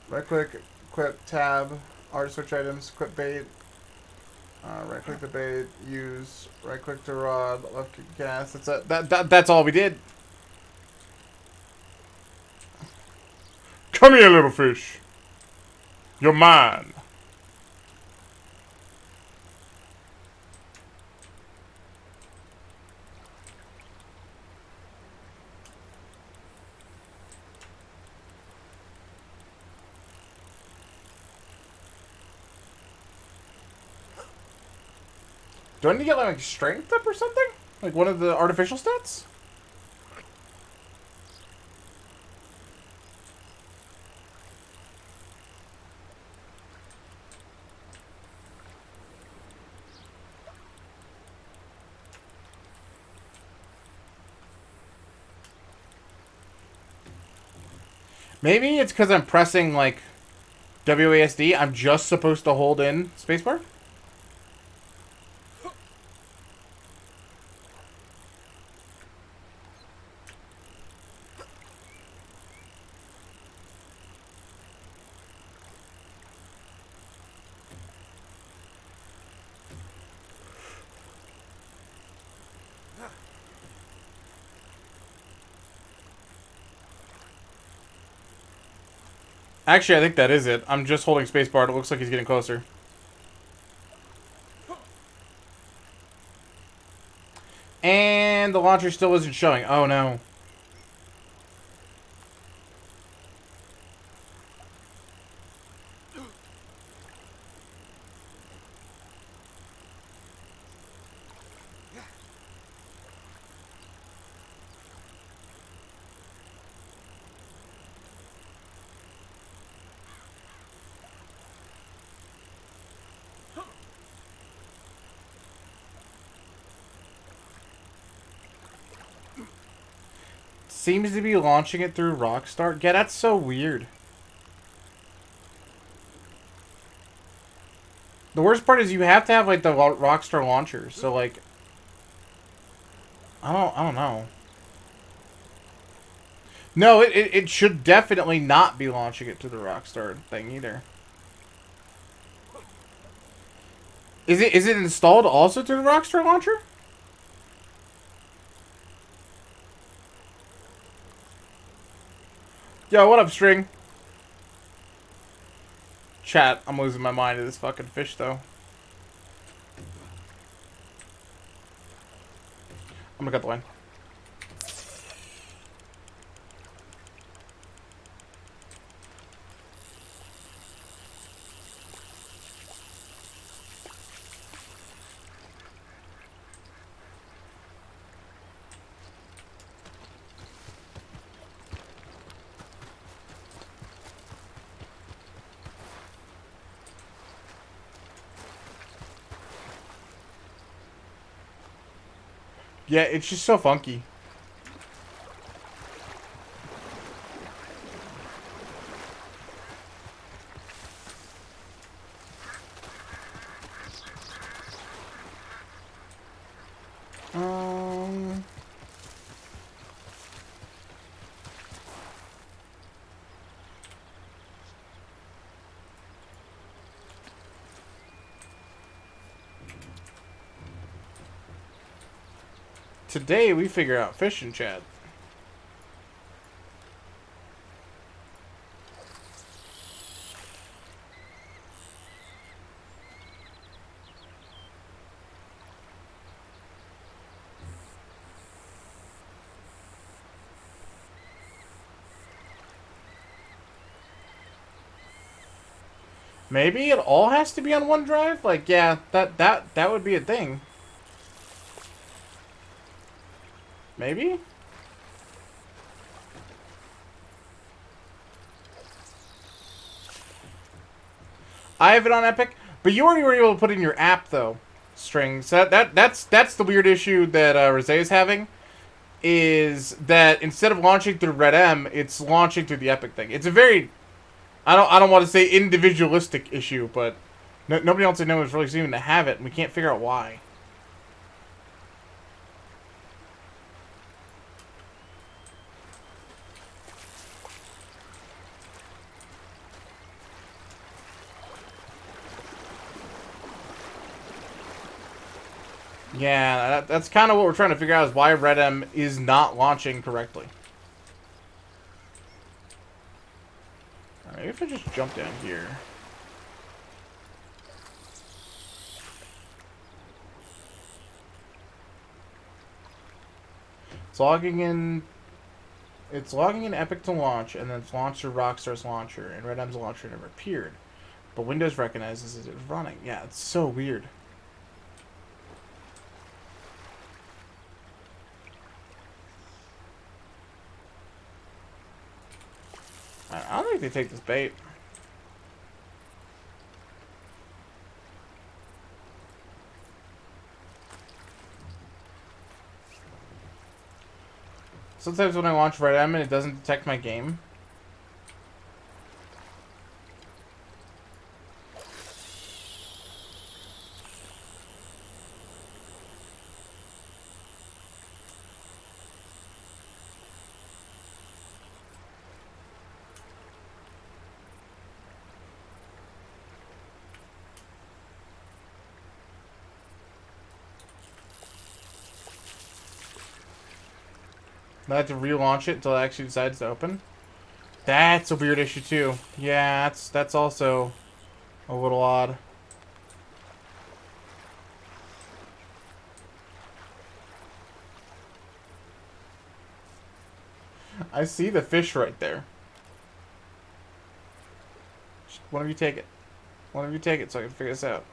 S5: Right click, equip tab, art switch items, equip bait. Right click the bait, use, right click the rod, left click gas. That's it. That's all we did.
S1: Come here, little fish. You're mine.
S5: Do I need to get like strength up or something? Like one of the artificial stats? Maybe it's because I'm pressing like WASD. I'm just supposed to hold in spacebar. Actually, I think that is it. I'm just holding spacebar. It looks like he's getting closer. And the launcher still isn't showing. Oh no. Seems to be launching it through Rockstar. Yeah, that's so weird. The worst part is you have to have like the Rockstar launcher. So like, I don't know. No, it should definitely not be launching it to the Rockstar thing either. Is it installed also to the Rockstar launcher? Yo, what up, String? Chat, I'm losing my mind to this fucking fish, though. I'm gonna cut the line. Yeah, it's just so funky. Today we figure out fishing, Chad. Maybe it all has to be on OneDrive? Like, yeah, that would be a thing. Maybe? I have it on Epic, but you already were able to put in your app though, Strings. That's the weird issue that Rosé is having. is that instead of launching through RedM, it's launching through the Epic thing. It's a very, I don't want to say individualistic issue, but nobody else I know is really seeming to have it, and we can't figure out why. Yeah, that's kind of what we're trying to figure out, is why RedM is not launching correctly. Alright, if I just jump down here. It's logging in Epic to launch, and then it's launched through Rockstar's launcher, and RedM's launcher never appeared. But Windows recognizes it as running. Yeah, it's so weird. I don't think they take this bait. Sometimes when I launch RedM and it doesn't detect my game. I have to relaunch it until it actually decides to open. That's a weird issue too. Yeah, that's also a little odd. I see the fish right there. One of you take it. One of you take it so I can figure this out.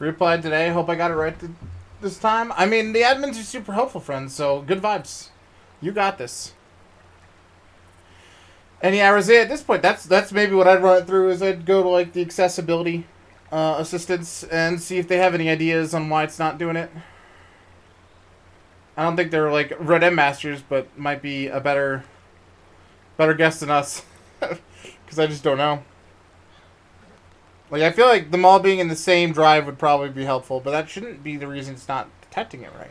S5: Replied today. Hope I got it right this time. I mean, the admins are super helpful, friends, so good vibes. You got this. And yeah, Rosé, at this point, that's maybe what I'd run it through, is I'd go to, like, the accessibility assistants and see if they have any ideas on why it's not doing it. I don't think they're, like, RedM masters, but might be a better guess than us. Because I just don't know. Like, I feel like them all being in the same drive would probably be helpful, but that shouldn't be the reason it's not detecting it right.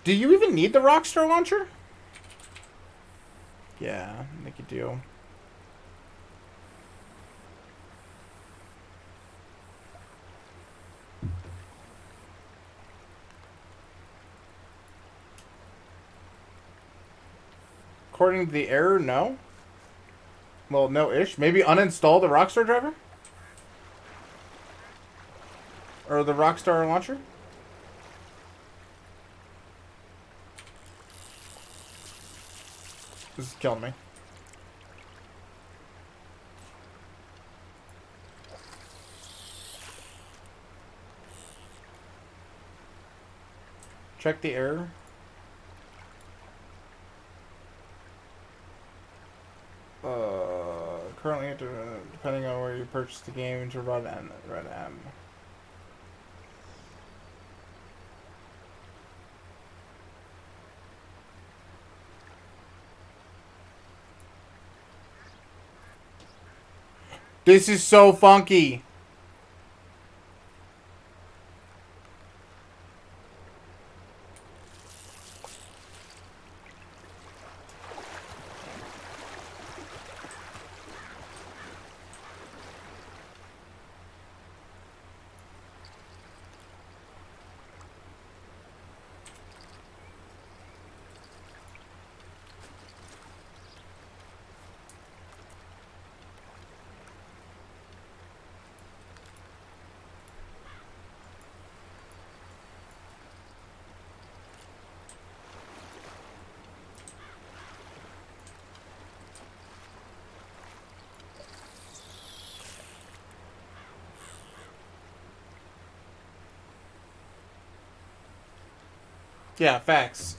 S5: Do you even need the Rockstar launcher? Yeah, I think you do. According to the error, no. Well, no-ish. Maybe uninstall the Rockstar driver? Or the Rockstar launcher? This is killing me. Check the error. Currently, depending on where you purchase the game, to run RedM. This is so funky. Yeah, facts.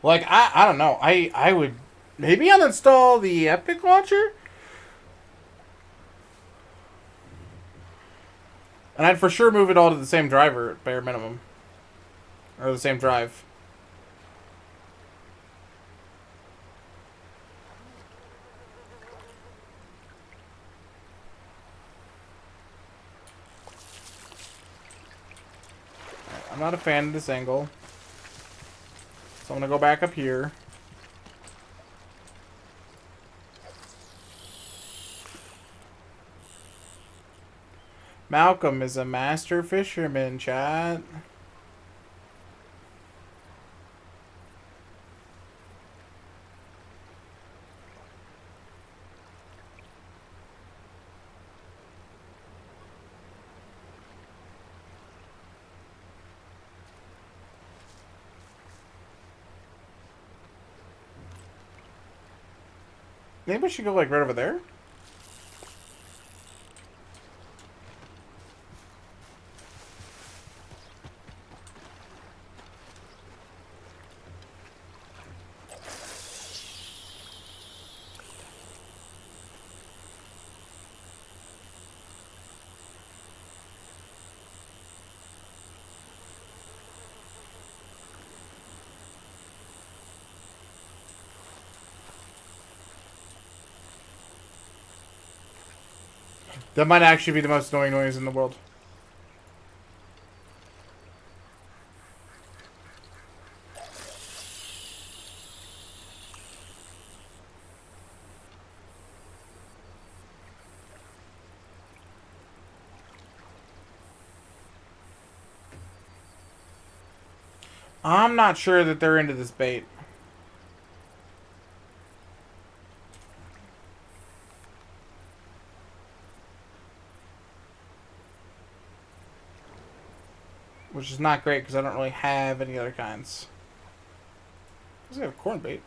S5: Like, I don't know. I would maybe uninstall the Epic Launcher? And I'd for sure move it all to the same driver, at bare minimum. Or the same drive. I'm not a fan of this angle. So I'm going to go back up here. Malcolm is a master fisherman, chat. Maybe we should go like right over there? That might actually be the most annoying noise in the world. I'm not sure that they're into this bait. Which is not great because I don't really have any other kinds. Does it have corn bait?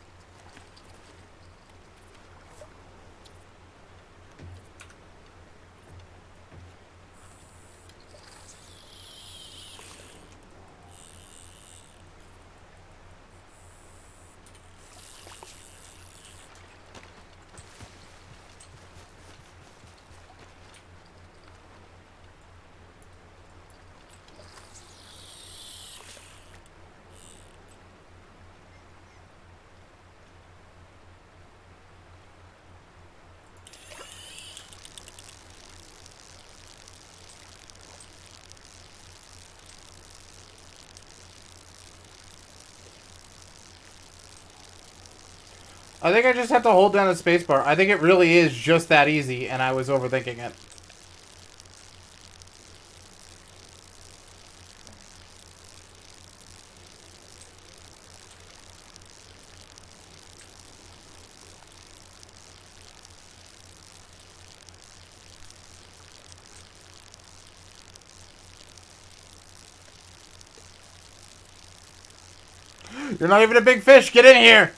S5: I think I just have to hold down the spacebar. I think it really is just that easy, and I was overthinking it. You're not even a big fish. Get in here.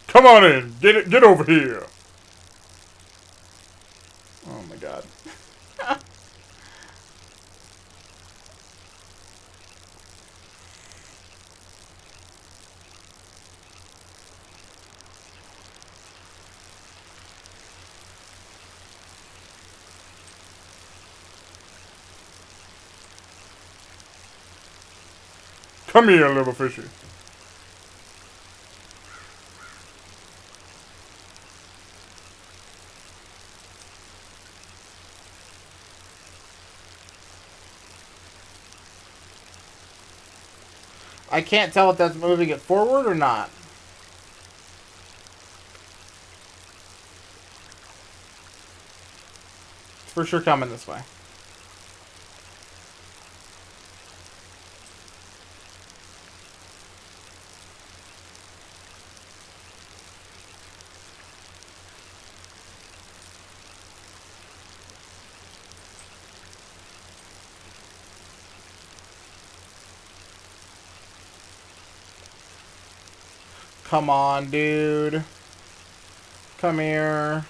S1: Come on in. Get over here.
S5: Oh my god.
S1: Come here, little fishy.
S5: I can't tell if that's moving it forward or not. It's for sure coming this way. Come on, dude. Come here.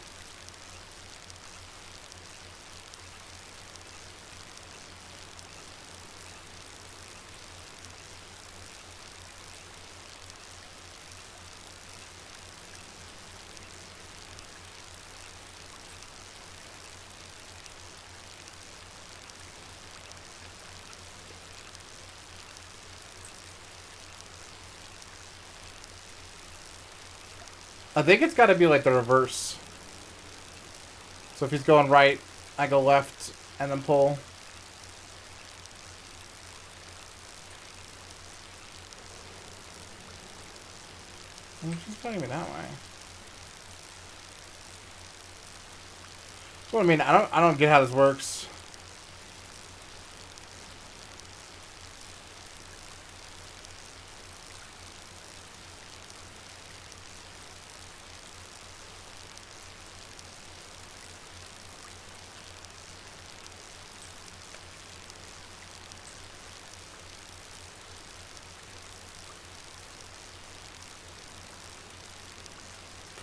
S5: I think it's got to be like the reverse. So if he's going right, I go left and then pull. She's pointing me that way. So I mean, I don't get how this works.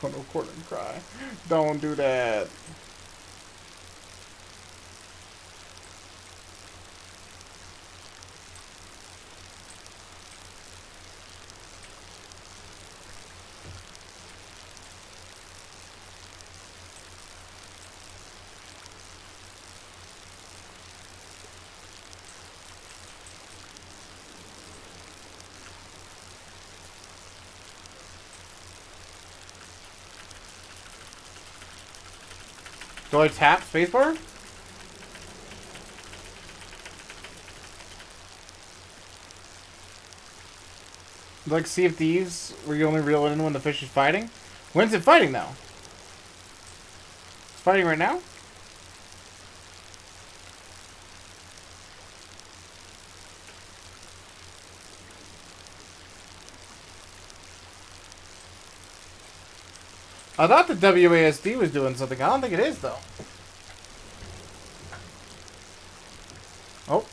S5: Don't record and cry. Don't do that. Do I tap spacebar? Like Sea of Thieves, where you only reel it in when the fish is fighting? When's it fighting now? It's fighting right now? I thought the WASD was doing something. I don't think it is, though. Oh.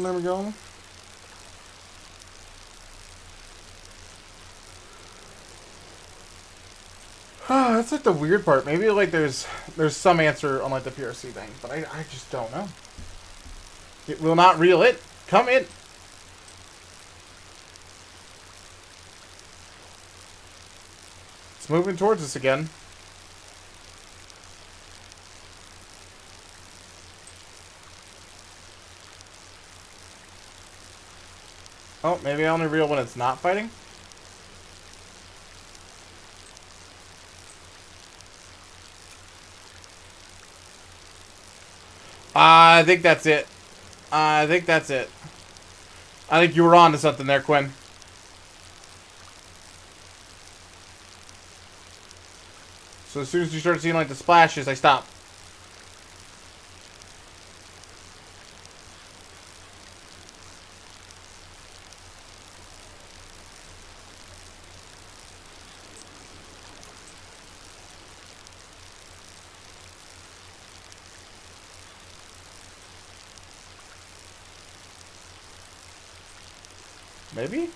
S5: There we go. That's like the weird part. Maybe like there's some answer on like the PRC thing, but I just don't know. It will not reel it. Come in. It's moving towards us again. Oh, maybe I only reel when it's not fighting? I think that's it. I think that's it. I think you were on to something there, Quinn. So as soon as you start seeing like the splashes, I stop. Maybe?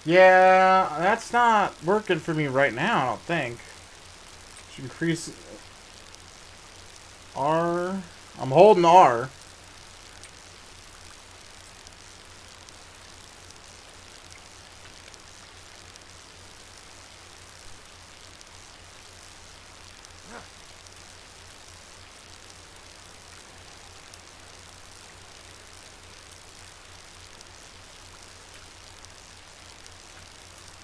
S5: Yeah, that's not working for me right now, I don't think. Should increase R. I'm holding R.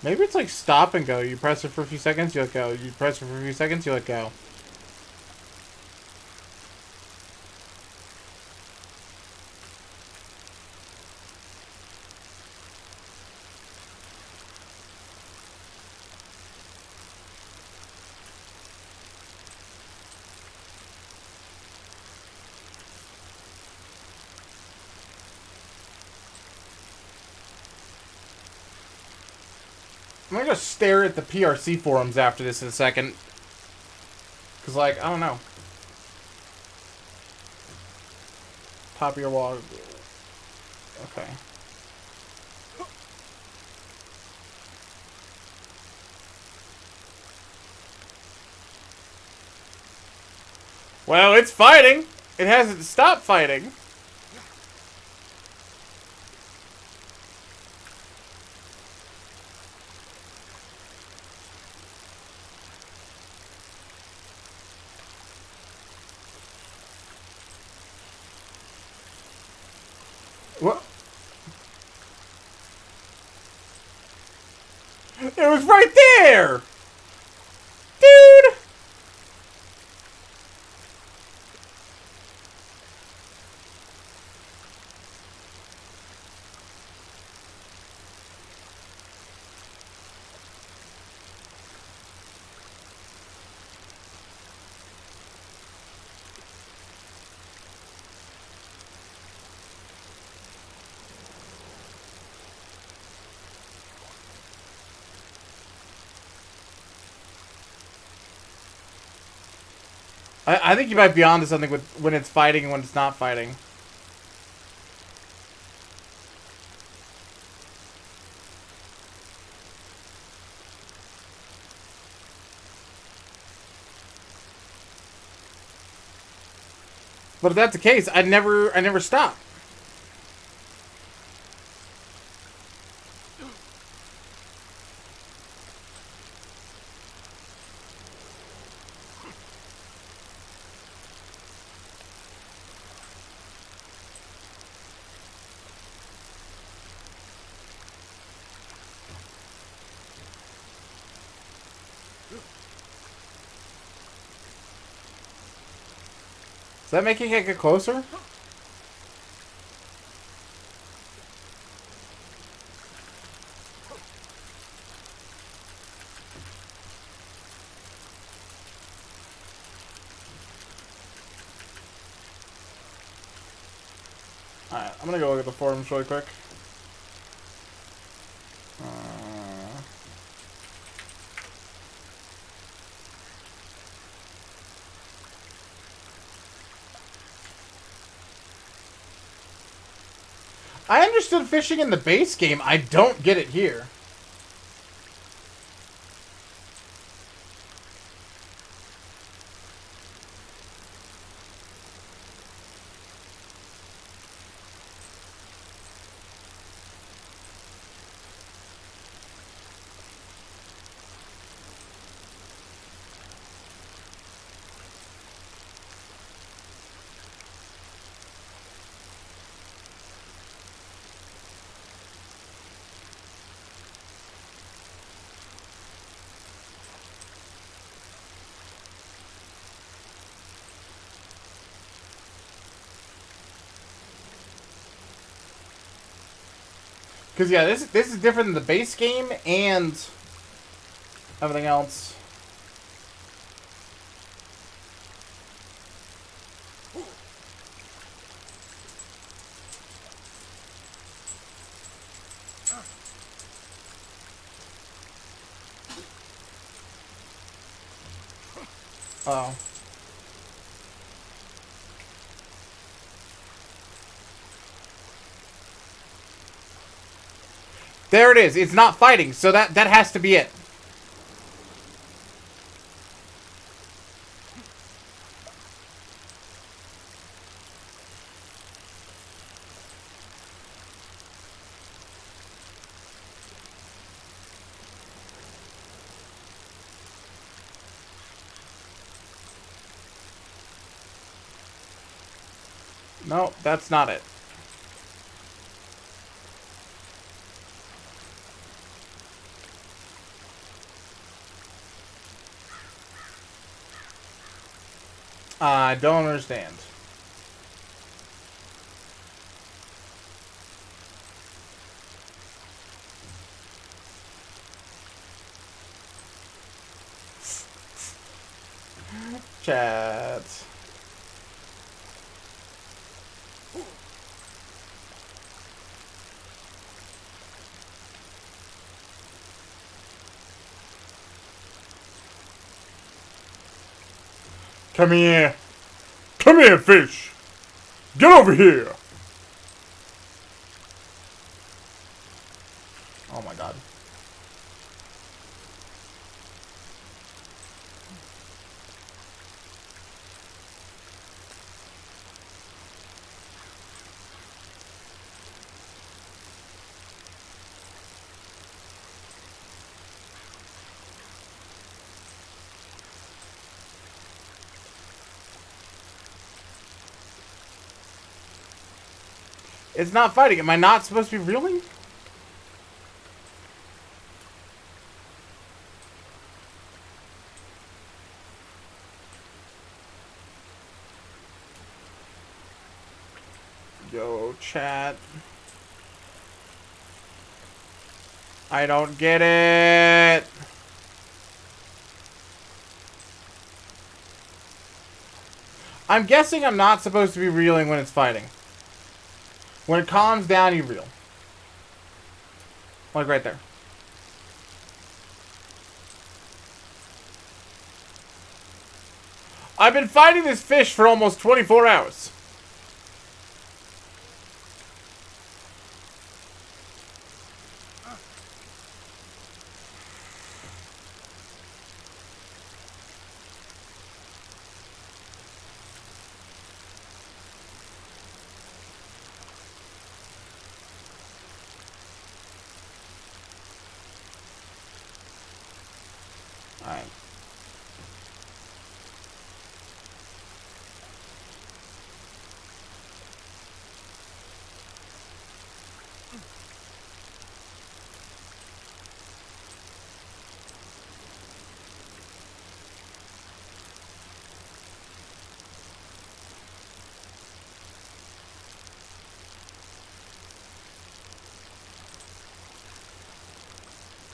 S5: Maybe it's like stop and go. You press it for a few seconds, you let go. You press it for a few seconds, you let go. I'm gonna go stare at the PRC forums after this in a second. Cause like, I don't know. Top of your wall. Okay. Well, it's fighting. It hasn't stopped fighting. What? It was right there! Dude! I think you might be onto something with when it's fighting and when it's not fighting. But if that's the case, I never stop. Is that making it get closer? Alright, I'm gonna go look at the forums really quick. I understood fishing in the base game. I don't get it here. Because, yeah, this is different than the base game and everything else. Oh. There it is. It's not fighting, so that has to be it. No, that's not it. I don't understand. Chat. Come here. Come here, fish. Get over here. Oh my god. It's not fighting. Am I not supposed to be reeling? Yo, chat. I don't get it. I'm guessing I'm not supposed to be reeling when it's fighting. When it calms down, you reel. Like right there. I've been fighting this fish for almost 24 hours. Alright.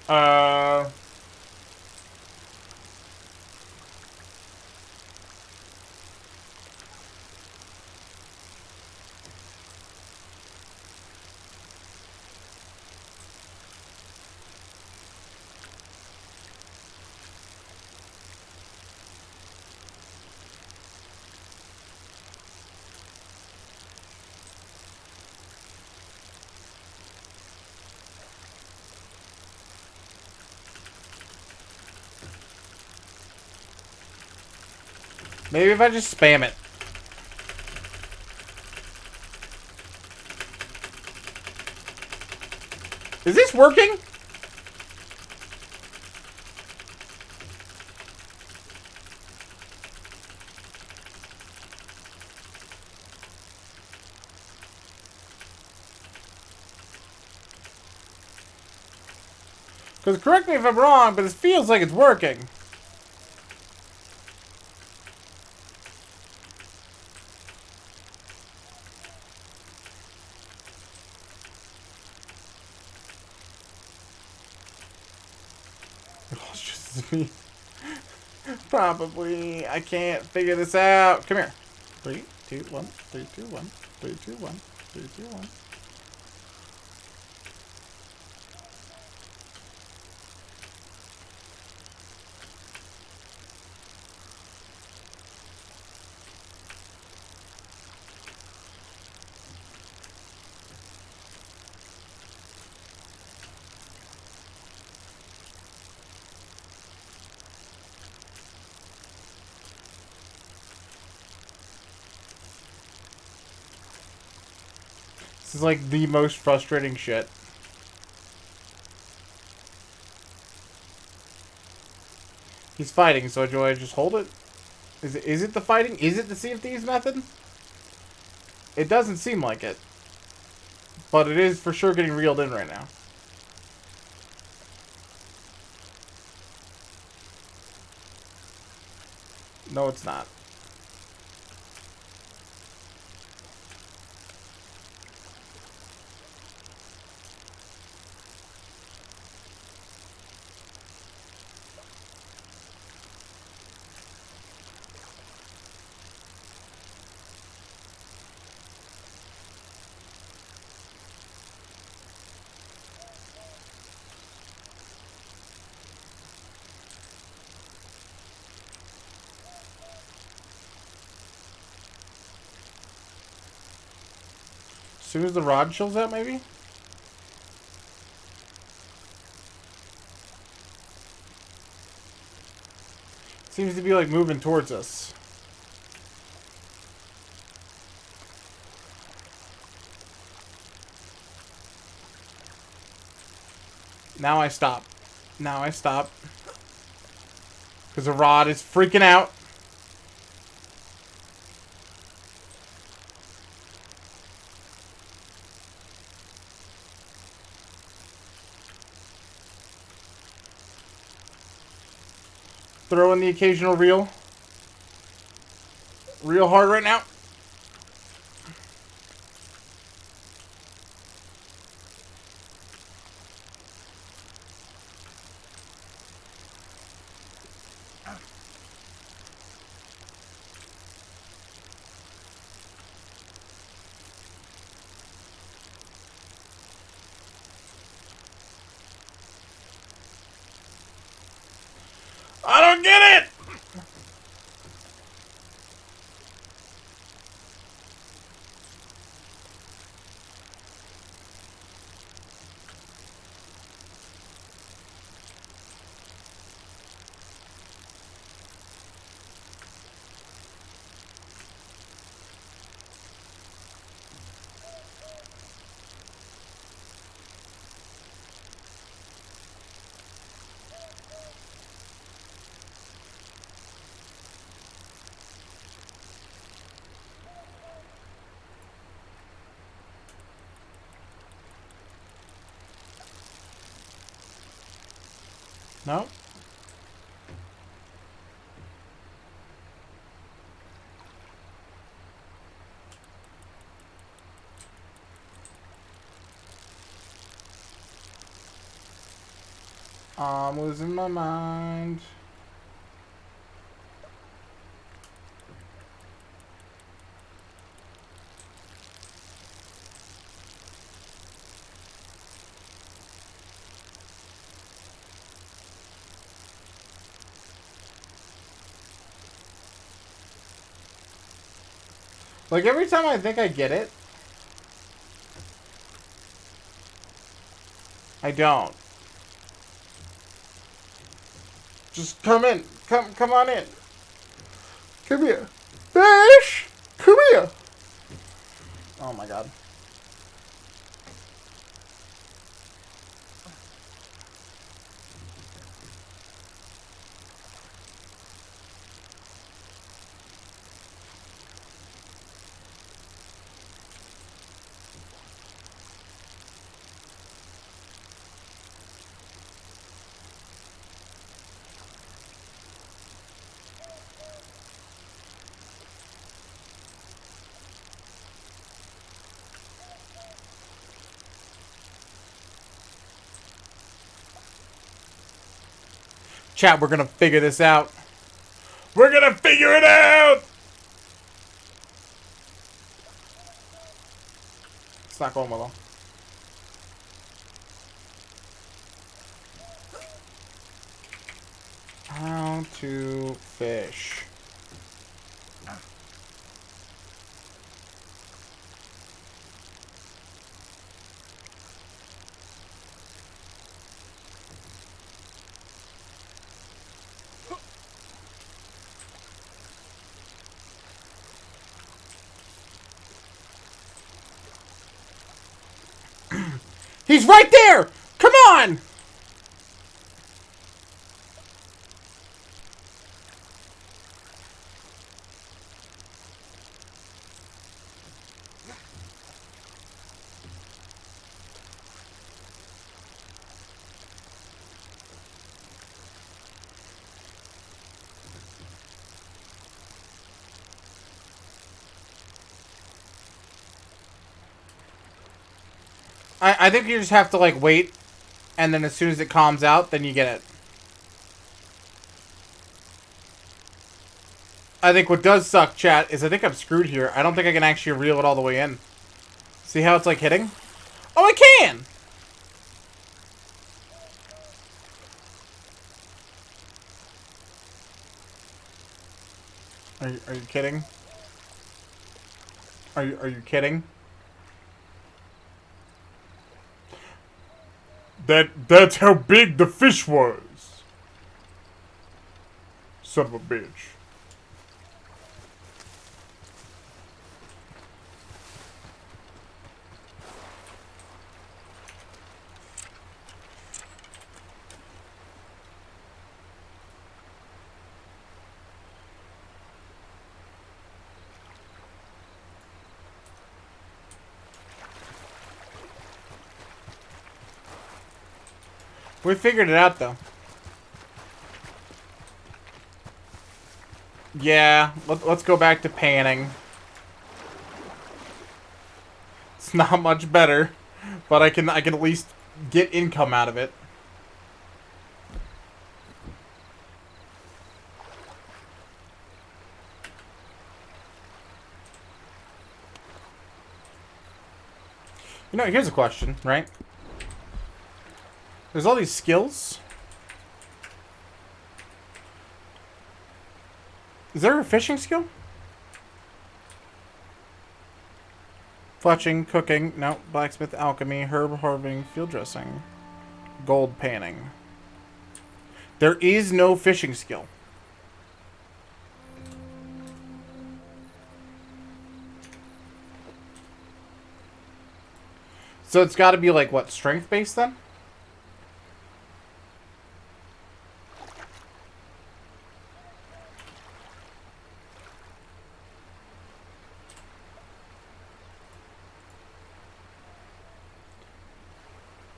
S5: Uh... Maybe if I just spam it. Is this working? Because correct me if I'm wrong, but it feels like it's working. Oh, it's just me. Probably. I can't figure this out. Come here. 3, 2, 1. 3, 2, 1. 3, 2, 1. 3, 2, 1. This is like the most frustrating shit. He's fighting, so do I just hold it? Is it the fighting? Is it the Sea of Thieves method? It doesn't seem like it. But it is for sure getting reeled in right now. No, it's not. As soon as the rod chills out, maybe? Seems to be like moving towards us. Now I stop. Now I stop. Because the rod is freaking out. throw in the occasional reel. Real hard right now. I don't get it! No? I'm losing my mind. Like, every time I think I get it, I don't. Just come in. Come on in. Come here. Fish! Come here! Oh my god. Chat, we're gonna figure this out. We're gonna figure it out! It's not going well. How to fish. He's right there! Come on! I think you just have to, like, wait, and then as soon as it calms out, then you get it. I think what does suck, chat, is I think I'm screwed here. I don't think I can actually reel it all the way in. See how it's, like, hitting? Oh, I can! Are you kidding? Are you kidding? That's how big the fish was. Son of a bitch. We figured it out, though. Yeah, let's go back to panning. It's not much better, but I can at least get income out of it. You know, here's a question, right? There's all these skills. Is there a fishing skill? Fletching, cooking, no. Blacksmith, alchemy, herb harvesting, field dressing, gold panning. There is no fishing skill. So it's got to be like, what, strength based then?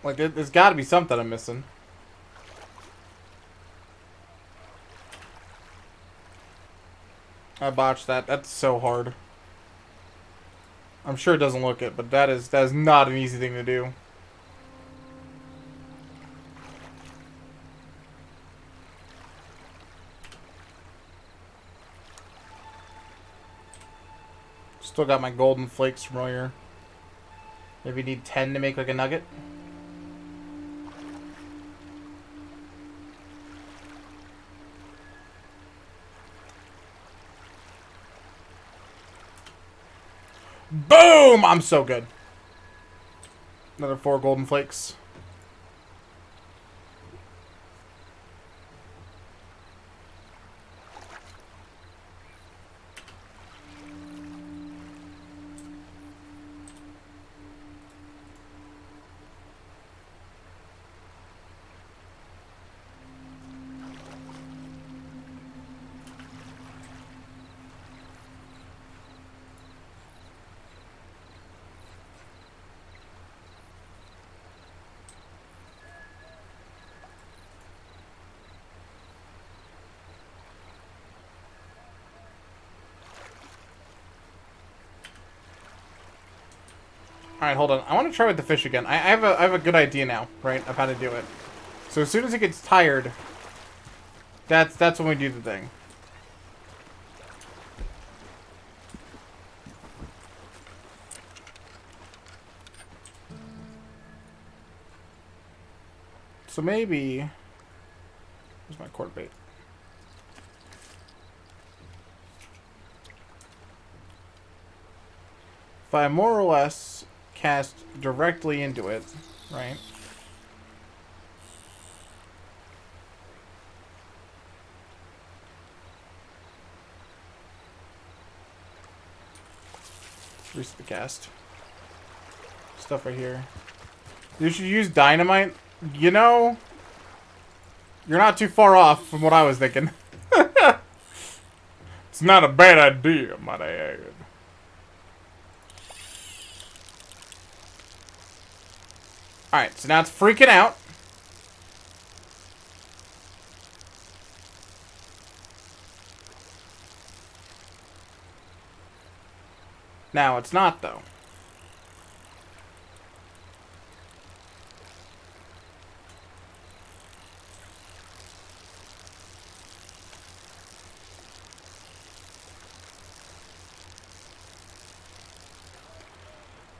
S5: Like, there's got to be something I'm missing. I botched that. That's so hard. I'm sure it doesn't look it, but that is not an easy thing to do. Still got my golden flakes from earlier. Maybe need 10 to make like a nugget. Boom! I'm so good. Another 4 golden flakes. Alright, hold on. I want to try with the fish again. I have a good idea now, right, of how to do it. So as soon as it gets tired, that's when we do the thing. So maybe... Where's my quarter bait? If I more or less cast directly into it, right? Reset the cast. Stuff right here. You should use dynamite. You know, you're not too far off from what I was thinking.
S1: It's not a bad idea, might I add.
S5: Alright, so now it's freaking out. Now it's not, though.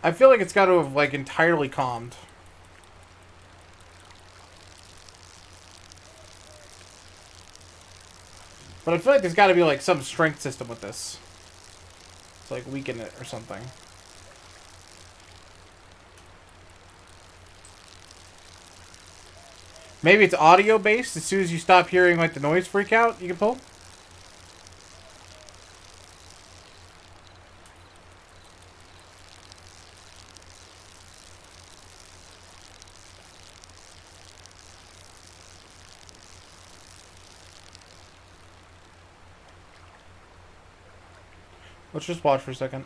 S5: I feel like it's got to have, like, entirely calmed. But I feel like there's got to be, like, some strength system with this. To, like, weaken it or something. Maybe it's audio-based. As soon as you stop hearing, like, the noise freak out, you can pull. Let's just watch for a second.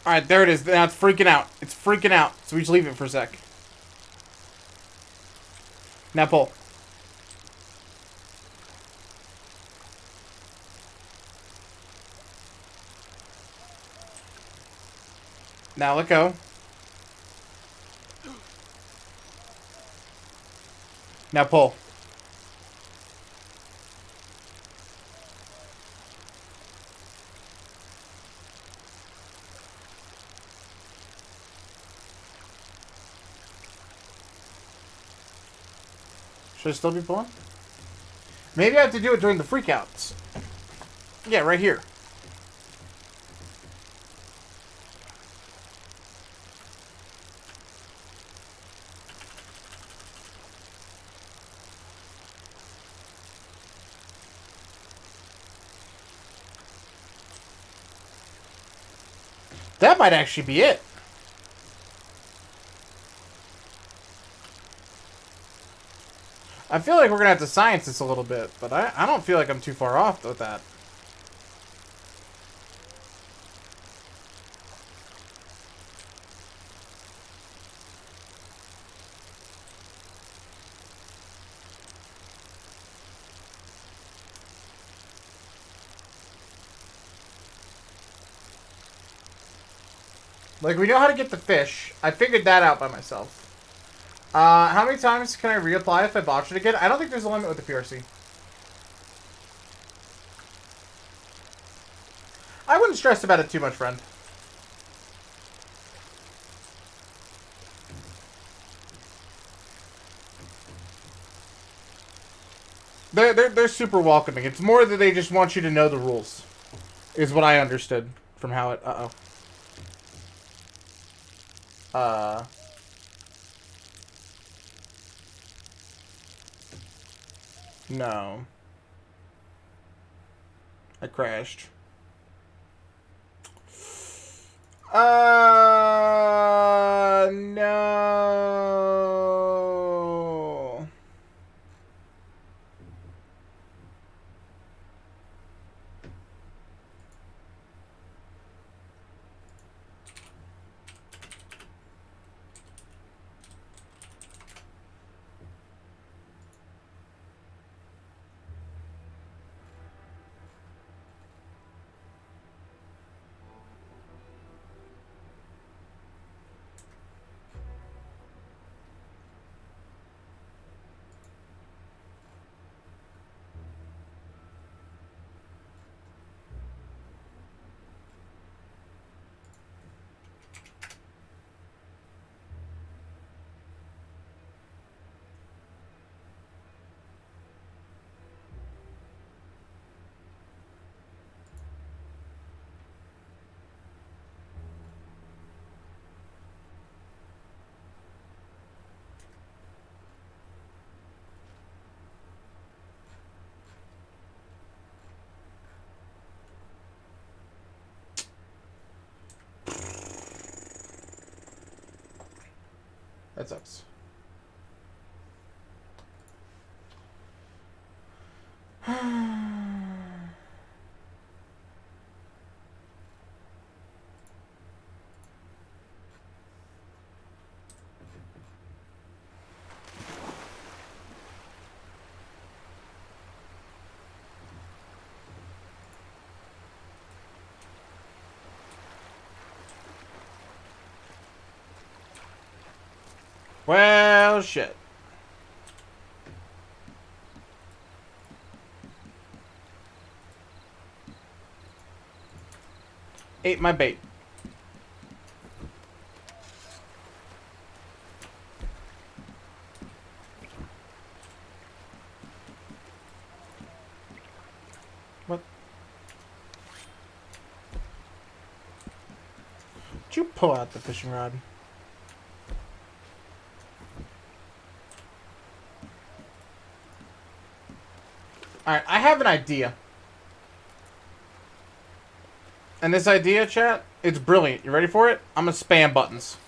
S5: Alright, there it is. Now it's freaking out. It's freaking out. So we just leave it for a sec. Now pull. Now let go. Now pull. Should I still be pulling? Maybe I have to do it during the freakouts. Yeah, right here. That might actually be it. I feel like we're going to have to science this a little bit, but I don't feel like I'm too far off with that. Like, we know how to get the fish. I figured that out by myself. How many times can I reapply if I botch it again? I don't think there's a limit with the PRC. I wouldn't stress about it too much, friend. They're super welcoming. It's more that they just want you to know the rules, is what I understood from how it... No. I crashed. No. That sucks. Well, shit. Ate my bait. What? Did you pull out the fishing rod? Alright, I have an idea. And this idea, chat, it's brilliant. You ready for it? I'm gonna spam buttons.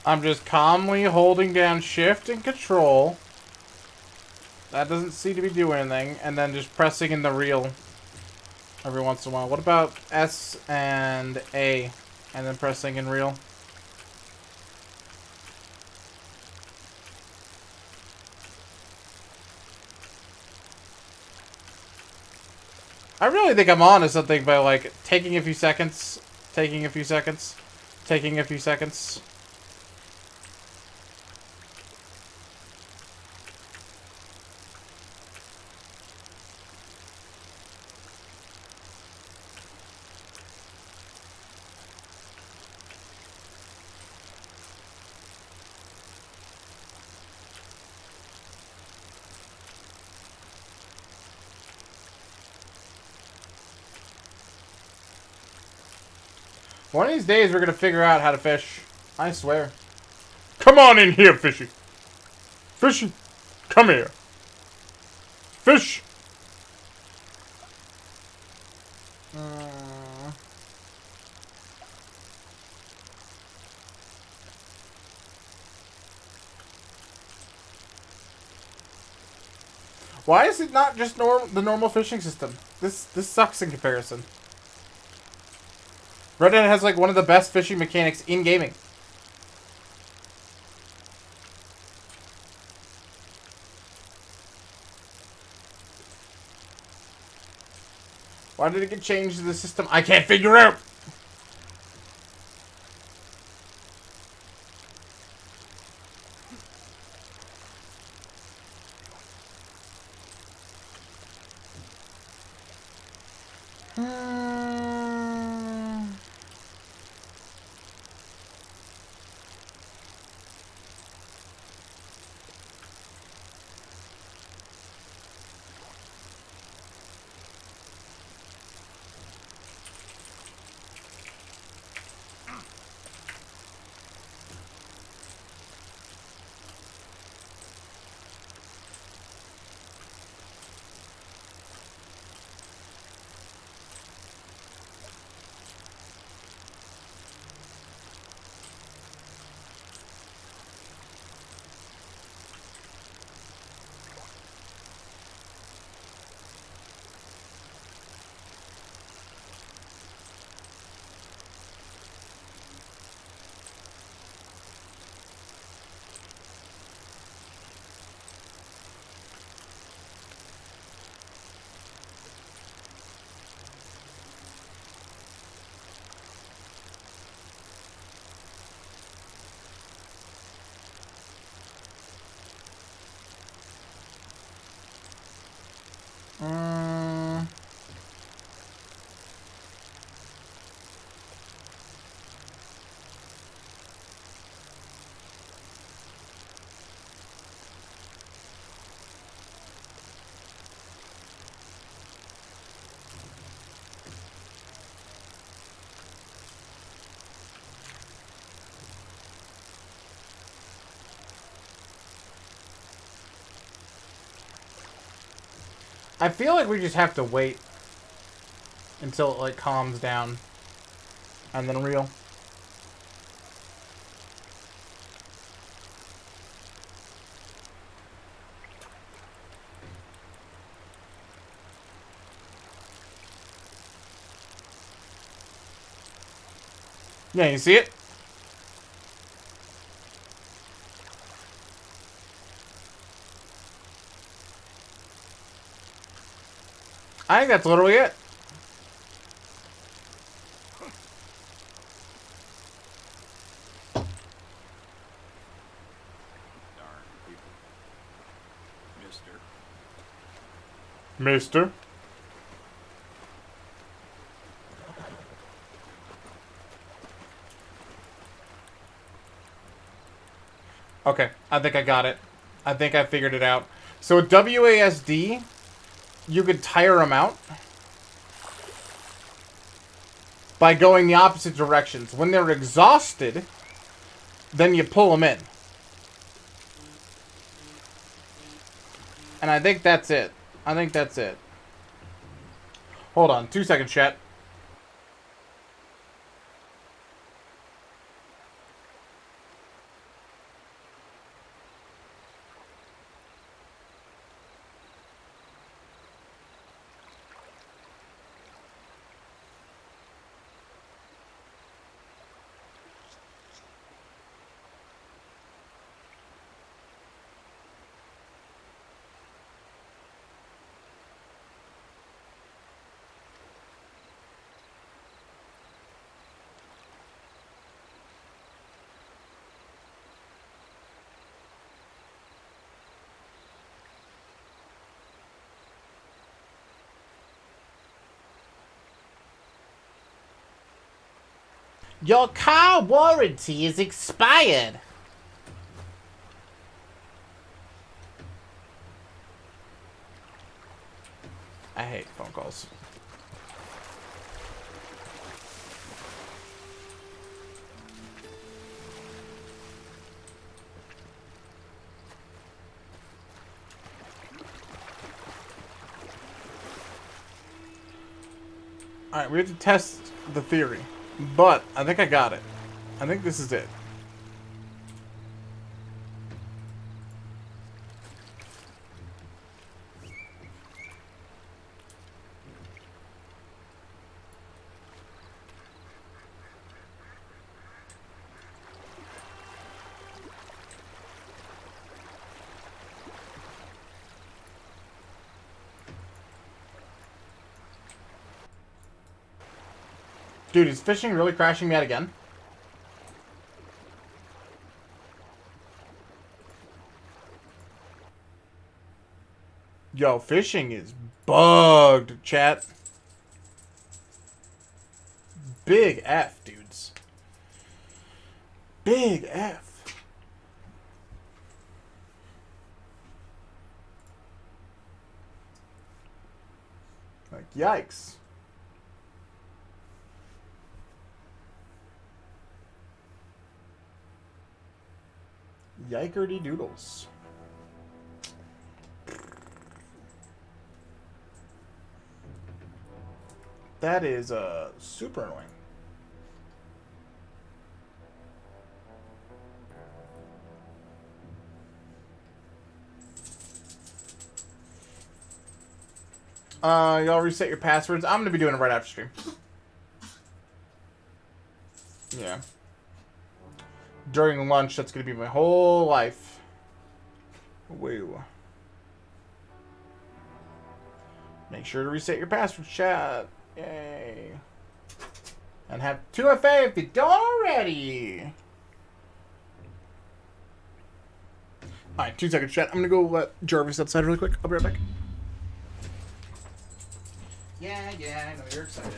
S5: I'm just calmly holding down shift and control. That doesn't seem to be doing anything. And then just pressing in the reel every once in a while. What about S and A? And then pressing in reel? I really think I'm on to something by, like, taking a few seconds, taking a few seconds, taking a few seconds. One of these days, we're gonna figure out how to fish. I swear.
S1: Come on in here, Fishy. Fishy, come here. Fish.
S5: Why is it not just the normal fishing system? This sucks in comparison. Red Dead has like one of the best fishing mechanics in gaming. Why did it get changed to the system? I can't figure out. I feel like we just have to wait until it like calms down and then reel. Yeah, you see it? I think that's literally it.
S1: Mister.
S5: Okay, I think I got it. I think I figured it out. So with WASD, you could tire them out by going the opposite directions. When they're exhausted, then you pull them in. And I think that's it. I think that's it. Hold on, 2 seconds, chat. Your car warranty is expired. I hate phone calls. Alright, we have to test the theory. But I think I got it. I think this is it. Dude, is fishing really crashing me out again? Yo, fishing is bugged, chat. Big F, dudes. Big F. Like, yikes. Yikerty doodles. That is super annoying. Y'all reset your passwords. I'm gonna be doing it right after stream. Yeah. During lunch, that's gonna be my whole life. Woo. Make sure to reset your password, chat. Yay. And have 2FA if you don't already. Alright, 2 seconds, chat. I'm gonna go let Jarvis outside really quick. I'll be right back. Yeah, I know you're excited.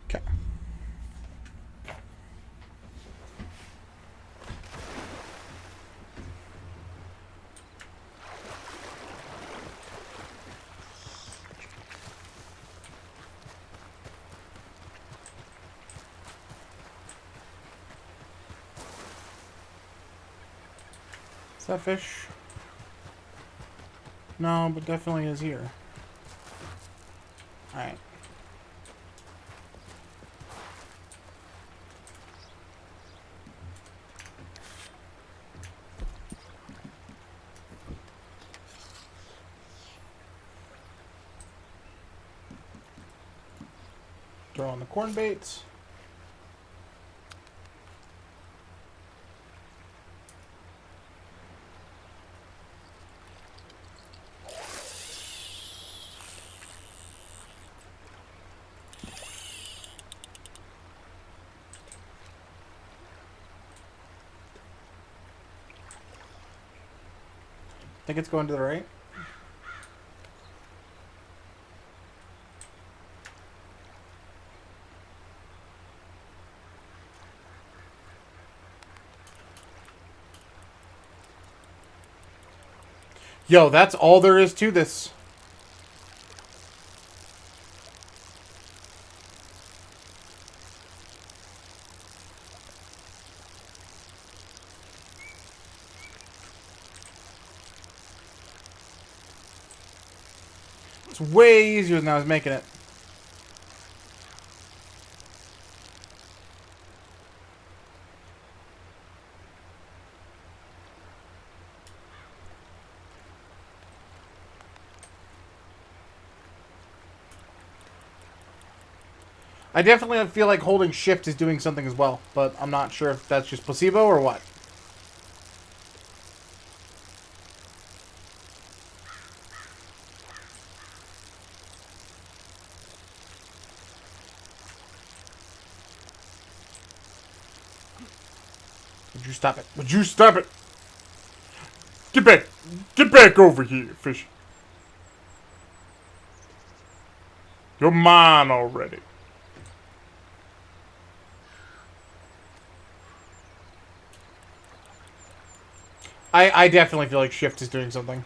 S5: Okay. Is that fish? No, but definitely is here. Alright. Throw on the corn baits. Think it's going to the right? Yo, that's all there is to this. It's way easier than I was making it. I definitely feel like holding shift is doing something as well, but I'm not sure if that's just placebo or what. Would you stop it? Would you stop it? Get back! Get back over here, fish. You're mine already. I definitely feel like shift is doing something.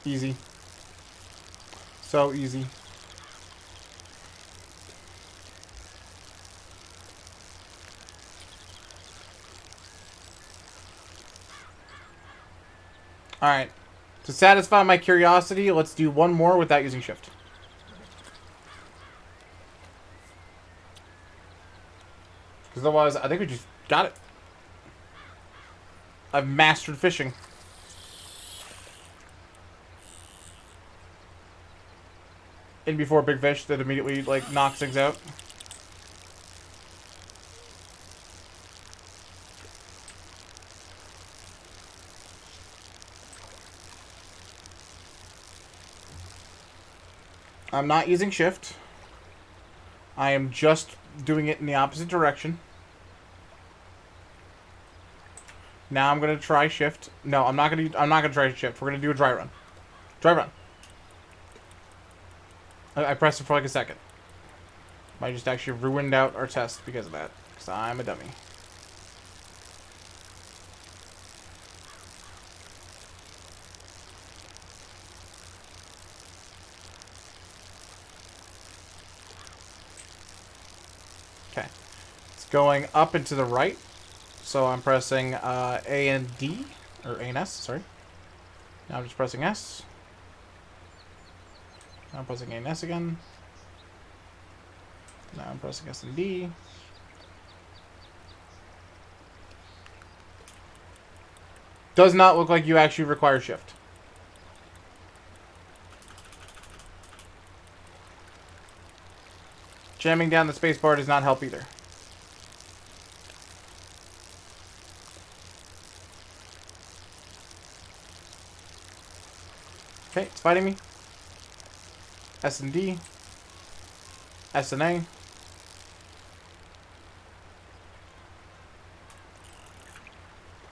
S5: Easy. So easy. Alright. To satisfy my curiosity, let's do one more without using shift. Because otherwise, I think we just got it. I've mastered fishing. In before big fish that immediately, like, knocks things out. I'm not using shift. I am just doing it in the opposite direction. Now I'm gonna try shift. No, I'm not gonna try shift. We're gonna do a dry run. Dry run. I pressed it for like a second. I just actually ruined out our test because of that. Because I'm a dummy. Okay. It's going up and to the right. So I'm pressing A and D. Or A and S, sorry. Now I'm just pressing S. Now I'm pressing A and S again. Now I'm pressing S and D. Does not look like you actually require shift. Jamming down the spacebar does not help either. Okay, it's fighting me. S and D. S and A.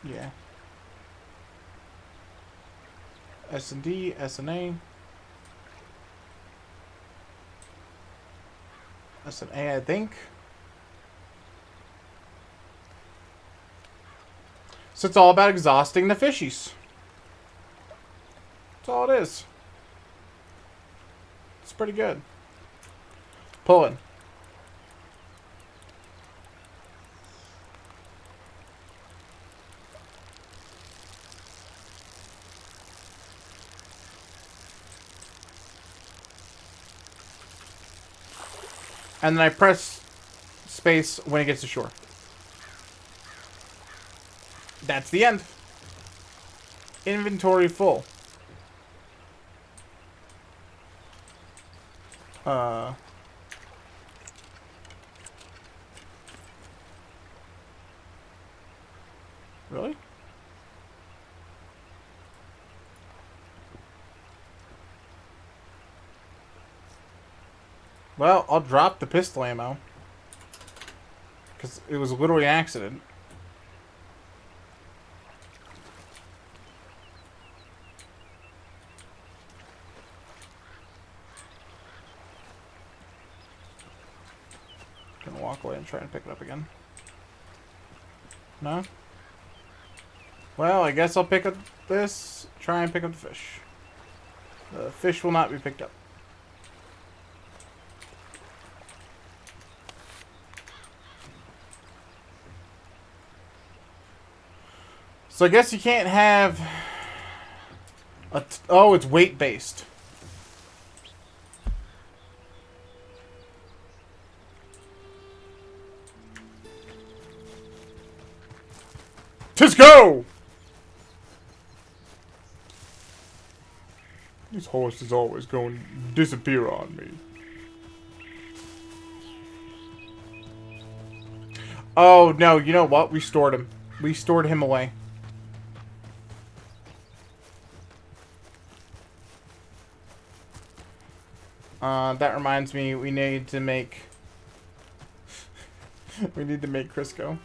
S5: Yeah. S and D, S and A. S and A, I think. So it's all about exhausting the fishies. That's all it is. It's pretty good. Pulling. And then I press space when it gets to shore. That's the end. Inventory full. Really? Well, I'll drop the pistol ammo. Because it was literally an accident. Gonna walk away and try and pick it up again. No? Well, I guess I'll pick up this, try and pick up the fish. The fish will not be picked up. So I guess you can't have... oh, it's weight-based. Just go! This horse is always going to disappear on me. Oh, no, you know what? We stored him. We stored him away. That reminds me, we need to make... we need to make Crisco.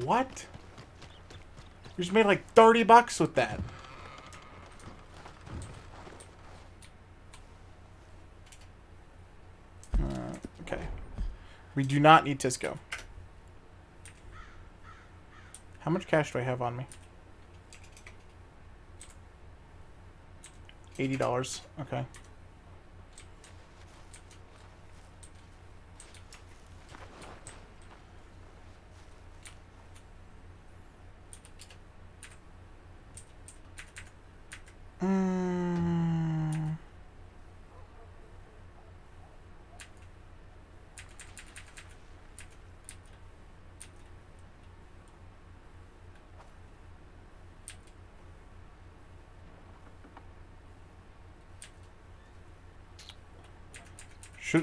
S5: What? We just made like 30 bucks with that. Okay. We do not need Tisco. How much cash do I have on me? $80. Okay.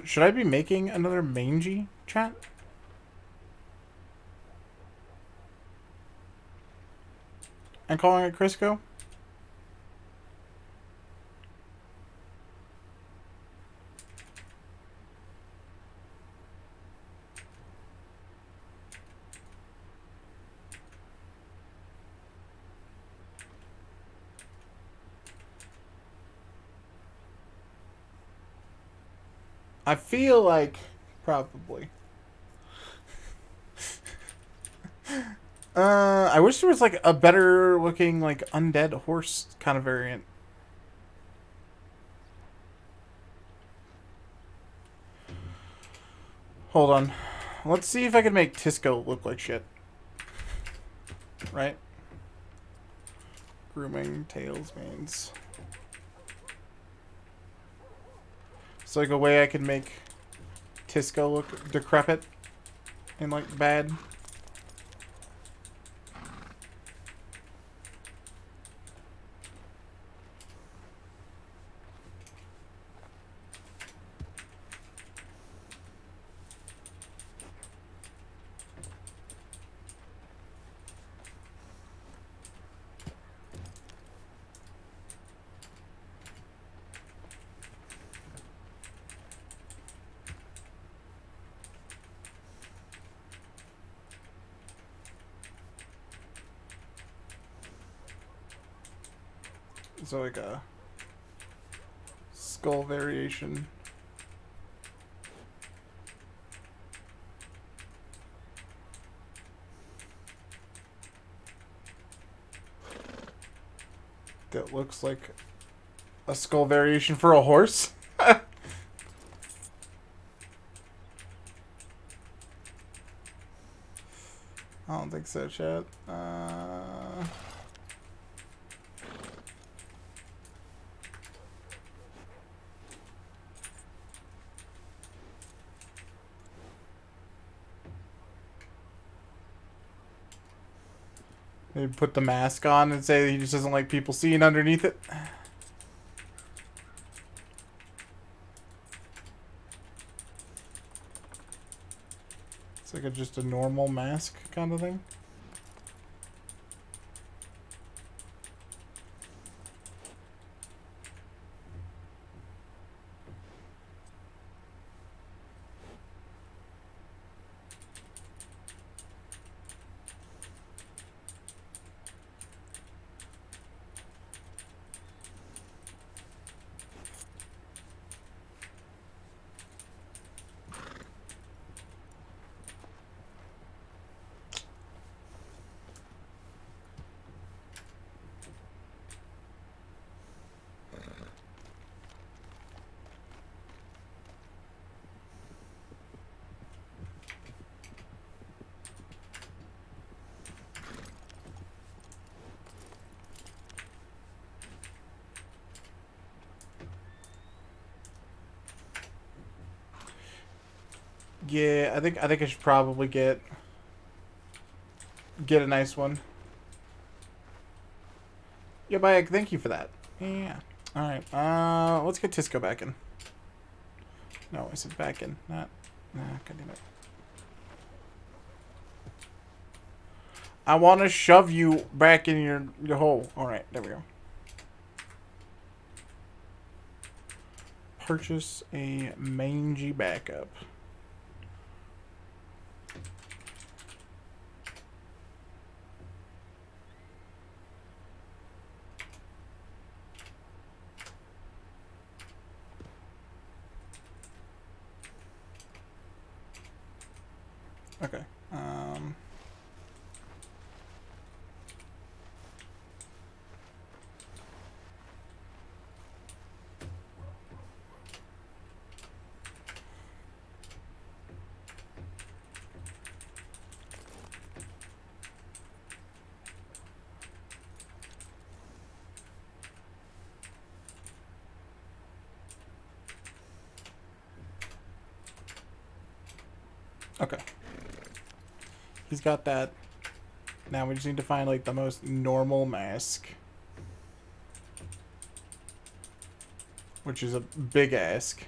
S5: Should I be making another mangy chat? And calling it Crisco? I feel like probably. I wish there was like a better looking like undead horse kind of variant. Hold on. Let's see if I can make Tisco look like shit. Right? Grooming, tails, manes. It's like a way I can make Tisco look decrepit and like bad. So like a skull variation. That looks like a skull variation for a horse. I don't think so, chat. Maybe put the mask on and say that he just doesn't like people seeing underneath it. It's like just a normal mask kind of thing. Yeah, I think I should probably get a nice one. Yeah, Bayek, thank you for that. Yeah. Alright, let's get Tisco back in. No, I said back in, not... Nah, God damn it. I want to shove you back in your hole. Alright, there we go. Purchase a mangy backup. Okay. Okay. He's got that. Now we just need to find like the most normal mask. Which is a big ask.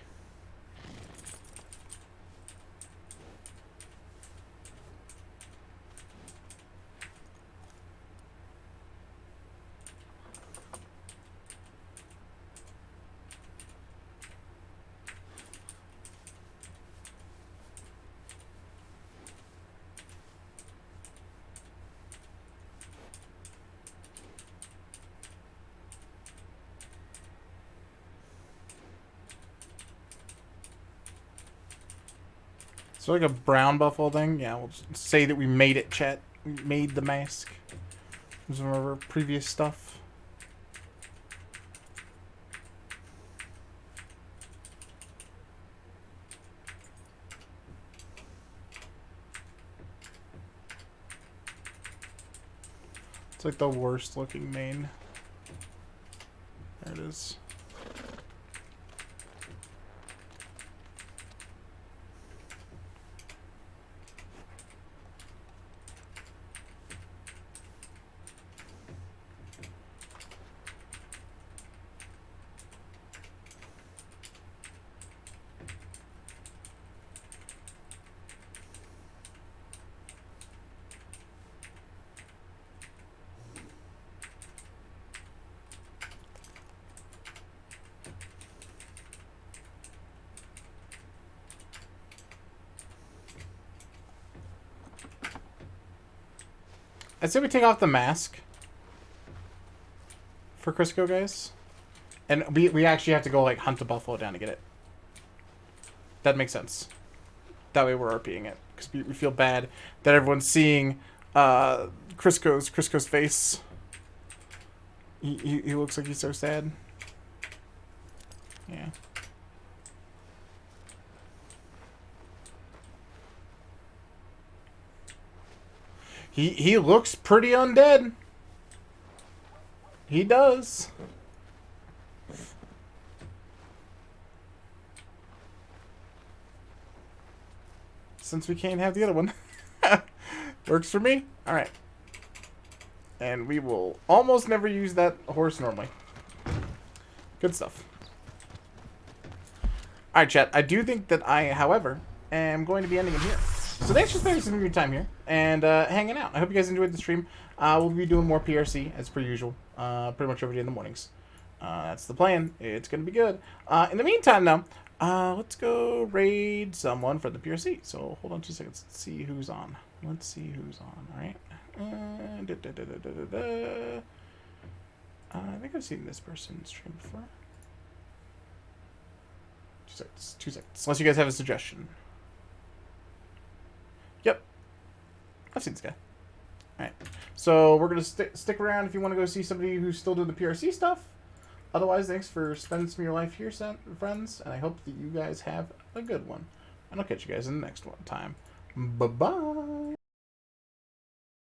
S5: So like a brown buffalo thing? Yeah, we'll just say that we made it, chat. We made the mask. From some of our previous stuff. It's like the worst looking mane. There it is. I'd say we take off the mask for Crisco, guys. And we actually have to go, like, hunt a buffalo down to get it. That makes sense. That way we're RPing it. Because we feel bad that everyone's seeing Crisco's face. He looks like he's so sad. Yeah. He looks pretty undead. He does. Since we can't have the other one. Works for me. Alright. And we will almost never use that horse normally. Good stuff. Alright, chat. I do think that I, however, am going to be ending it here. So thanks for spending some of your time here and hanging out. I hope you guys enjoyed the stream. We'll be doing more PRC as per usual, pretty much every day in the mornings. That's the plan. It's going to be good. In the meantime, though, let's go raid someone for the PRC. So hold on 2 seconds. Let's see who's on. Let's see who's on. All right. I think I've seen this person stream before. 2 seconds. 2 seconds. Unless you guys have a suggestion. Yep. I've seen this guy. Alright. So we're going to stick around if you want to go see somebody who's still doing the PRC stuff. Otherwise, thanks for spending some of your life here, friends. And I hope that you guys have a good one. And I'll catch you guys in the next one time. Bye-bye.